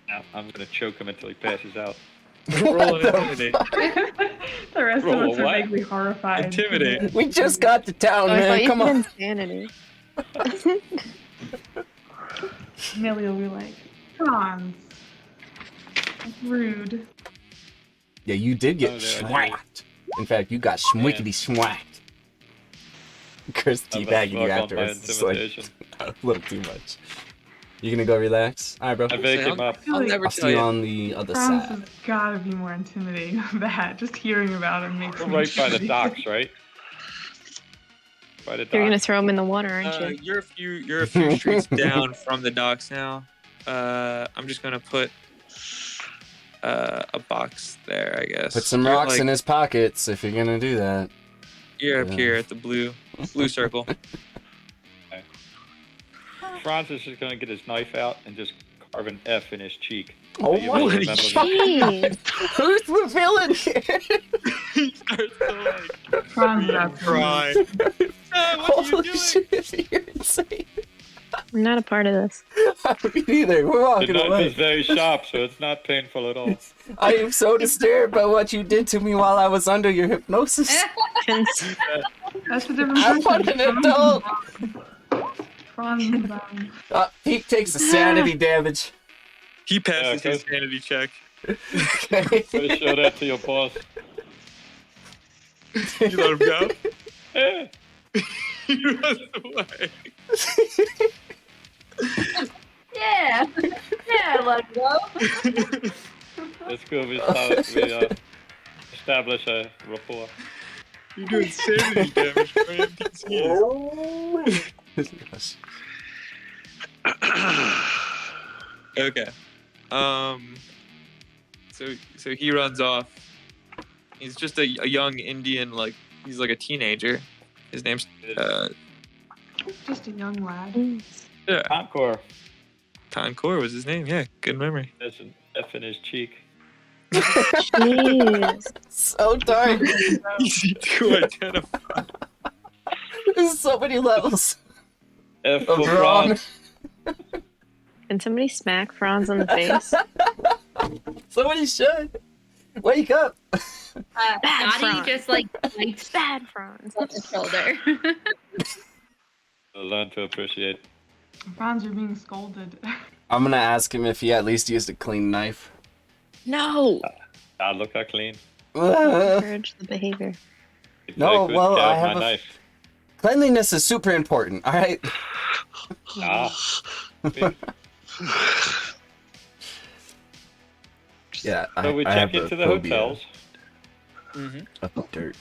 Now, I'm gonna choke him until he passes out. Roll an intimidate. The rest Roll of us a are what? vaguely horrified. Intimidate. We just got to town, Oh, I thought man. you Come said on. insanity. Millie will be like, Franz. That's rude. Yeah, you did get Oh, there, I did. schwacked. In fact, you got schwickety schwacked. Chris I'm gonna teabagging you fuck on my afterwards. It's like intimidation. a little too much. You gonna go relax? All right, bro. I bake him up. I'll never I'll tell see you you. on the other Franz side. has gotta be more intimidating than that. Just hearing about him makes We're me right by the intimidated. docks, right? By the docks. You're gonna throw him in the water, aren't you? You're a few streets down from the docks now. I'm just gonna put a box there, I guess. Put some You're, rocks like, in his pockets if you're gonna do that. You're up Yeah. here at the blue circle. Franz is just gonna get his knife out and just carve an F in his cheek. Oh So you my will remember me. Jeez. Who's the villain here? He starts to like Franz is absolutely cry. What are you Holy doing? shit, you're insane. I'm not a part of this. Me neither. We're The walking knife away. is very sharp, so it's not painful at all. I am so disturbed by what you did to me while I was under your hypnosis. That's a different I want person. an adult. Franz is on. Pete takes the sanity damage. He passes Yeah, his sanity check. Okay. Gotta show that to your boss. You let him go. Yeah. He runs away. Yeah. Yeah, let him go. It's good. We establish a rapport. You're doing sanity damage for NPCs. Okay. So he runs off. He's just a young Indian, like he's like a teenager. His name's Just a young lad. yeah. Encore. Concord was his name. Yeah, good memory. There's an F in his cheek. Jeez. So dark. Easy to identify. There's so many levels F of for wrong. Franz. Can somebody smack Franz on the face? Somebody should. Wake up. Bad Dottie Franz. just like bites Bad Franz. on the shoulder. Learn to appreciate. Franz, you're being scolded. I'm gonna ask him if he at least used a clean knife. No. Ah, look how clean. Encourage the behavior. He did No, a good well, job, I my have a- knife. Cleanliness is super important, alright? Ah. Yeah, So we I check have a into the phobia hotels. of dirt.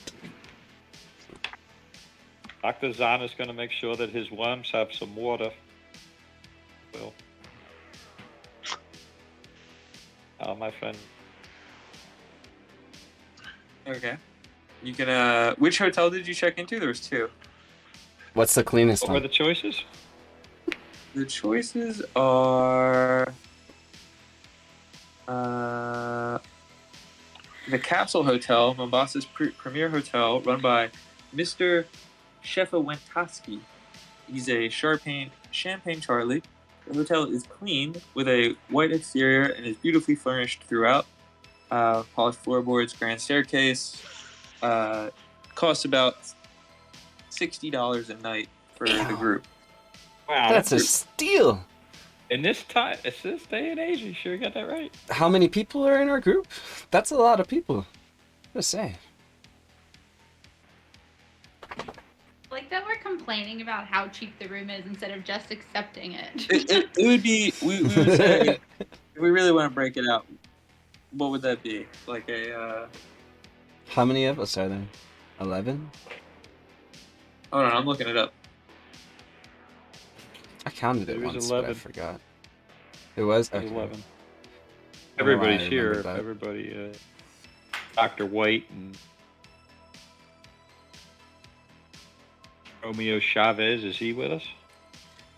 Dr. Zahn is going to make sure that his worms have some water. Well, my friend. Okay. You can which hotel did you check into? There was two. What's the cleanest What were one? the choices? The choices are the Capsule Hotel, Mombassa's premier hotel, run by Mr. Shefawentowski. He's a champagne Charlie. The hotel is clean with a white exterior and is beautifully furnished throughout. Polished floorboards, grand staircase. Costs about $60 a night for the group. Wow, That's a steal. in this time, it's this day and age. You sure got that right? How many people are in our group? That's a lot of people. Just saying. Like that we're complaining about how cheap the room is instead of just accepting it. It would be, we would say, if we really want to break it out, what would that be? Like a, How many of us are there? 11? hold on, I'm looking it up. I counted it It was once, but I 11. forgot. It was? There's Okay. 11. I don't know why I Everybody's here. remembered that. Everybody, Dr. White and Romeo Chavez, is he with us?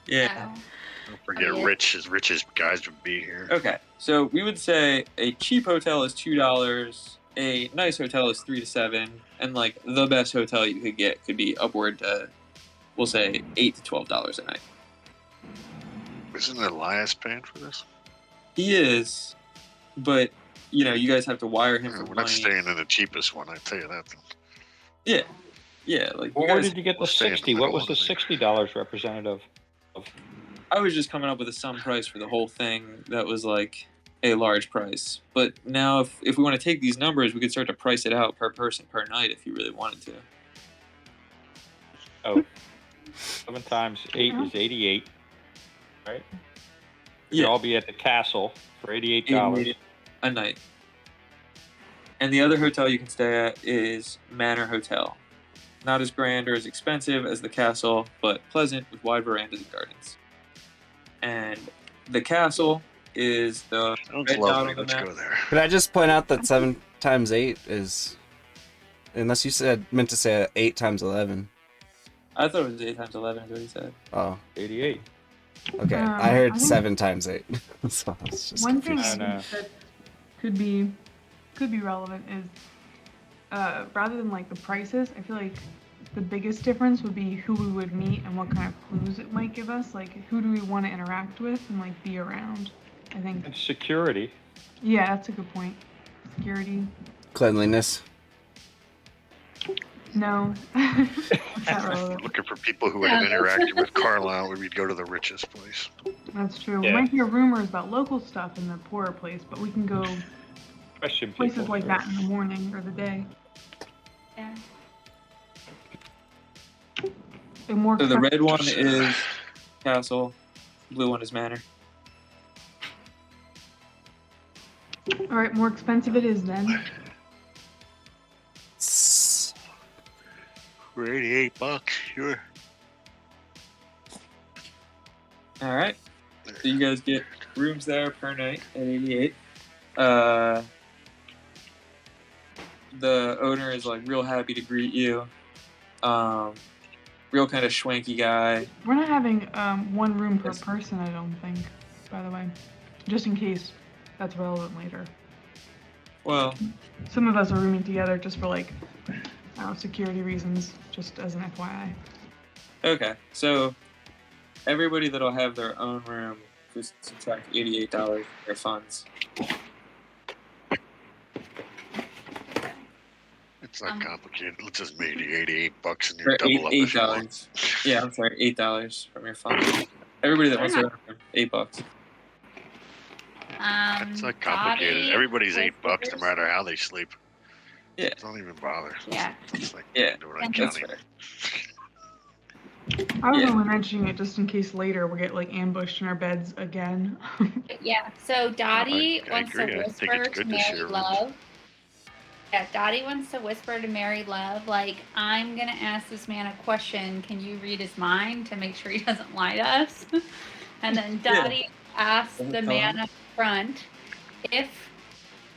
Yeah. Oh. Don't forget yeah. Rich as guys would be here. Okay, so we would say a cheap hotel is $2, a nice hotel is $3 to $7, and like the best hotel you could get could be upward to we'll say $8 to $12 a night. Isn't Elias paying for this? He is, but you know, you guys have to wire him for We're money. not staying in the cheapest one, I tell you that. Yeah, yeah. Like, Well, you where guys, did you get the we'll stay in the 60? What middle was of the it. $60 representative of? I was just coming up with a sum price for the whole thing that was like a large price. But now, if we want to take these numbers, we could start to price it out per person per night if you really wanted to. Oh, 7 times 8 is 88, right? Yeah. You'll all be at the castle for $88. $88 a night. And the other hotel you can stay at is Manor Hotel. Not as grand or as expensive as the castle, but pleasant with wide verandas and gardens. And the castle is the Sounds red dot lovely. on the Let's map. go there. Could I just point out that 7 times 8 is, unless you meant to say 8 times 11. I thought it was 8 times 11 is what he said. Oh, 88. okay. I heard I think 7 times 8. So I was just one thing confused. I think that could be relevant is rather than like the prices, I feel like the biggest difference would be who we would meet and what kind of clues it might give us. Like, who do we want to interact with and like be around? I think. And security. Yeah, that's a good point. Security. Cleanliness. No. That's not relevant. Looking for people who would have interacted with Carlisle, we'd go to the richest place. That's true. Yeah. We might hear rumors about local stuff in the poorer place, but we can go Question places people. like that in the morning or the day. Yeah. And more So the red one Just, is castle, blue one is manor. All right, more expensive it is then. For $88, sure. All right. So you guys get rooms there per night at 88. The owner is like real happy to greet you. Real kind of schwanky guy. We're not having one room per person, I don't think, by the way. Just in case that's relevant later. Well, Some of us are rooming together just for like, I don't know, security reasons, just as an FYI. okay. So everybody that'll have their own room just subtract $88 from their funds. It's not complicated. Let's just make it $88 and you Or double up if you want. $8. Yeah, I'm sorry, $8 from your funds. Everybody that wants their own room, $8. It's not complicated. Dottie, Everybody's $8 no Whispers. matter how they sleep. Yeah. Don't even bother. Yeah. It's like Yeah, doing it on that's county. fair. I was Yeah. only mentioning it just in case later we get like ambushed in our beds again. Yeah. So Dottie I wants to agree. I think whisper it's to good to Mary share rooms. Love. Yeah, Dottie wants to whisper to Mary Love, like, I'm gonna ask this man a question. Can you read his mind to make sure he doesn't lie to us? And then Dottie asks the man up front if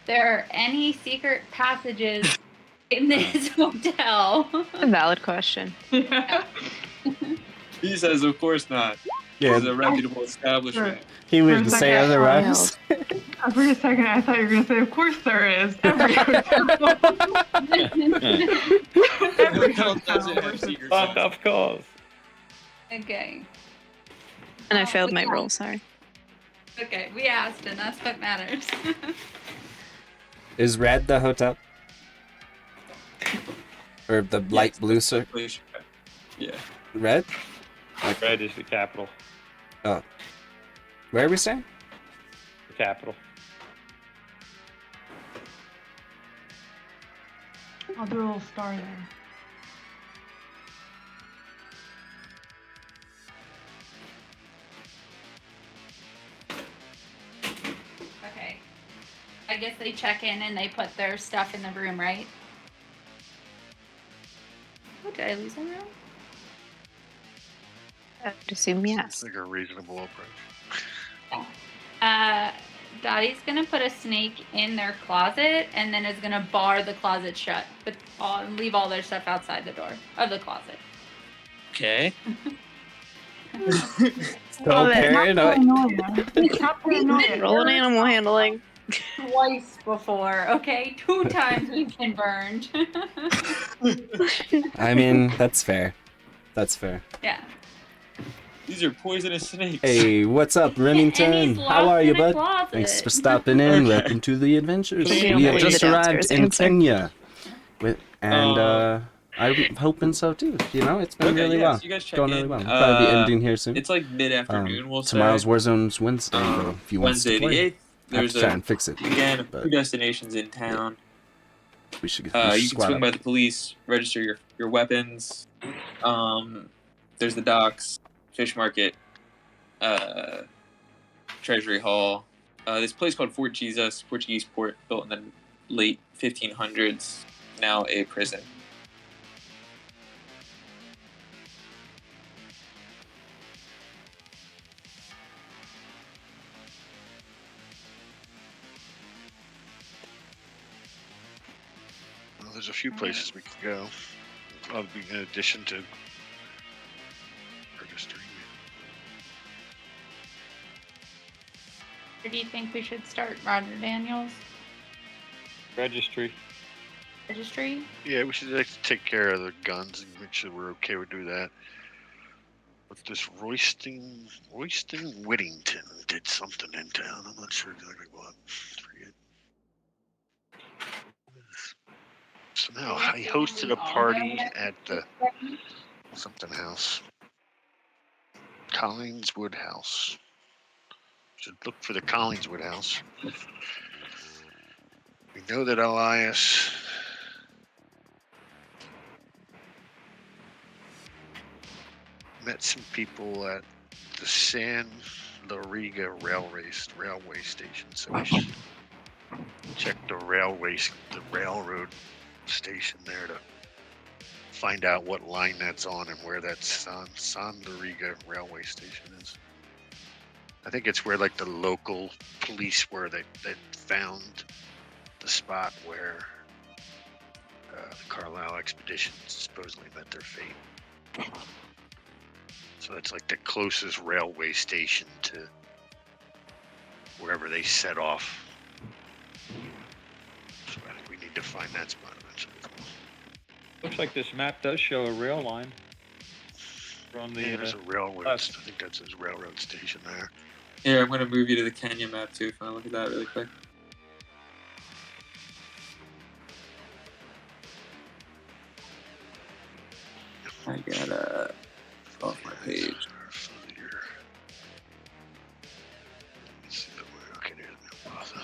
there are any secret passages in this hotel. A valid question. Yeah. He says, of course not. Yeah. It's a reputable establishment. He For a wouldn't say second, otherwise. For a second, I thought you were gonna say, "Of course there is." Every hotel. Every Hotel hotel. doesn't have secret Fuck, of course. Okay. And I failed my roll, sorry. Okay, we asked, and that's what matters. Is red the hotel? Or the light blue circle? Yeah. Red? Red is the capital. Oh. Where are we staying? The capital. I'll do a little star there. Okay. I guess they check in and they put their stuff in the room, right? Oh, did I lose a room? I would assume It's yes. like a reasonable approach. Dottie's gonna put a snake in their closet and then is gonna bar the closet shut, but leave all their stuff outside the door of the closet. Okay. So Love it. paranoid. Not paranoia. Roll an animal handling. Twice before, okay? 2 times we've been burned. I mean, that's fair. That's fair. Yeah. These are poisonous snakes. Hey, what's up, Remington? And he's How locked are you, in a bud? closet. Thanks for stopping in. Okay. Welcome to the adventures. We don't We have believe just the arrived downstairs in answer. Kenya. And Uh, I'm hoping so too. You know, it's been Okay, really yeah, well. so you guys check Going really in. well. We'll probably be ending here soon. It's like mid-afternoon, we'll Tomorrow's say. Warzone's Wednesday, though, if you want us to Wednesday the play. 8th. I have There's to try and fix it. again, but 2 destinations in town. we should You can squat swing up. by the police, register your weapons. There's the docks, fish market, Treasury Hall. This place called Fort Jesus, Portuguese port, built in the late 1500s, now a prison. Well, there's a few places we could go. In addition to registering. Where do you think we should start, Roger Daniels? Registry. Registry? Yeah, we should take care of the guns and make sure we're okay with do that. But this Royston Whittington did something in town. I'm not sure exactly what. Forget. Somehow I hosted a party at the something house. Collingswood House. Should look for the Collingswood House. We know that Elias met some people at the San Loriga railway station, so we should check the railroad station there to find out what line that's on and where that San Loriga railway station is. I think it's where like the local police were that found the spot where the Carlisle expedition supposedly met their fate. So it's like the closest railway station to wherever they set off. So I think we need to find that spot eventually. Looks like this map does show a rail line. From the, Yeah, there's a railroad. I think that's his railroad station there. Here, I'm going to move you to the Kenya map too, if you want to look at that really quick. I gotta off my page. Okay, there's Mombasa.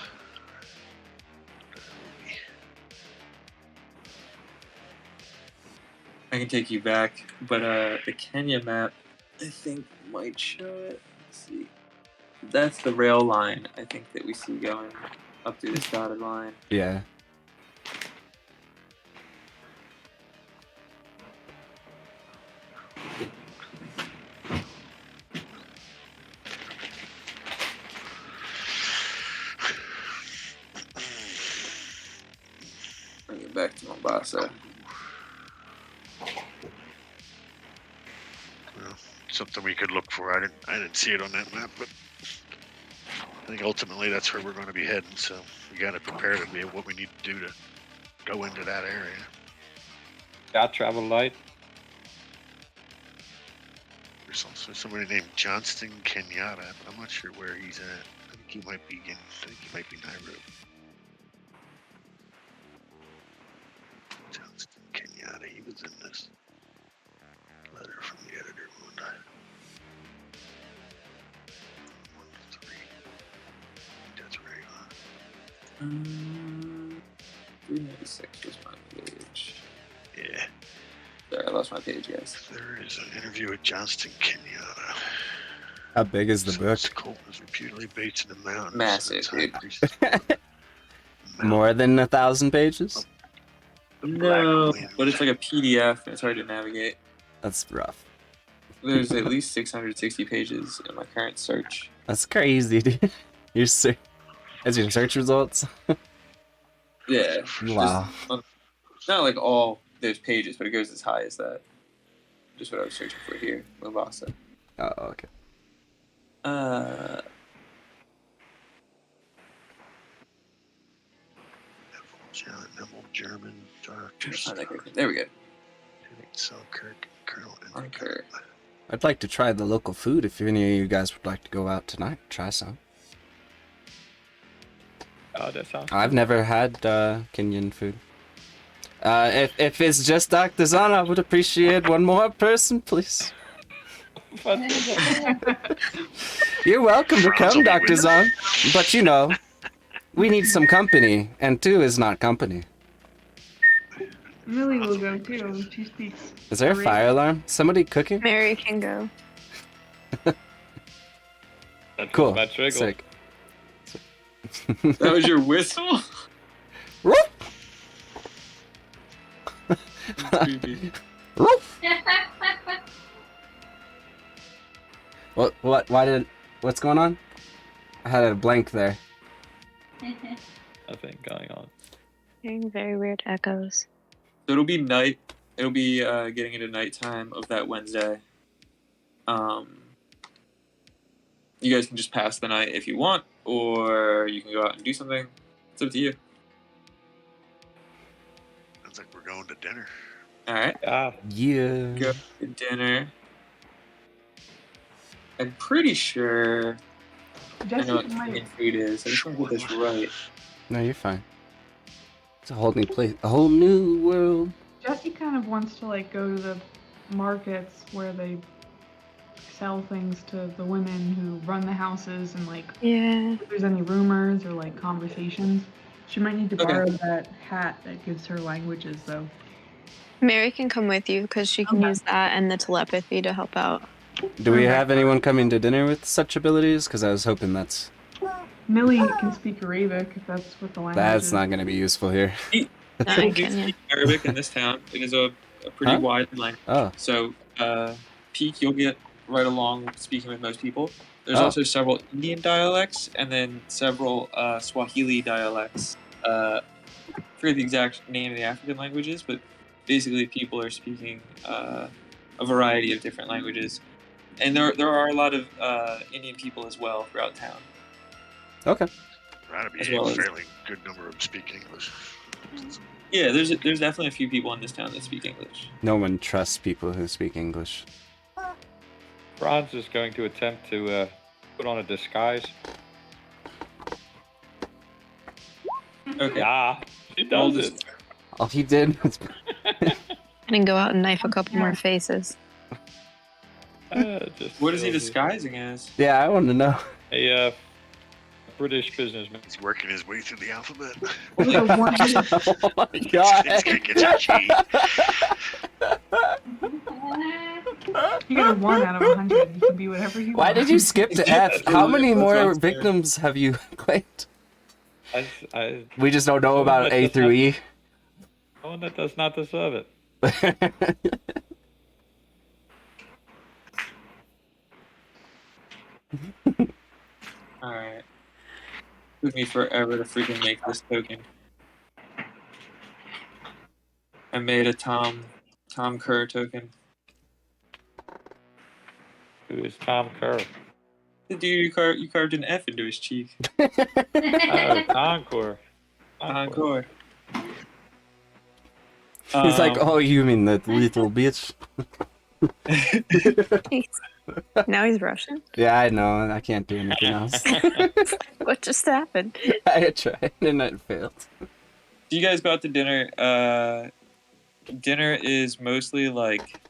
I can take you back, but the Kenya map, I think, might show it. Let's see. That's the rail line, I think, that we see going up through this dotted line. Yeah. Bring it back to Mombasa. Well, something we could look for. I didn't see it on that map, but I think ultimately that's where we're going to be heading. So we got to prepare to be what we need to do to go into that area. Got travel light. There's also somebody named Johnston Kenyatta, but I'm not sure where he's at. I think he might be Nairobi. Johnston Kenyatta, he was in this letter from the editor one time. 1, 3. I think that's where he was. 396 was my page. Yeah. Sorry, I lost my page, guys. There is an interview with Johnston Kenyatta. How big is the book? Colt was reputedly based in the mountains. Massive, dude. More than 1,000 pages? No, but it's like a PDF and it's hard to navigate. That's rough. There's at least 660 pages in my current search. That's crazy, dude. That's your search results? Yeah. Wow. Not like all those pages, but it goes as high as that. Just what I was searching for here, Mombasa. Oh, okay. Neville German. There we go. Selkirk, On Kurt. I'd like to try the local food if any of you guys would like to go out tonight. Try some. Oh, that sounds. I've never had Kenyan food. If it's just Dr. Zahn, I would appreciate one more person, please. You're welcome to come, Dr. Zahn. But you know, we need some company, and 2 is not company. Millie will go too. She speaks. Is there a fire alarm? Somebody cooking? Mary can go. That's Cool. my trigger. Sick. That was your whistle? Creepy. What's going on? I had a blank there. Nothing going on. Hearing very weird echoes. So it'll be night. It'll be getting into nighttime of that Wednesday. You guys can just pass the night if you want, or you can go out and do something. It's up to you. Sounds like we're going to dinner. All right. Yeah. Go to dinner. I'm pretty sure I know what Indian food is. I just want to get this right. No, you're fine. It's a whole new place, a whole new world. Jesse kind of wants to like go to the markets where they sell things to the women who run the houses and like if there's any rumors or like conversations. She might need to borrow that hat that gives her languages though. Mary can come with you because she can use that and the telepathy to help out. Do we have anyone coming to dinner with such abilities? Because I was hoping that's... Millie can speak Arabic if that's what the language That's is. not going to be useful here. People do speak Arabic in this town. It is a pretty wide language. Oh. So, Peak, you'll get right along speaking with most people. There's also several Indian dialects and then several Swahili dialects. I forget the exact name of the African languages, but basically people are speaking a variety of different languages. And there are a lot of Indian people as well throughout town. Okay. That'd be As well a as- fairly good number of speak English. Yeah, there's definitely a few people in this town that speak English. No one trusts people who speak English. Franz is going to attempt to put on a disguise. Okay. Yeah, he does it. All he did was... And go out and knife a couple more faces. What is he disguising as? Yeah, I want to know. A British businessman. He's working his way through the alphabet. Oh my god. He's gonna get your key. You get a 1 out of 100. You can be whatever you want. Why did you skip to F? How many more victims have you claimed? We just don't know about A through E. One that does not deserve it. Alright. Took me forever to freaking make this token. I made a Tom Kerr token. Who is Tom Kerr? The dude you carved an F into his cheek. Oh, Encore. Encore. He's like, oh, you mean that little bitch? Now he's Russian. Yeah, I know. I can't do anything else. What just happened? I tried and it failed. So you guys go out to dinner. Dinner is mostly like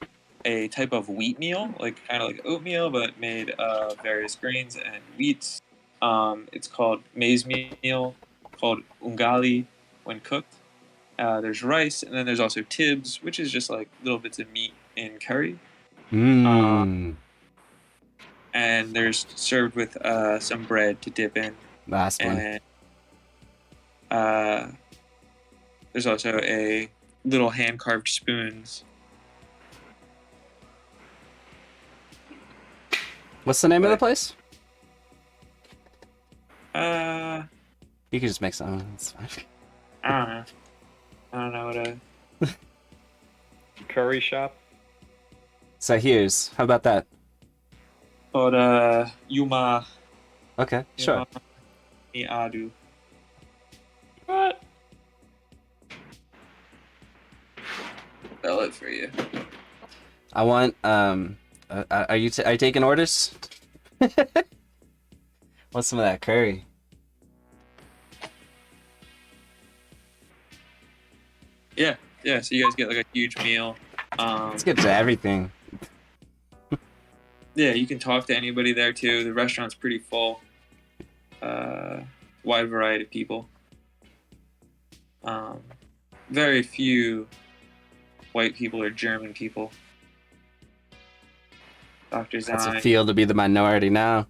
a type of wheat meal, like kind of like oatmeal, but made of various grains and wheats. It's called maize meal, called ungali when cooked. There's rice, and then there's also tibs, which is just like little bits of meat in curry. And there's served with some bread to dip in. Last one. And there's also a little hand-carved spoons. What's the name of the place? You can just make some. It's fine. I don't know what Curry shop. So here's. How about that? called Yuma. Okay, sure. Adu. What? Spell it for you. I want are you taking orders? Want some of that curry? Yeah, yeah. So you guys get like a huge meal. Let's get to everything. Yeah, you can talk to anybody there too. The restaurant's pretty full. Wide variety of people. Very few white people or German people. Dr. That's a Zine. feel to be the minority now.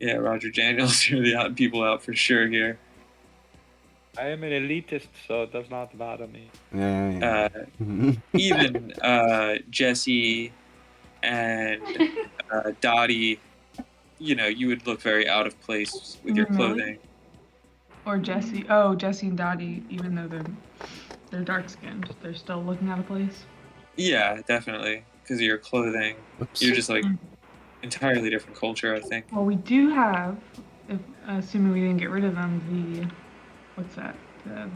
Yeah, Roger Daniels are the odd people out for sure here. I am an elitist, so it does not bother me. Yeah. Even Jesse and Dottie, you know, you would look very out of place with your clothing. Or Jesse. Oh, Jesse and Dottie, even though they're dark skinned, they're still looking out of place. Yeah, definitely. Because of your clothing. Oops. You're just like entirely different culture, I think. Well, we do have, assuming we didn't get rid of them, what's that? The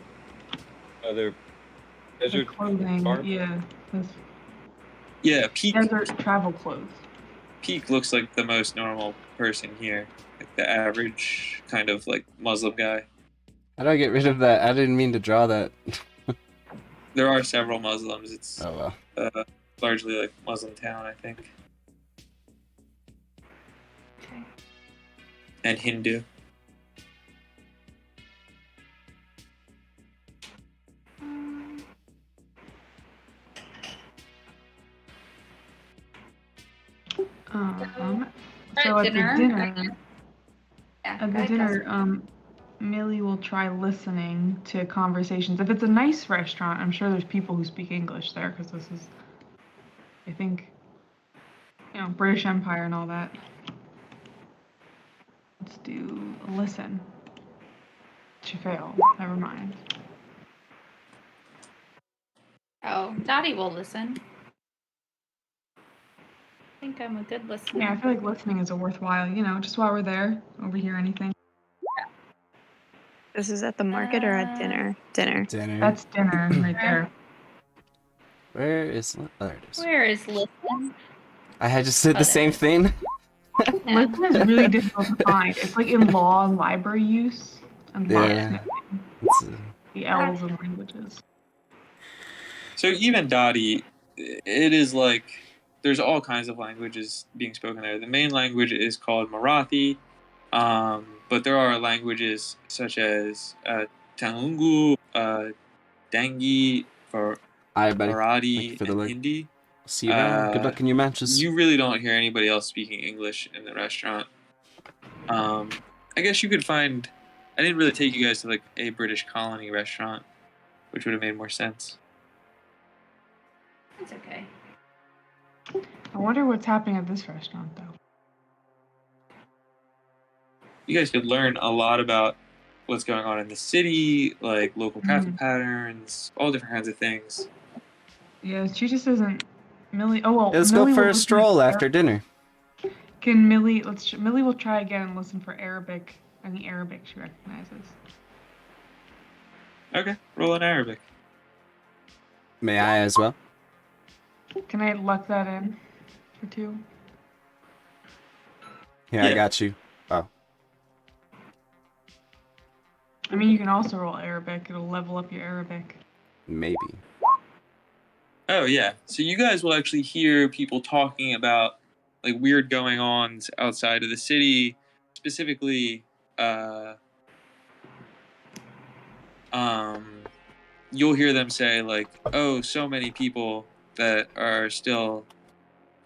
Other desert clothing. garb? Yeah. Yeah, Peak. Desert travel clothes. Peak looks like the most normal person here. Like the average kind of like Muslim guy. How do I get rid of that? I didn't mean to draw that. There are several Muslims. It's oh well. Largely like Muslim town, I think. Okay. And Hindu. So at dinner. the dinner, Yeah, at go the ahead, dinner, Millie will try listening to conversations. If it's a nice restaurant, I'm sure there's people who speak English there because this is, I think, British Empire and all that. Let's do a listen. She failed. Never mind. Oh, Dottie will listen. I think I'm a good listener. Yeah, I feel like listening is a worthwhile, just while we're there, overhear anything. This is at the market or at dinner? Dinner. Dinner. That's dinner right there. Where is? Oh, there it is. Where is listen? I had just said the same thing. Listen is really difficult to find. It's like in law and library use and Yeah. the L's and languages. So even Dottie, it is like there's all kinds of languages being spoken there. The main language is called Marathi, but there are languages such as Telugu, Dangi, Marathi, and Hindi. See you around. Good luck in your matches. You really don't hear anybody else speaking English in the restaurant. I guess you could find. I didn't really take you guys to like a British colony restaurant, which would have made more sense. It's okay. I wonder what's happening at this restaurant, though. You guys could learn a lot about what's going on in the city, like local traffic patterns, all different kinds of things. Yeah, she just isn't. Millie. Oh well. Let's Millie go for will a stroll after dinner. Can Millie? Millie will try again and listen for Arabic. Any Arabic she recognizes. Okay, roll in Arabic. May I as well? Can I luck that in for 2? Yeah, I got you. Oh. I mean, you can also roll Arabic. It'll level up your Arabic. Maybe. Oh yeah. So you guys will actually hear people talking about like weird going-ons outside of the city, specifically. You'll hear them say like, "Oh, so many people that are still,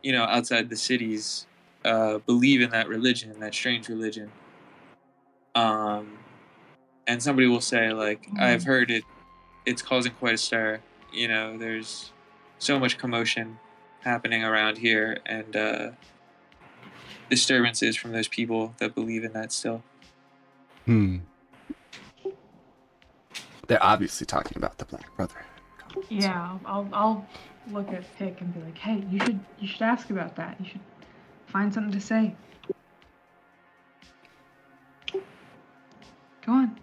outside the cities, believe in that religion, that strange religion." And somebody will say like, "I've heard it's causing quite a stir. There's so much commotion happening around here, and disturbances from those people that believe in that still." They're obviously talking about the Black Brother. Yeah, I'll look at Pick and be like, hey, you should ask about that. You should find something to say. Go on.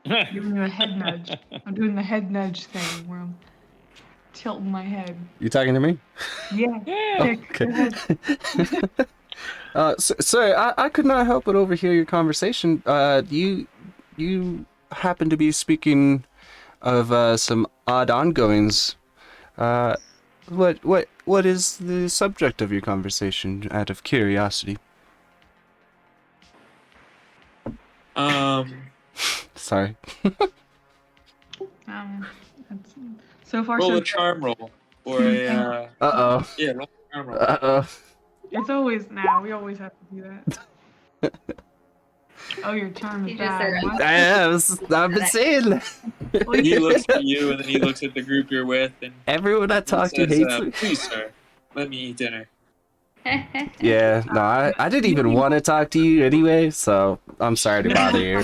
I'm giving you a head nudge. I'm doing the head nudge thing where I'm tilting my head. You talking to me? Yeah. Oh, Dick, go ahead. Sorry, I could not help but overhear your conversation. You happen to be speaking of some odd ongoings. What is the subject of your conversation, out of curiosity? Sorry. That's, so far, Roll so a good. charm roll or a Uh-oh. yeah, roll a charm roll. Uh-oh. It's always now. We always have to do that. Oh, your charm is You just bad. said I've been saying that. Well, He looks at you and then he looks at the group you're with and Everyone I he talk to says, hates me. "Please, sir, let me eat dinner." Yeah, no, I didn't even want to talk to you anyway, so I'm sorry to bother you.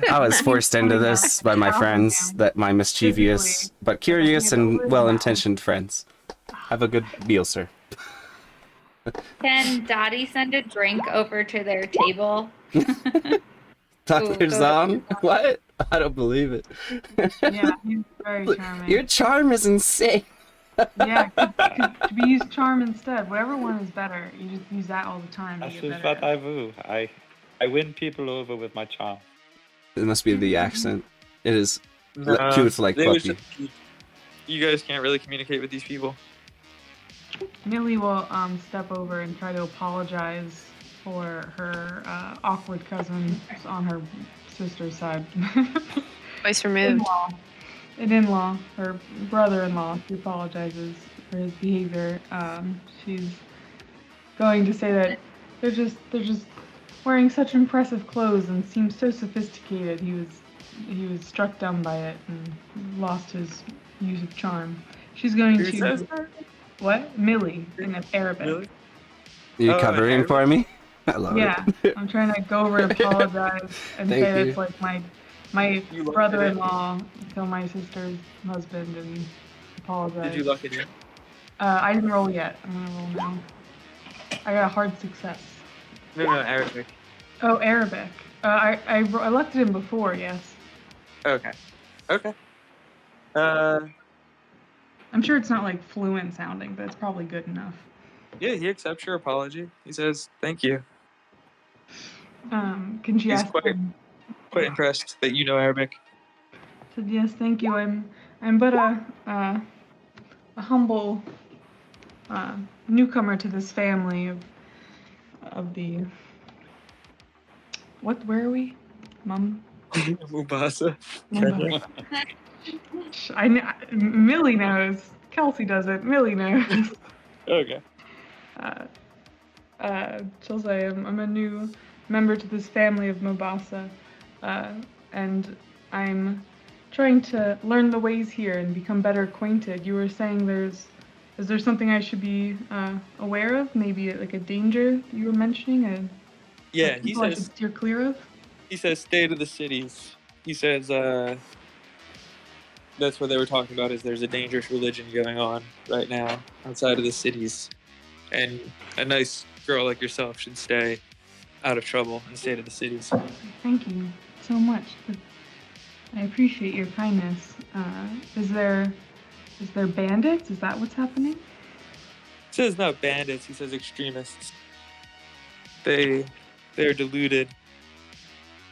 I was forced into this by my friends, that my mischievous but curious and well-intentioned friends. Have a good meal, sir. Can Dottie send a drink over to their table? Dr. go Zong? What? I don't believe it. Yeah, he's very charming. Your charm is insane. Yeah, could we use charm instead? Whatever one is better, you just use that all the time to This get is better. what I do. I win people over with my charm. It must be the accent. It is No, cute like they was puppy. just- you guys can't really communicate with these people. Millie will step over and try to apologize for her awkward cousin on her sister's side. Voice removed. In-law, her brother-in-law. She apologizes for his behavior. She's going to say that they're just wearing such impressive clothes and seem so sophisticated. He was struck dumb by it and lost his use of charm. She's going Who to says that? what? Millie in Arabic. Really? You Oh, covering Arabic? for me? I love Yeah, it. I'm trying to go over and apologize and Thank say you. that's like my You lucked it in. brother-in-law killed my sister's husband and apologize. Did you luck it in? I didn't roll yet. I'm gonna roll now. I got a hard success. No, Arabic. Oh, Arabic. I lucked it in before, yes. Okay. I'm sure it's not like fluent sounding, but it's probably good enough. Yeah, he accepts your apology. He says, "Thank you." Can she He's ask quite impressed that you know Arabic. Said yes, thank you. I'm but a humble newcomer to this family of the what? Where are we? Mum. Mubasa. Millie knows. Kelsey doesn't. Millie knows. Okay. She'll say I'm a new member to this family of Mobasa, and I'm trying to learn the ways here and become better acquainted. You were saying is there something I should be aware of? Maybe like a danger you were mentioning? Yeah, he people I says. should steer clear of? He says, "Stay to the cities." He says, that's what they were talking about. Is there's a dangerous religion going on right now outside of the cities, and a nice girl like yourself should stay out of trouble and stay to the cities. Thank you so much. I appreciate your kindness. Is there bandits? Is that what's happening? He says not bandits. He says extremists. They're deluded.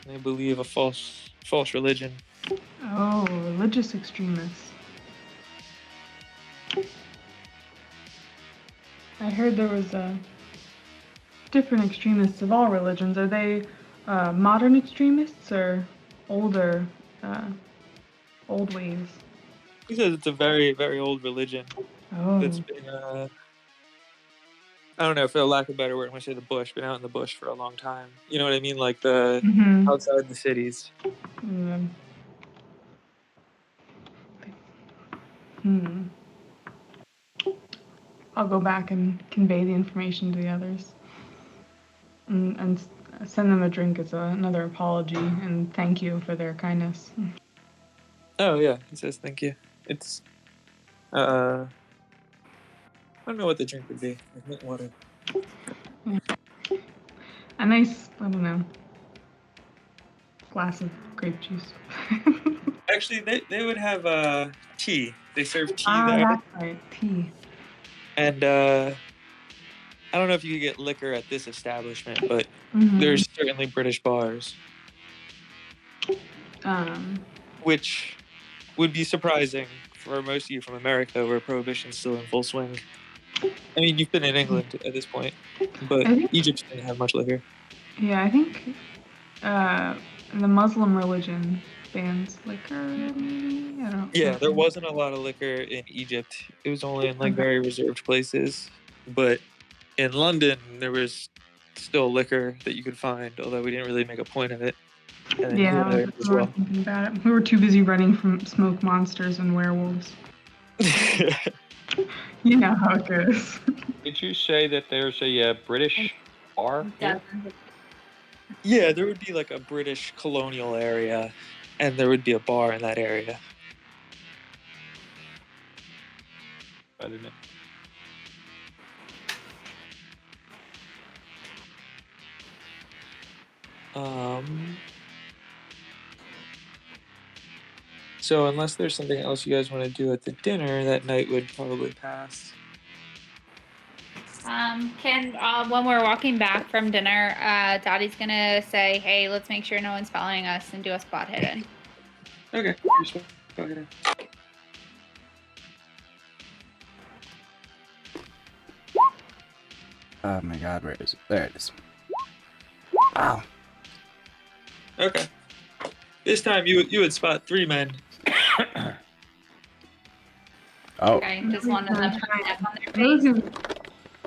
They believe a false religion. Oh, religious extremists. I heard there was different extremists of all religions. Are they modern extremists or older, old ways? He says it's a very, very old religion Oh, that's been, I don't know, for lack of a better word, I'm going to say the bush, been out in the bush for a long time. You know what I mean? Like outside the cities. I'll go back and convey the information to the others, and send them a drink as another apology and thank you for their kindness. Oh, yeah. He says thank you. It's, I don't know what the drink would be. Like mint water. A nice, I don't know, glass of grape juice. Actually, they would have tea. They serve tea Ah, there. that's right. Tea. And I don't know if you could get liquor at this establishment, but Mhm. there's certainly British bars, Um. which would be surprising for most of you from America, where prohibition's still in full swing. I mean, you've been in England at this point, but I think- Egypt didn't have much liquor. Yeah, I think the Muslim religion bans liquor. Maybe I don't. Yeah, there wasn't a lot of liquor in Egypt. It was only in like Okay. very reserved places. But in London, there was still liquor that you could find, although we didn't really make a point of it. And then Yeah, here as we were well. thinking about it. We were too busy running from smoke monsters and werewolves. You know how it goes. Did you say that there's a British bar here? Yeah, there would be like a British colonial area, and there would be a bar in that area. I don't know. So unless there's something else you guys want to do at the dinner, that night would probably pass. Can when we're walking back from dinner, Daddy's gonna say, "Hey, let's make sure no one's following us and do a spot hidden." Okay. Just go ahead. Oh my god, where is it? There it is. Wow. Okay. This time you would spot 3 men. Oh. Okay, just one of them step on their Those face. who-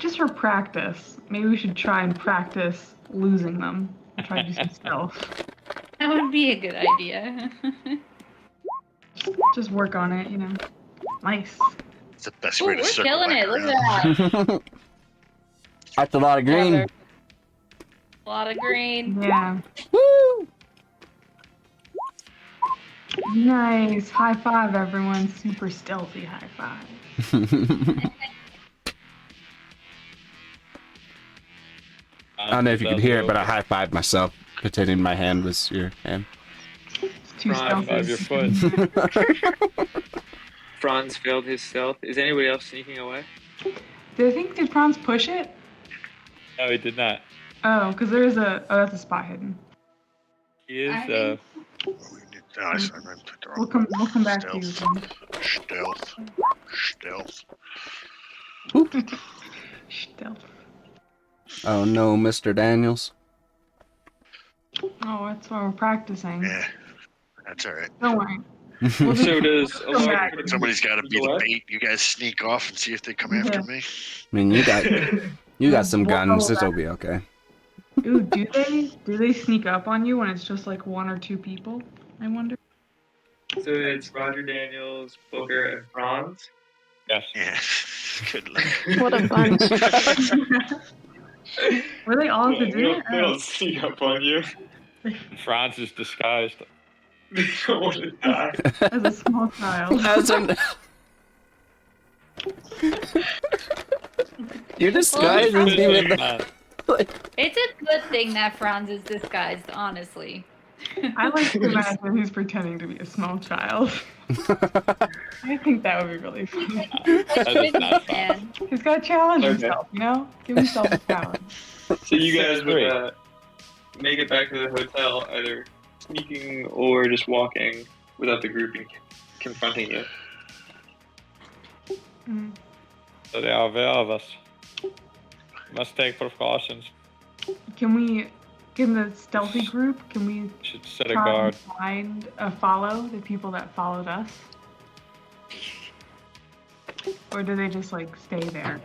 Just for practice, maybe we should try and practice losing them. Try to do some stealth. That would be a good idea. Just work on it, you know. Nice. It's the best Ooh, way to we're circle killing back it. Look around. at that. That's a lot of green. A lot of green. Yeah. Woo! Nice. High five, everyone. Super stealthy high five. I don't know if you could hear it, but I high-fived myself, pretending my hand was your hand. It's too High stealthy. five your foot. Franz failed his stealth. Is anybody else sneaking away? Did Franz push it? No, he did not. Oh, because there's that's a spot hidden. He is. I think- I put the wrong We'll come back to you. Stealth. Franz. Stealth. Stealth. Oh no, Mr. Daniels. Oh, that's why we're practicing. Yeah, that's all right. Don't worry. So does a Come large back. group of Somebody's got to people be the away? bait. You guys sneak off and see if they come after me. I mean, you got some guns. It'll be okay. Ooh, do they sneak up on you when it's just like 1 or 2 people? I wonder. So it's Roger Daniels, Booker, and Franz. Yes. Yeah. Good luck. What a bunch. Were they all at the dinner? They don't sneak up on you. Franz is disguised. They don't want to die. As a small child. Your disguise isn't even It's a good thing that Franz is disguised, honestly. I like to imagine he's pretending to be a small child. I think that would be really funny. That is not fun. Man. He's got to challenge Okay. himself, you know? Give himself a challenge. So you guys would Great. make it back to the hotel either sneaking or just walking without the grouping confronting you. Mm. So they are aware of us. Must take precautions. Can the stealthy group, can we Should set a try guard. and follow the people that followed us? Or do they just like stay there,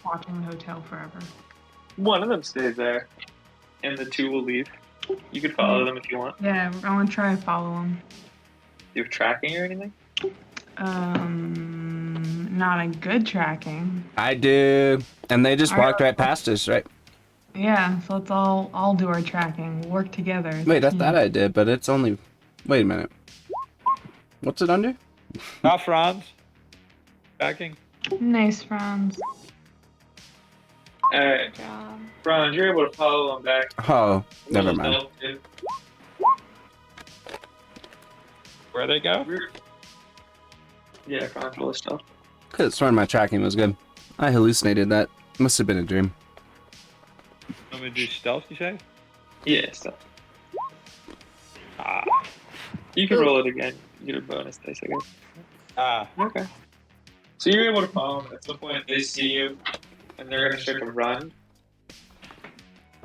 watching the hotel forever? One of them stays there, and the 2 will leave. You could follow them if you want. Yeah, I want to try and follow them. You have tracking or anything? Not a good tracking. I do. And they just All right. walked right past us, right? Yeah, so let's all do our tracking. We'll work together. as a Wait, I team. thought I did, but it's only... Wait a minute. What's it under? Now, Franz. Backing. Nice, Franz. Alright, Job. Franz, you're able to follow them back. Oh, never mind. Where they go? Yeah, control stuff. Could have sworn my tracking was good. I hallucinated that. Must have been a dream. I'm gonna do stealth, you say? Yeah, stuff. Ah. You can roll it again. You get a bonus dice, I guess. Ah. Okay. So you're able to follow them. At some point, they see you, and they're gonna start to run.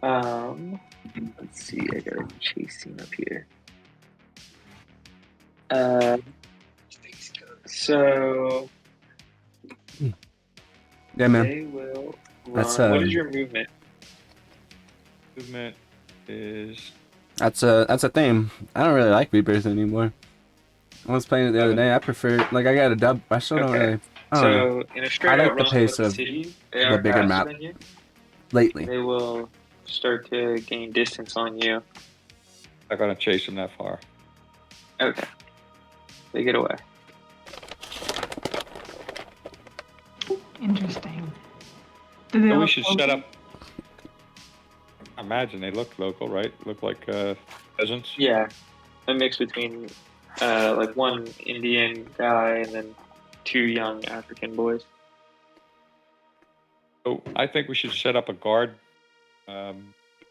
Let's see. I got a chase scene up here. So Yeah, man. they will run. That's, What is your movement? Movement is. That's a thing. I don't really like Rebirth anymore. I was playing it the other day. I prefer, like, I got a dub. I still don't really. I don't know. So in a I straight like out the run pace with of city, they the are bigger faster map than you. lately. They will start to gain distance on you. Not gonna chase them that far. Okay. They get away. Interesting. Do they So we look should local? set up. I imagine they look local, right? Look like peasants. Yeah. A mix between like one Indian guy and then two young African boys. So I think we should set up a guard.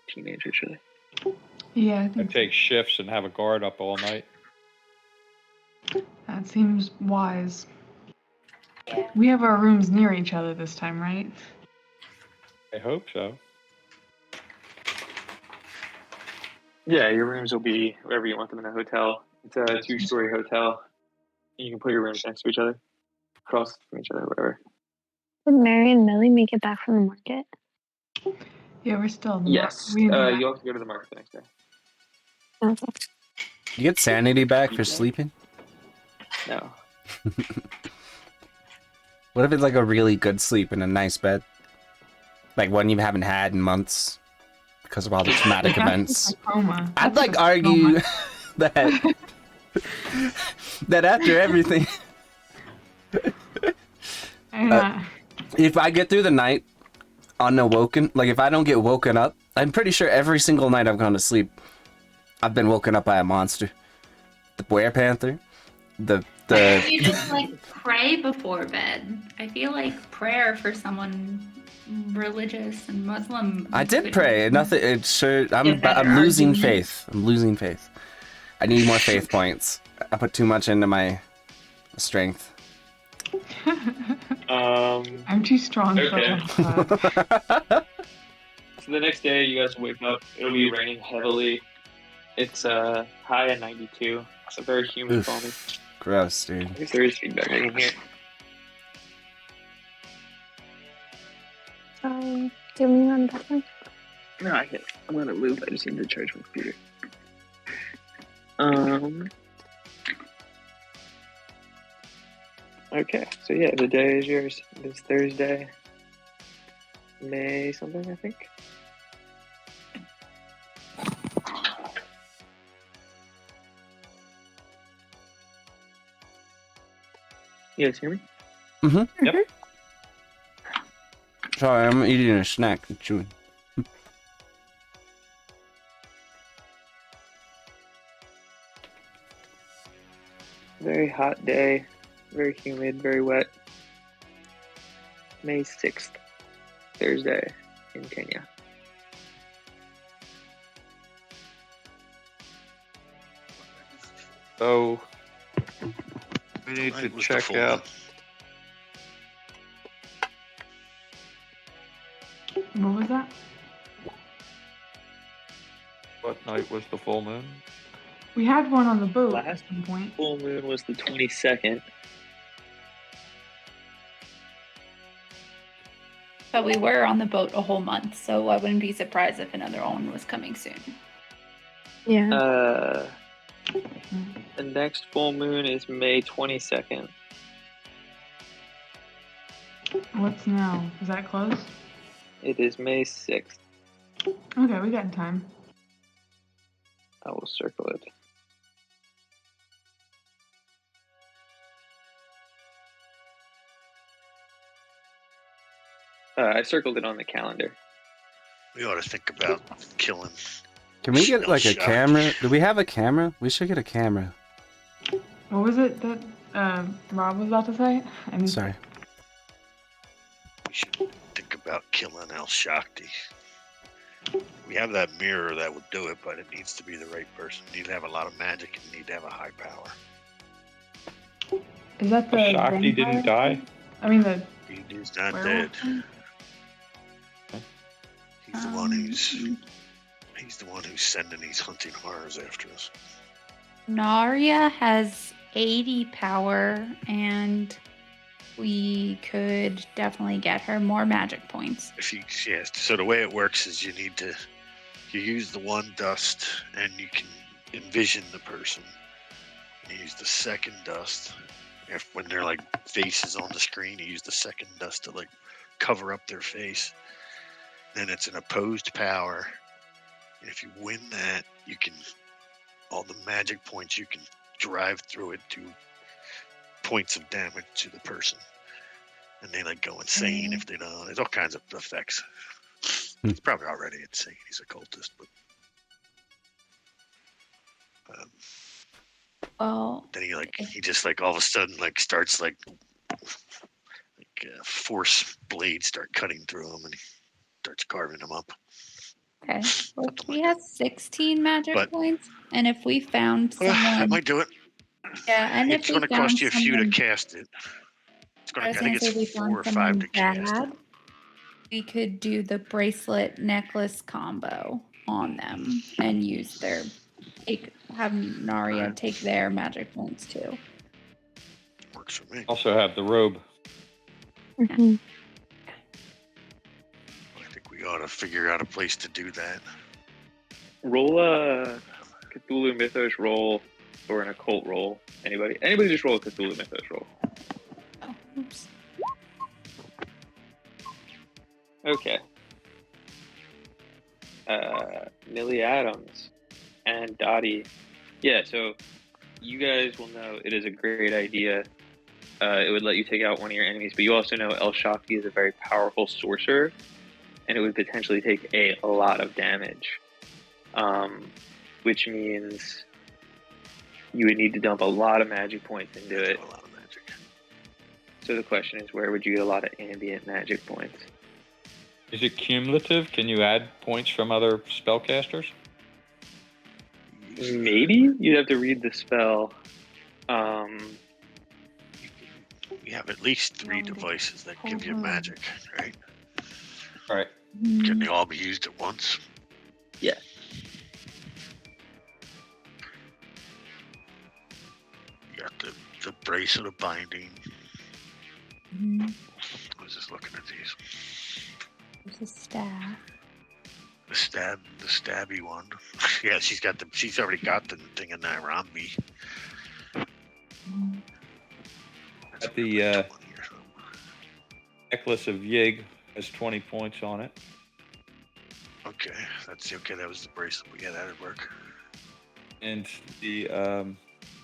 Teenagers, really. Yeah, I And think take shifts and have a guard up all night. that seems wise. We have our rooms near each other this time, right? I hope so. Yeah, your rooms will be wherever you want them in a hotel. It's a 2-story hotel. You can put your rooms next to each other, across from each other, whatever. Did Mary and Millie make it back from the market? Yeah, we're still in the Yes. We didn't You'll have to go to the market the next day. Okay. You get sanity back for sleeping? No. What if it's like a really good sleep in a nice bed? Like one you haven't had in months because of all the traumatic events. coma. I'd like argue that that after everything, if I get through the night unawoken, like if I don't get woken up, I'm pretty sure every single night I've gone to sleep, I've been woken up by a monster. The werepanther, the You just like pray before bed. I feel like prayer for someone religious and Muslim. I did would- pray. Nothing. It's sure. Give I'm better losing argument. faith. I'm losing faith. I need more faith points. I put too much into my strength. I'm too strong Okay. for that. So the next day, you guys wake up. It'll be raining heavily. It's high at 92. It's a very humid Oof. balmy. Gross, dude. I guess there is feedback I can hear. Do we run bathroom? No, I can't. I'm gonna move. I just need to charge my computer. Okay, so yeah, the day is yours. It's Thursday, May something, I think. You guys hear me? Mm-hmm. Yep. Sorry, I'm eating a snack and chewing. Very hot day, very humid, very wet. May 6th, Thursday in Kenya. So we need Right, to was the check full out. What was that? What night was the full moon? We had one on the boat Last at some point. full moon was the 22nd. But we were on the boat a whole month, so I wouldn't be surprised if another one was coming soon. Yeah. The next full moon is May 22nd. What's now? Is that close? It is May 6th. Okay, we got time. I will circle it. I circled it on the calendar. We ought to think about killing. Can we get like a Shot. camera? Do we have a camera? We should get a camera. What was it that Rob was about to say? I missed Sorry. it. We should think about killing El Shakti. We have that mirror that would do it, but it needs to be the right person. You need to have a lot of magic and you need to have a high power. Is that the Shakti didn't vampire? die? I mean the He's not werewolf dead. thing? He's the one who's sending these hunting horrors after us. Narya has 80 power, and we could definitely get her more magic points. So the way it works is you use the one dust and you can envision the person. You use the second dust. When they're like faces on the screen, you use the second dust to like cover up their face. Then it's an opposed power. And if you win that, you can all the magic points you can drive through it to points of damage to the person. And they like go insane if they don't. There's all kinds of effects. He's probably already insane. He's a cultist, but Well, then he just like all of a sudden like starts like force blades start cutting through him and he starts carving them up. okay. Well, Something he like has 16 magic But- points, and if we found That someone, might do it. yeah, and It's if we going to found cost you a few to someone, cast it. I was I gonna think say we it's 4 found or 5 someone to cast it. bad, we could do the bracelet necklace combo on them and use have Narya take their magic points too. Works for me. Also have the robe. Mhm. I think we ought to figure out a place to do that. Roll a Cthulhu Mythos roll or an occult roll. Anybody just roll a Cthulhu Mythos roll. Oh, oops. Okay. Millie Adams and Dottie. Yeah, so you guys will know it is a great idea. It would let you take out one of your enemies, but you also know El Shakti is a very powerful sorcerer, and it would potentially take a lot of damage. Which means you would need to dump a lot of magic points into it. A lot of magic. So the question is, where would you get a lot of ambient magic points? Is it cumulative? Can you add points from other spellcasters? Maybe you'd have to read the spell. We have at least 3 devices that give you magic, right? All right. Can they all be used at once? Yeah. You got the bracelet of binding. Mhm. I was just looking at these. There's a staff. The stabby one. Yeah, she's already got the thing in Nairobi. At the necklace of Yig has 20 points on it. Okay, that was the bracelet. Yeah, that'd work. And the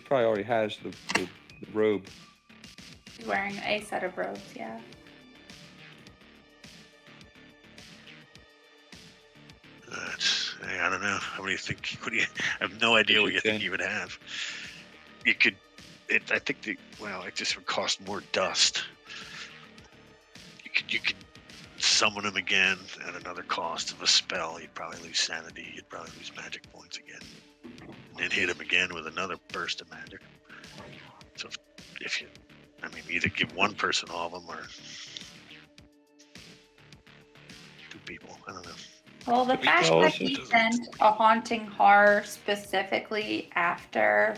probably already has the robe. He's wearing a set of robes, yeah. I don't know. How many you think? I have no idea what you think you would have. You could. I think it just would cost more dust. You could summon him again at another cost of a spell. You'd probably lose sanity. You'd probably lose magic points again. And then hit him again with another burst of magic. So if you, either give one person all of them or 2 people. I don't know. Well, the fact that he sent a haunting horror specifically after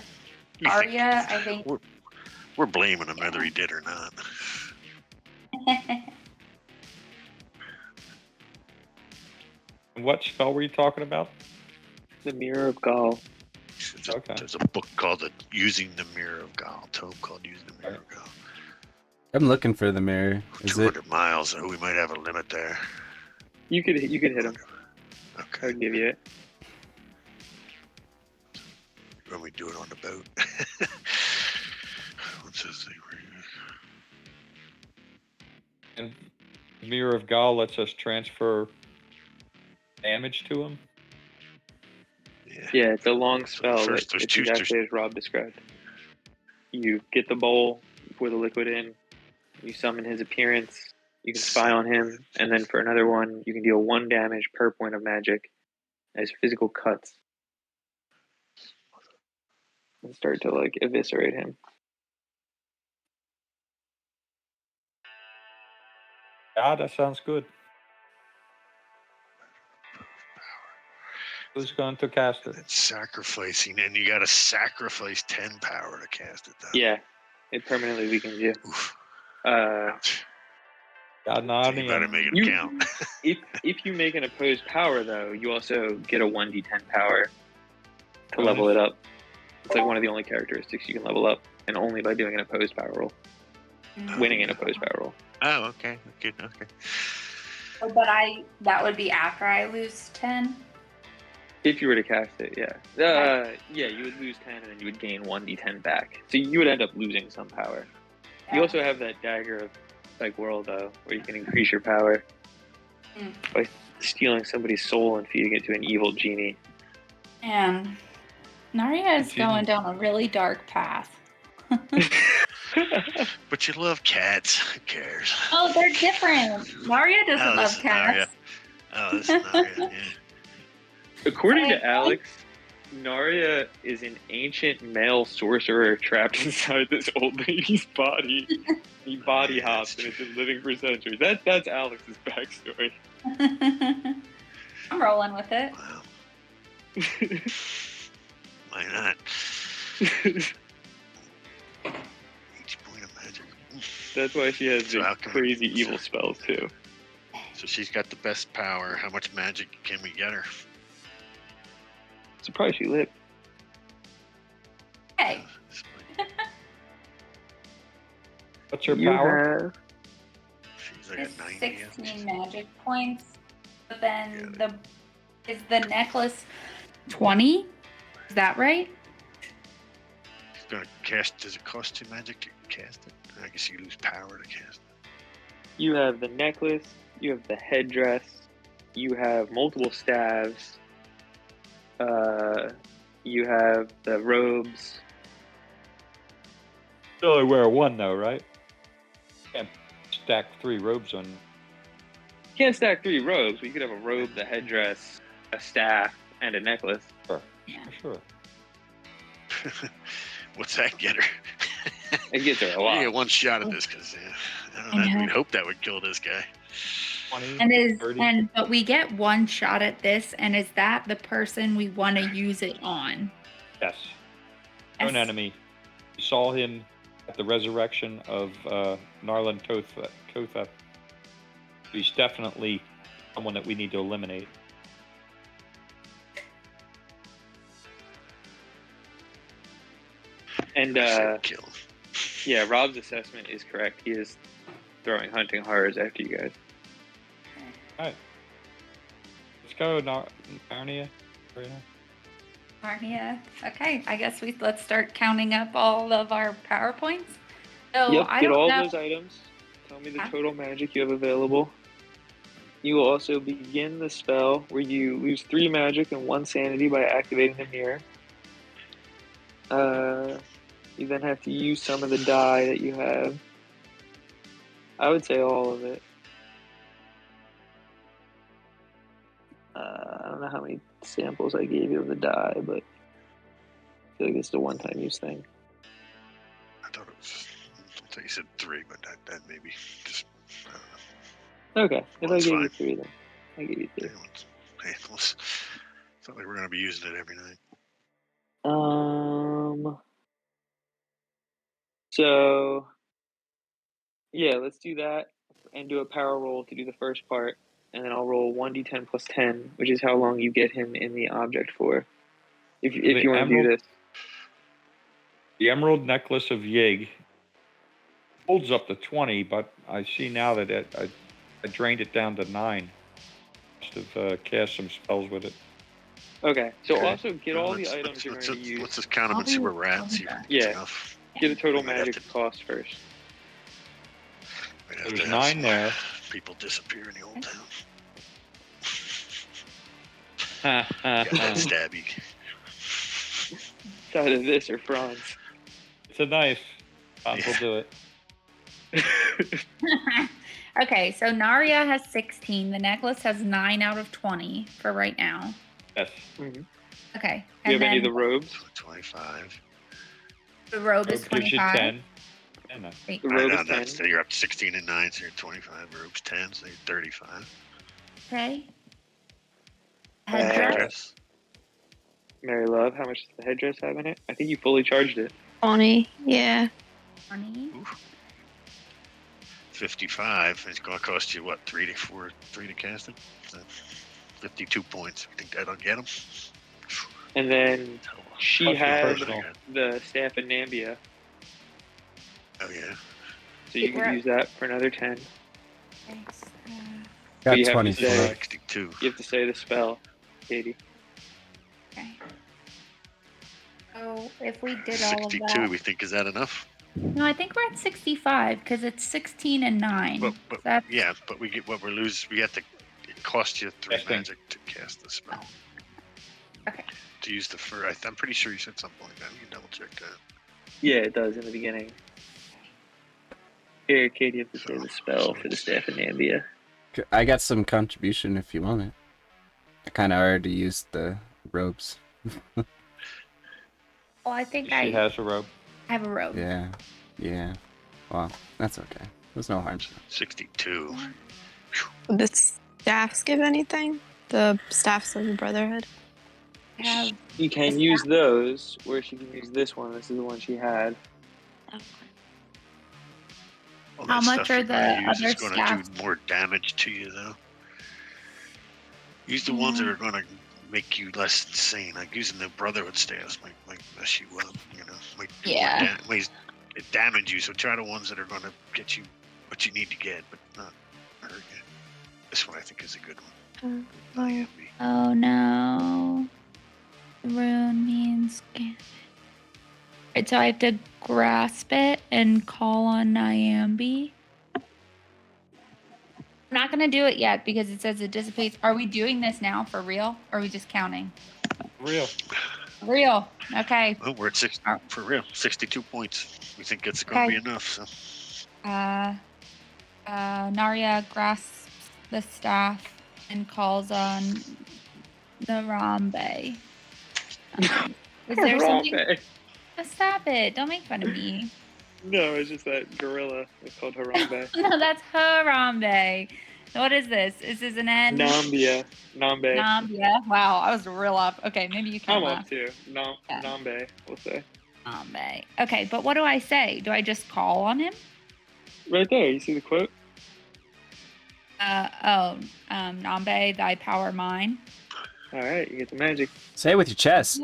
Arya, I think we're blaming him whether he did or not. What spell were you talking about? The Mirror of Gaul. There's a book called Using the Mirror of Gaul. Tome called Using the Mirror of Gaul. I'm looking for the mirror. Is 200 miles. So we might have a limit there. You could hit him. Okay. I would give you it. When we do it on the boat. What's this thing? And Mirror of Gaul lets us transfer damage to him. Yeah. Yeah, it's a long spell. First, It's there's exactly as Rob described. You get the bowl, you pour the liquid in, you summon his appearance, you can spy on him, and then for another one, you can deal 1 damage per point of magic as physical cuts. And start to like eviscerate him. Yeah, that sounds good. Who's going to cast it? It's sacrificing, and you got to sacrifice 10 power to cast it. Though. Yeah, it permanently weakens you. Oof. God, So you better make it count. if you make an opposed power, though, you also get a 1d10 power to level it up. It's like one of the only characteristics you can level up, and only by doing an opposed power roll. Winning an opposed power roll. Oh, okay. Good. Okay. Oh, but that would be after I lose 10. If you were to cast it, yeah. You would lose 10 and then you would gain 1d10 back. So you would end up losing some power. You also have that Dagger of like World, though, where you can increase your power by stealing somebody's soul and feeding it to an evil genie. And Narya is going down a really dark path. But you love cats. Who cares? Oh, they're different. Narya doesn't love cats. Oh, this is Narya, yeah. According to Alex, Narya is an ancient male sorcerer trapped inside this old lady's body. He body hops and has been living for centuries. That's Alex's backstory. I'm rolling with it. Wow. Why not? Each point of magic. That's why she has So the how come- crazy evil spells, too. So she's got the best power. How much magic can we get her? Surprised she lived. Hey. What's her power? She's like It's at 90. 16 magic points. But then is the necklace 20? Is that right? She's gonna cast. Does it cost 2 magic to cast it? I guess you lose power to cast it. You have the necklace, you have the headdress, you have multiple staves, you have the robes. You only wear 1 though, right? Can't stack 3 robes on. You can't stack 3 robes, but you could have a robe, the headdress, a staff, and a necklace. Sure. Sure. What's that get her? It gets her a We lot. get 1 shot at this because I don't know. We'd hope that would kill this guy. 20, And 30. but we get 1 shot at this, and is that the person we want to use it on? Yes. Known Yes. enemy. You saw him at the resurrection of Narlan Totha. He's definitely someone that we need to eliminate. And Kill. yeah, Rob's assessment is correct. He is throwing hunting horrors after you guys. Alright. Let's go, Narnia. Narnia. Okay, I guess let's start counting up all of our PowerPoints. So Yep, I get don't all know. those items. Tell me the total magic you have available. You will also begin the spell where you lose 3 magic and 1 sanity by activating the mirror. You then have to use some of the die that you have. I would say all of it. I don't know how many samples I gave you of the die, but I feel like it's a one-time use thing. I thought it was. I thought you said 3, but that maybe just. I don't know. Okay, if Well, I it's gave you fine. 3 then. I gave you 3. Hey, it's not like we're gonna be using it every night. So yeah, let's do that and do a power roll to do the first part, and then I'll roll 1d10 plus 10, which is how long you get him in the object for. If you want to do this. The Emerald Necklace of Yig holds up to 20, but I see now that I drained it down to 9. Must have cast some spells with it. Okay, so Okay. also get all the items you're let's, going to use. let's just count them and see where we're at. See if we can get Yeah. enough. Get a total We might have magic cost first. We'd have There's to have 9 some there. People disappear in the old town. Ha, ha, Got that ha. stabby. Side of this or Franz. It's a knife. Hans will do it. Okay, so Naria has 16. The necklace has 9 out of 20 for right now. Yes. Mhm. Okay. Do you And have any of then the robes? 25. the robe is Robe gives you 25. 10. And Wait, The I robe know, is 10. so you're up to 16 and 9, so you're 25. Robe's 10, so you're 35. okay. Uh, Headdress. Headdress. Mary Love, how much does the headdress have in it? I think you fully charged it. 20. Yeah. 20. 55. It's going to cost you, what, 3 to cast it? So 52 points. You think that'll get him? And then she Plus your had personal. the staff of Nambia, Oh, yeah. so you We're could at- use that for another 10. Got you have to 24. say- 62. You have to say the spell, Katie. Okay. So if we did all of 62, that. we think, is that enough? No, I think we're at 65 because it's 16 and 9. But, So that's yeah, but we get what we're losing. We have to. It costs you 3 Casting. magic to cast the spell. Okay. To use the fur, I'm pretty sure you said something like that. You can double check that. Yeah, it does in the beginning. Here, Katie, you have to say the spell for the staff of Nambia. I got some contribution if you want it. I kind of already used the robes. Well, I think She I has a robe. have a robe. Yeah. Well, that's okay. There's no harm. 62. Would the staffs give anything? The staffs of the Brotherhood? I have You can use those, or she can use this one. This is the one she had. All How that much stuff are you're gonna the use is other going to staffs? do more damage to you, though. Use the ones that are going to make you less insane. Like using the Brotherhood staffs might mess you up. You know, might do more Yeah. might damage you. So try the ones that are going to get you what you need to get, but not hurt you. This one I think is a good one. IMB. Oh no. Rune means gambit. Right, so I have to grasp it and call on Nyambi. I'm not gonna do it yet because it says it dissipates. Are we doing this now for real? Or are we just counting? Real. Real. Okay. Well, we're at 6 Oh. for real. 62 points. We think it's going to Okay. be enough. So Narya grasps the staff and calls on the Rambe. Is there something? Harambe. Oh, stop it! Don't make fun of me. No, it's just that gorilla. It's called Harambe. No, that's Harambe. What is this? Is this an N? Nambia. Nambe. Nambia. Wow, I was real up. Okay, maybe you can I'm laugh. up too. Yeah. Nambe, we'll say. Nambe. Okay, but what do I say? Do I just call on him? Right there, you see the quote? Nambe, thy power mine. Alright, you get the magic. Say it with your chest.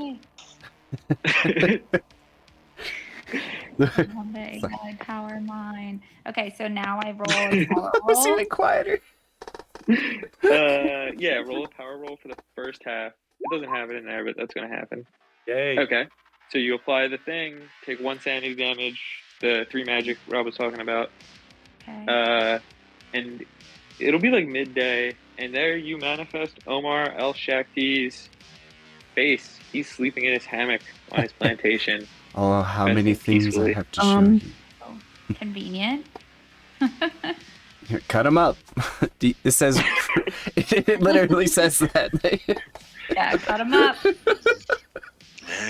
Nambe, thy power mine. Okay, so now I roll a power It's roll. even quieter. Yeah, roll a power roll for the first half. It doesn't have it in there, but that's going to happen. Yay. Okay. So you apply the thing, take 1 sanity damage, the 3 magic Rob was talking about, Okay. and it'll be like midday, and there you manifest Omar El Shakti's face. He's sleeping in his hammock on his plantation. Oh, how Resting many things I peacefully. have to show you. Convenient. Here, cut them up. It says, it literally says that. Yeah, cut him up.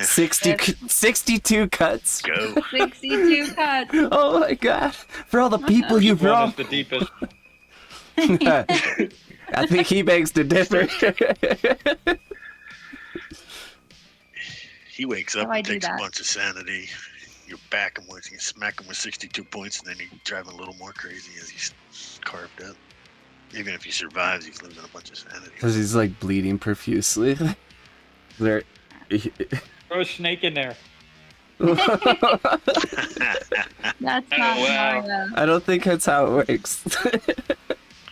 62 cuts. Go. 62 cuts. Oh my god. For all the people you've One wronged. is the deepest. I think he begs to differ. He wakes How up do I and do takes a that? bunch of sanity. You back him with, you smack him with 62 points, and then you drive him a little more crazy as he's carved up. Even if he survives, he's losing a bunch of sanity. Because he's like bleeding profusely. There. Throw a snake in there. That's not wow. Mario. I don't think that's how it works.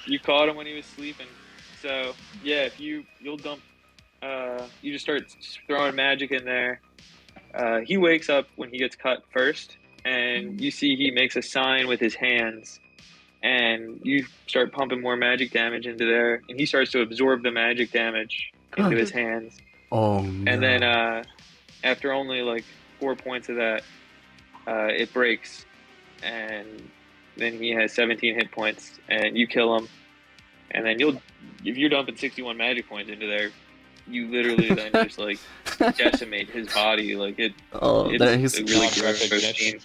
You caught him when he was sleeping. So yeah, if you'll dump, you just start throwing magic in there. He wakes up when he gets cut first, and you see he makes a sign with his hands, and you start pumping more magic damage into there, and he starts to absorb the magic damage into his hands. Oh no. And then after only like 4 points of that, it breaks, and then he has 17 hit points, and you kill him, and then if you're dumping 61 magic points into there, you literally then just like decimate his body. Like Oh, there it's he's a really Non-recognition. gross scene.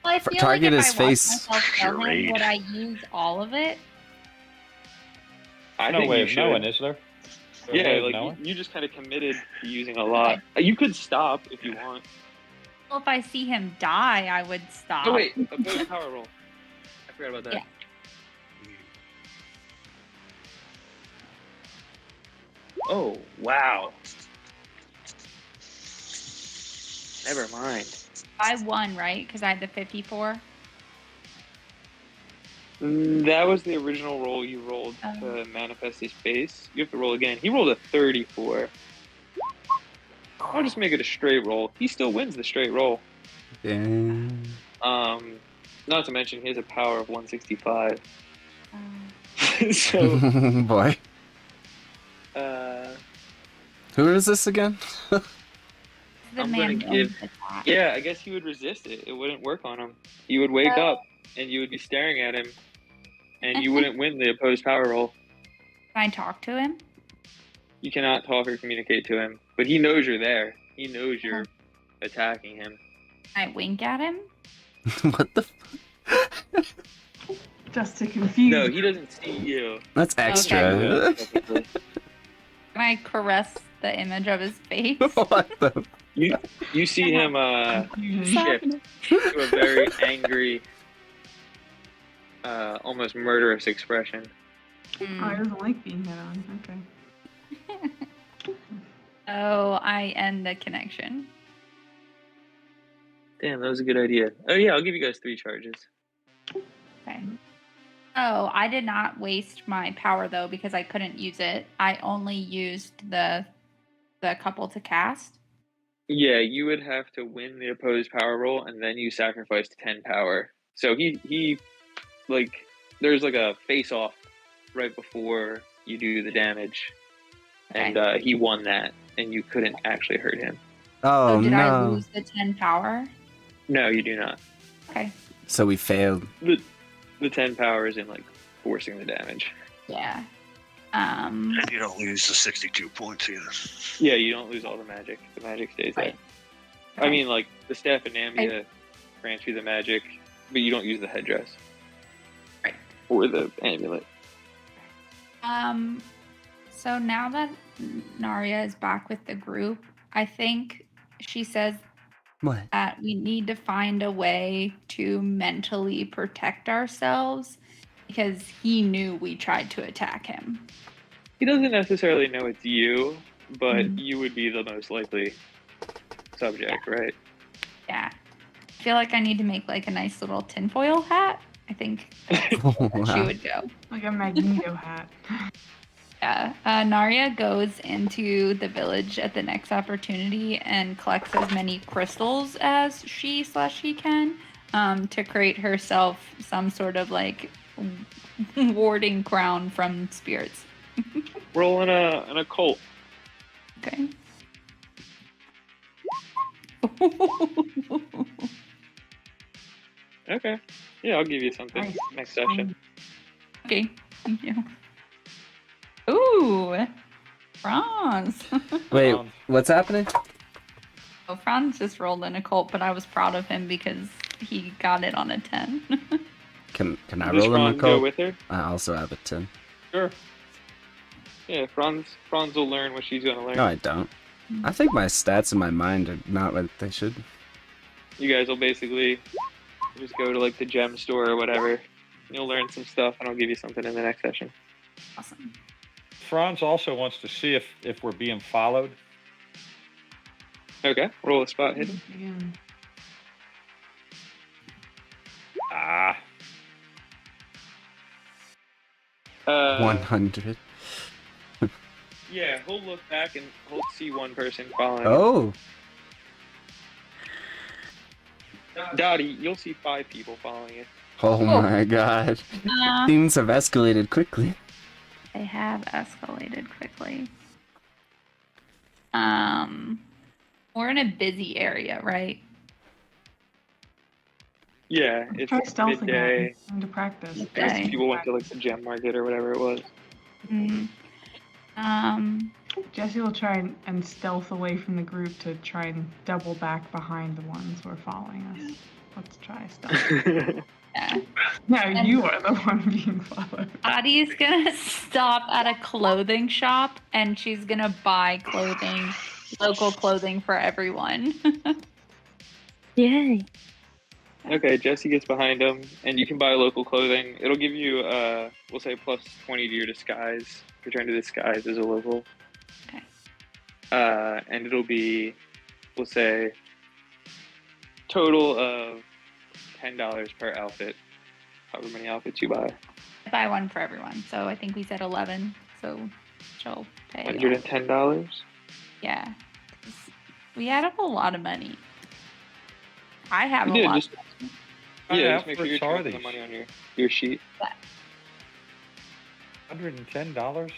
Well, I feel target like if his I watched face. myself kill him, Charade. would I use all of it? I No think way you of should. knowing, is there? Is there a way Yeah, of like knowing? you just kind of committed to using a lot. You could stop if you want. Well, if I see him die, I would stop. Oh wait, opposed power roll. I forgot about that. Yeah. Oh wow. Never mind. I won, right? Because I had the 54. That was the original roll you rolled to manifest his face. You have to roll again. He rolled a 34. I'll just make it a straight roll. He still wins the straight roll. Damn. Not to mention he has a power of 165. So, Boy. Who is this again? The I'm man gonna give- attack. yeah, I guess he would resist it. It wouldn't work on him. He would wake up and you would be staring at him, and you wouldn't win the opposed power roll. Can I talk to him? You cannot talk or communicate to him, but he knows you're there. He knows you're attacking him. Can I wink at him? What the? Just to confuse. No, he doesn't see you. That's extra. Can I caress the image of his face? What the? You see him shift to a very angry, almost murderous expression. Oh, I doesn't like being hit on. Okay. Oh, I end the connection. Damn, that was a good idea. Oh yeah, I'll give you guys 3 charges. Okay. Oh, I did not waste my power though because I couldn't use it. I only used the couple to cast. Yeah, you would have to win the opposed power roll, and then you sacrificed 10 power. So he like, there's like a face off right before you do the damage, and he won that, and you couldn't actually hurt him. Oh So did I no. lose the 10 power? No, you do not. Okay. So we failed. The 10 power is in like forcing the damage. Yeah. And you don't lose the 62 points either. Yeah, you don't lose all the magic. The magic stays Right. there. I mean, like, the staff of Namia grants you the magic, but you don't use the headdress. Right. Or the amulet. So now that Naria is back with the group, I think she says What? that we need to find a way to mentally protect ourselves because he knew we tried to attack him. He doesn't necessarily know it's you, but you would be the most likely subject, right? Yeah. I feel like I need to make like a nice little tinfoil hat. I think she Wow. would go. Like a Magneto hat. Yeah. Narya goes into the village at the next opportunity and collects as many crystals as she can to create herself some sort of like warding crown from spirits. Roll in an occult. Okay. Okay. Yeah, I'll give you something Nice. next session. Okay. Thank you. Ooh. Franz. Wait, what's happening? Oh, Franz just rolled an occult, but I was proud of him because he got it on a 10. Can I Does roll in Franz the go code? with her? I also have a 10. Sure. Yeah, Franz will learn what she's gonna learn. No, I don't. I think my stats in my mind are not what they should. You guys will basically just go to like the gem store or whatever. You'll learn some stuff, and I'll give you something in the next session. Awesome. Franz also wants to see if we're being followed. Okay, roll a spot hidden. Again. Ah, 100. Yeah, he'll look back and he'll see one person following. Oh. Dottie, you'll see 5 people following you. Oh my god. Things have escalated quickly. They have escalated quickly. We're in a busy area, right? Yeah, it's Try stealth midday. again. Time to practice. I guess Okay. people went to like the gem market or whatever it was. Jesse will try and stealth away from the group to try and double back behind the ones who are following us. Let's try stealth. Yeah. No, you are the one being followed. Addie's gonna stop at a clothing shop and she's gonna buy clothing, local clothing for everyone. Yay. Okay, Jesse gets behind him, and you can buy local clothing. It'll give you, we'll say, plus 20 to your disguise. If you're trying to disguise as a local. Okay. And it'll be, we'll say, total of $10 per outfit. However many outfits you buy. I buy one for everyone, so I think we said 11. So she'll pay. $110. Yeah. We add up a lot of money. I have a Yeah, lot. just, yeah, just What make sure you're outfits are tracking the these? money on your sheet. $110?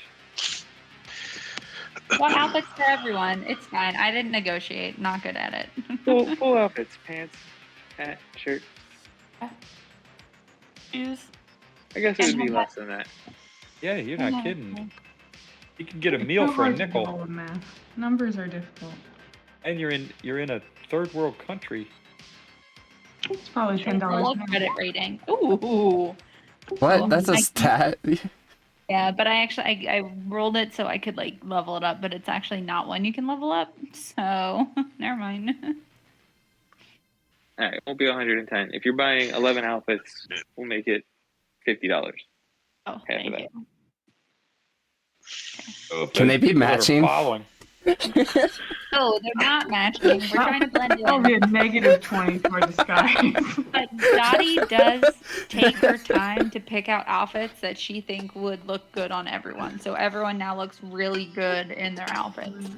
One outfits for everyone. It's fine. I didn't negotiate. Not good at it. Full outfits, pants, hat, shirt. Shoes. I guess it would be And less than that. Yeah, you're not Yeah. kidding. You can get a It's meal so for a hard to nickel, follow math. Numbers are difficult. and you're in a third world country. It's probably Low $10 credit rating. Ooh. What? That's a I- stat. Yeah, but I rolled it so I could like level it up, but it's actually not one you can level up. So never mind. All right, it won't be 110. If you're buying 11 outfits, we'll make it $50. Oh, Half of thank that. you. So if Can those they be people that are matching? Following, Oh, they're not matching. We're trying to blend That'll be in. a negative 20 for disguise. But Dottie does take her time to pick out outfits that she think would look good on everyone. So everyone now looks really good in their outfits.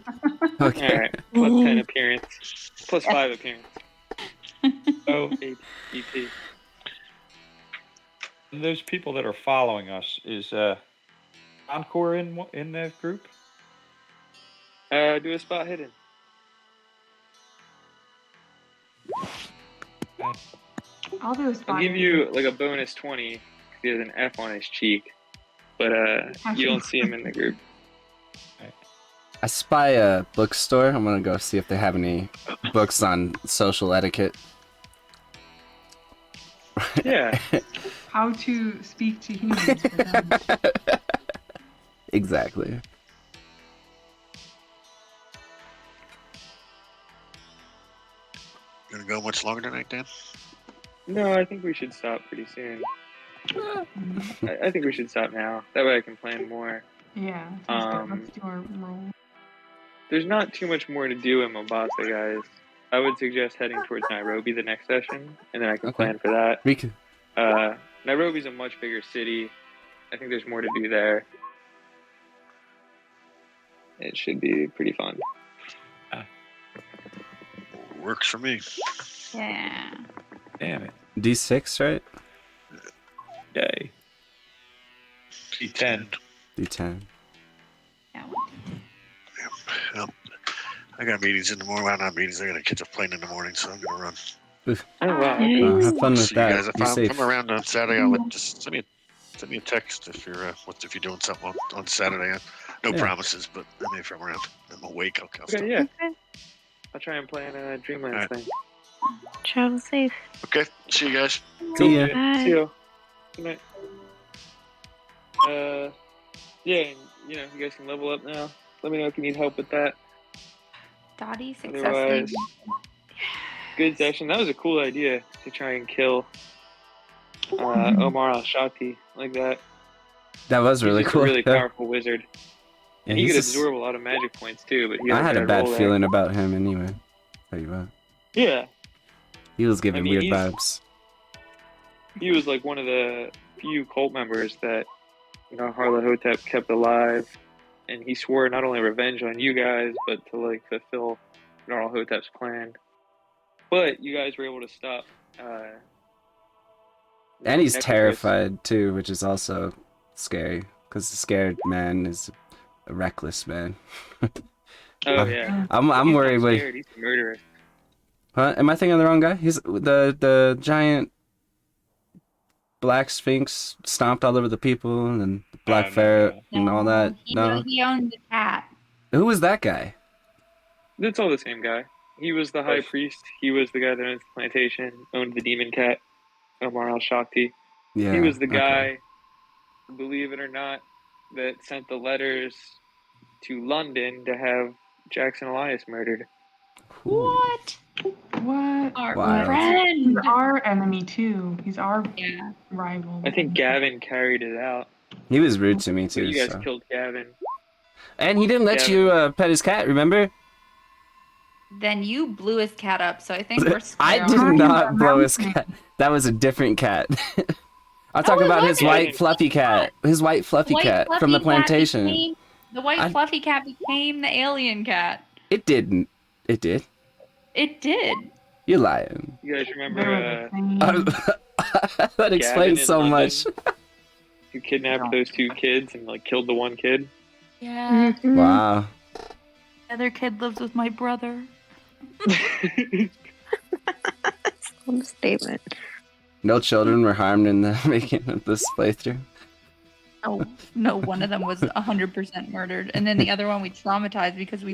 Okay. All right, plus 10 appearance, plus 5 appearance. so AP. those people that are following us, is Encore in that group? Do a spot hidden. I'll do a spot. I'll give you like a bonus 20 if he has an F on his cheek, but you don't see him in the group. I spy a bookstore. I'm gonna go see if they have any books on social etiquette. Yeah. How to speak to humans for them. Exactly. Gonna go much longer tonight, Dan? No, I think we should stop pretty soon. I think we should stop now. That way I can plan more. Yeah. Let's do our roll. There's not too much more to do in Mombasa, guys. I would suggest heading towards Nairobi the next session, and then I can Okay. plan for that. We could. Nairobi's a much bigger city. I think there's more to do there. It should be pretty fun. Works for me. Yeah. Damn it. D6, right? Yay. D10. D10. Yeah. I got meetings in the morning. Well, not meetings. I got to catch a plane in the morning, so I'm gonna run. Oh wow. Have fun with See you guys. that. If Be I'm safe. around on Saturday, I'll just send me a text if you're if you're doing something on Saturday. No Yeah. promises, but I mean, if I'm around, I'm awake. I'll Okay, yeah. I'll try and plan a Dreamlands Alright. thing. Travel safe. Okay. See you guys. See ya. Bye. See you. Good night. Yeah, and, you know, you guys can level up now. Let me know if you need help with that. Dottie successfully. Otherwise, good session. That was a cool idea to try and kill Omar Al-Shati like that. That was really He's just cool. a really Yeah. powerful wizard. Yeah, And he he's could just- absorb a lot of magic points too, but he I had had a that bad roll there. feeling about him anyway. Tell you what. Yeah, He was giving I mean, weird he's- vibes. he was like one of the few cult members that, you know, Harla Hotep kept alive, and he swore not only revenge on you guys, but to like fulfill Gnarl Hotep's plan. But you guys were able to stop. And he's Necrophis. terrified too, which is also scary. Because a scared man is a reckless man. Oh yeah. I'm He's not worried. scared, he's murderous. Huh? Am I thinking of the wrong guy? He's the giant Black Sphinx stomped all over the people, and then the Black No. Ferret and all that? No. He owned the cat. Who was that guy? It's all the same guy. He was the high priest. He was the guy that owned the plantation, owned the demon cat, Omar al-Shakti. Yeah. He was the okay. guy, believe it or not, that sent the letters to London to have Jackson Elias murdered. What? What? Our Wild. friend. He's our enemy too. He's our rival. I think Gavin carried it out. He was rude to me But too. you guys So. killed Gavin. And he didn't let Gavin. you pet his cat. Remember? Then you blew his cat up, so I think we're I square did on. not blow his cat. That was a different cat. I'm talking it about his wasn't. white fluffy cat. His white fluffy White cat fluffy from the cat plantation. the white fluffy cat became the alien cat. It didn't. It did. It did. You're lying. You guys They were remember the same. That explains in so London? much. who kidnapped those two kids and like killed the one kid? Yeah. Mhm. Wow. The other kid lives with my brother. Bold statement. No children were harmed in the making of this playthrough. Oh, no, one of them was 100% murdered. And then the other one we traumatized because we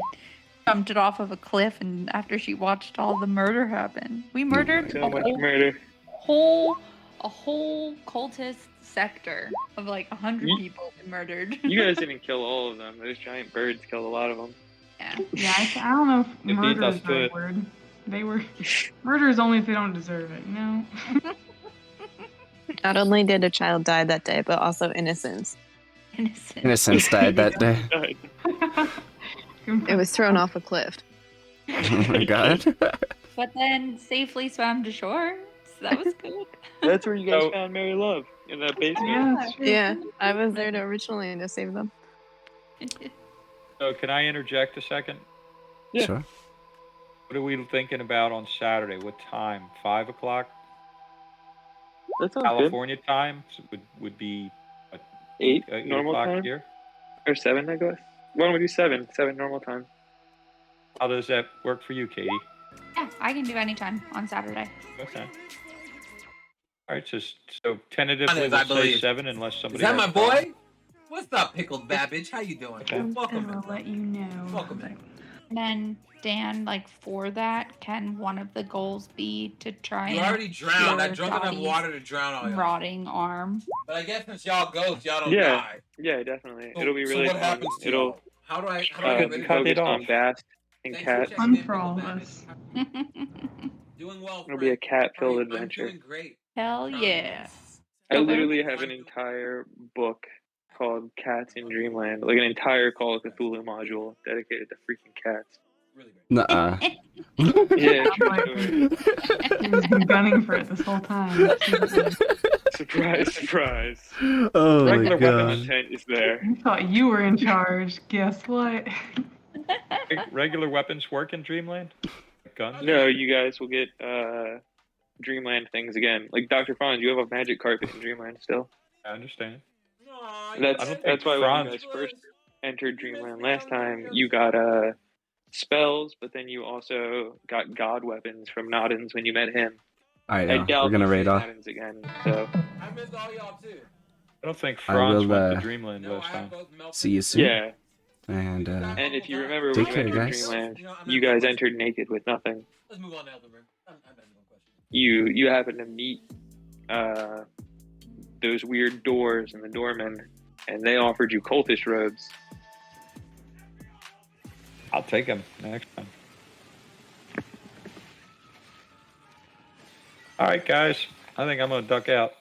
jumped it off of a cliff and after she watched all the murder happen. We murdered So much murder. a whole cultist sector of like 100 Ye- people we murdered. You guys didn't kill all of them. Those giant birds killed a lot of them. Yeah. Yeah, I don't know if beat murder us is the to right it. word. They were murder is only if they don't deserve it, you know? Not only did a child die that day, but also innocence. Innocent. Innocents died that day. It was thrown off a cliff. Oh my god. But then safely swam to shore. So that was good. That's where you guys So- found Mary Love, in that basement. Yeah, that's true. Yeah, I was there to originally to save them. So can I interject a second? Yeah. Sure. What are we thinking about on Saturday? What time? 5 o'clock That sounds California time would be what, good. 8 8 normal o'clock time? here. Or 7, I guess. Why don't we do 7? 7 normal time. How does that work for you, Katie? Yeah, I can do any time on Saturday. Okay. All right, so tentatively Honest, I we'll say believe. 7 unless somebody. Is that has my a problem. boy? What's up, Pickled Babbage? How you doing? Okay. Welcome. Gonna let you know. Welcome in. And then Dan, like for that, can one of the goals be to try You and already drowned. I cure drunk enough Dottie's water to drown all y'all. rotting arm? But I guess since y'all ghosts, y'all don't Yeah. die. Yeah, definitely. So- It'll be so really what fun. happens to It'll y'all? How do I get rid of cut it? it focus off. on Bast and Thanks Cat. for Fun checking in, for all Pickled of Babbage. us. Doing well, It'll be a Frank. cat-filled I'm adventure. doing great. Hell yeah. I Okay. literally have an entire book called Cats in Dreamland, like an entire Call of Cthulhu module dedicated to freaking cats. Really great. Nuh-uh. Yeah, true Like- story. He's been gunning for it this whole time. Surprise, surprise. Oh my Regular weapon god. content is there. You thought you were in charge. Guess what? Regular weapons work in Dreamland? Guns? No, you guys will get Dreamland things again. Like Dr. Franz, you have a magic carpet in Dreamland still. I understand. Aw, I That's don't think that's why when Franz- you guys first entered Dreamland last time, you got spells, but then you also got god weapons from Noddins when you met him. I I know. doubt We're gonna we'll raid see off. Noddins again. So I missed all y'all too. I don't think I Franz will, went to Dreamland No, I last have time. both melted. See you soon. yeah, And and if you remember Take when you care, entered guys. Dreamland, You know, I'm you not guys gonna entered naked with nothing. Let's move on to Elden Ring. I'm asking one question. You happen to meet those weird doors and the doormen, and they offered you cultish robes. I'll take him next time. All right, guys. I think I'm going to duck out.